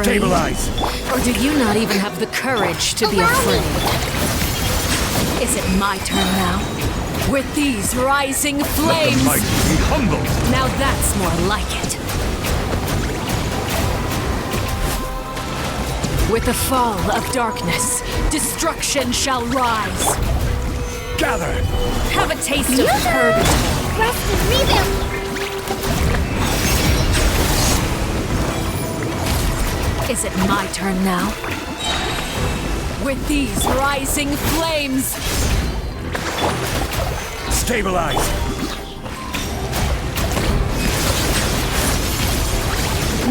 C: Stabilize! Or do you not even have the courage to be afraid? Is it my turn now? With these rising flames!
M: Let the mighty be humbled!
C: Now that's more like it. With the fall of darkness, destruction shall rise.
M: Gather!
C: Have a taste of Purgatorius.
A: Rest and rebuild!
C: Is it my turn now? With these rising flames!
M: Stabilize!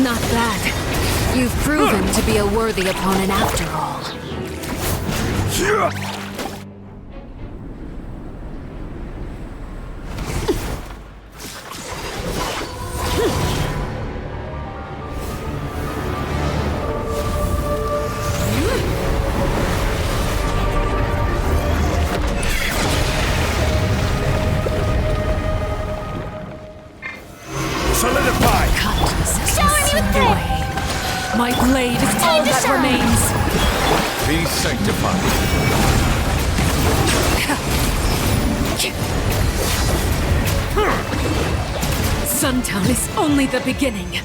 C: Not bad. You've proven to be a worthy opponent after all. My blade is all that remains.
M: Be sanctified.
C: Suntown is only the beginning.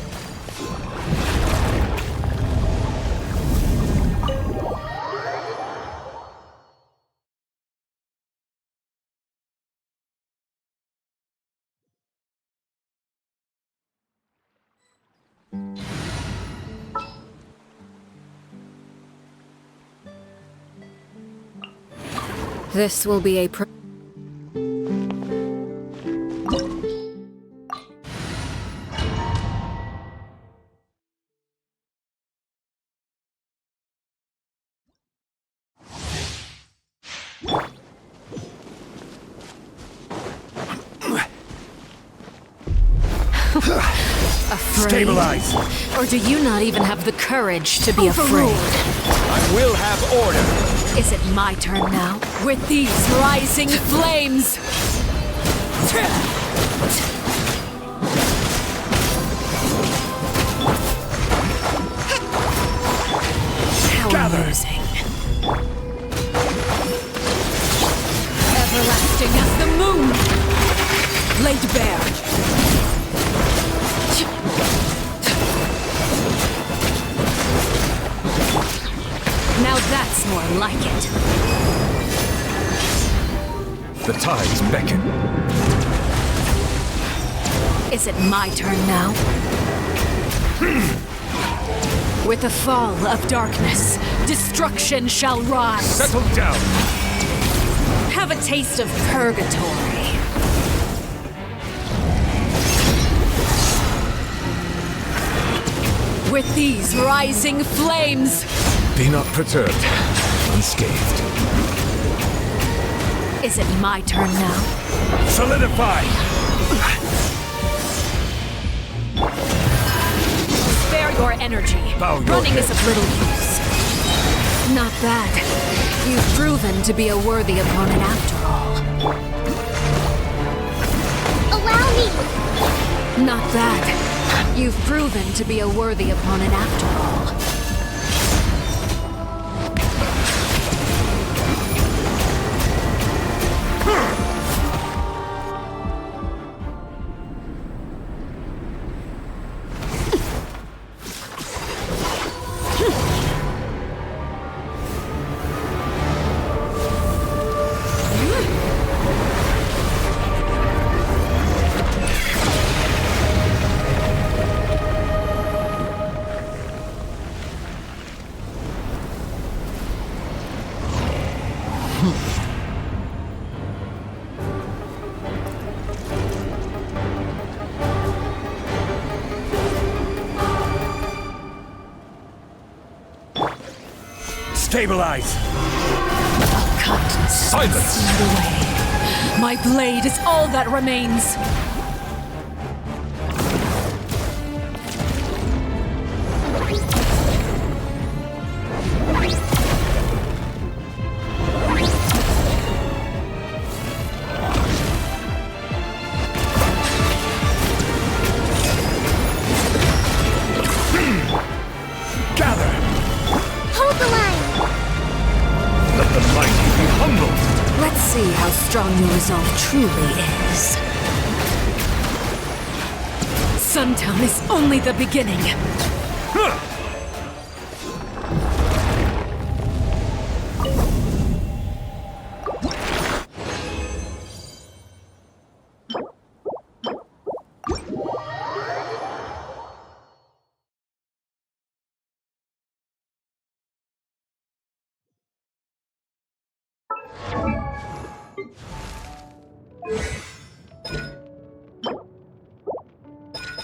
C: This will be a Afraid?
M: Stabilize!
C: Or do you not even have the courage to be afraid?
M: I will have order!
C: Is it my turn now? With these rising flames! How amusing. Everlasting as the moon! Laid bare. Now that's more like it.
M: The tides beckon.
C: Is it my turn now? With the fall of darkness, destruction shall rise.
M: Settle down!
C: Have a taste of purgatory. With these rising flames!
M: Be not perturbed. Unscathed.
C: Is it my turn now?
M: Solidify!
C: Spare your energy.
M: Bow your
C: Running
M: head.
C: is of little use. Not bad. You've proven to be a worthy opponent after all.
A: Allow me!
C: Not bad. You've proven to be a worthy opponent after all.
M: Stabilize!
C: Cut.
M: Silence!
C: Slide away. My blade is all that remains.
M: Gather!
A: Hold the line!
M: Let the mighty be humbled!
C: Let's see how strong your resolve truly is. Suntown is only the beginning.
M: Huh!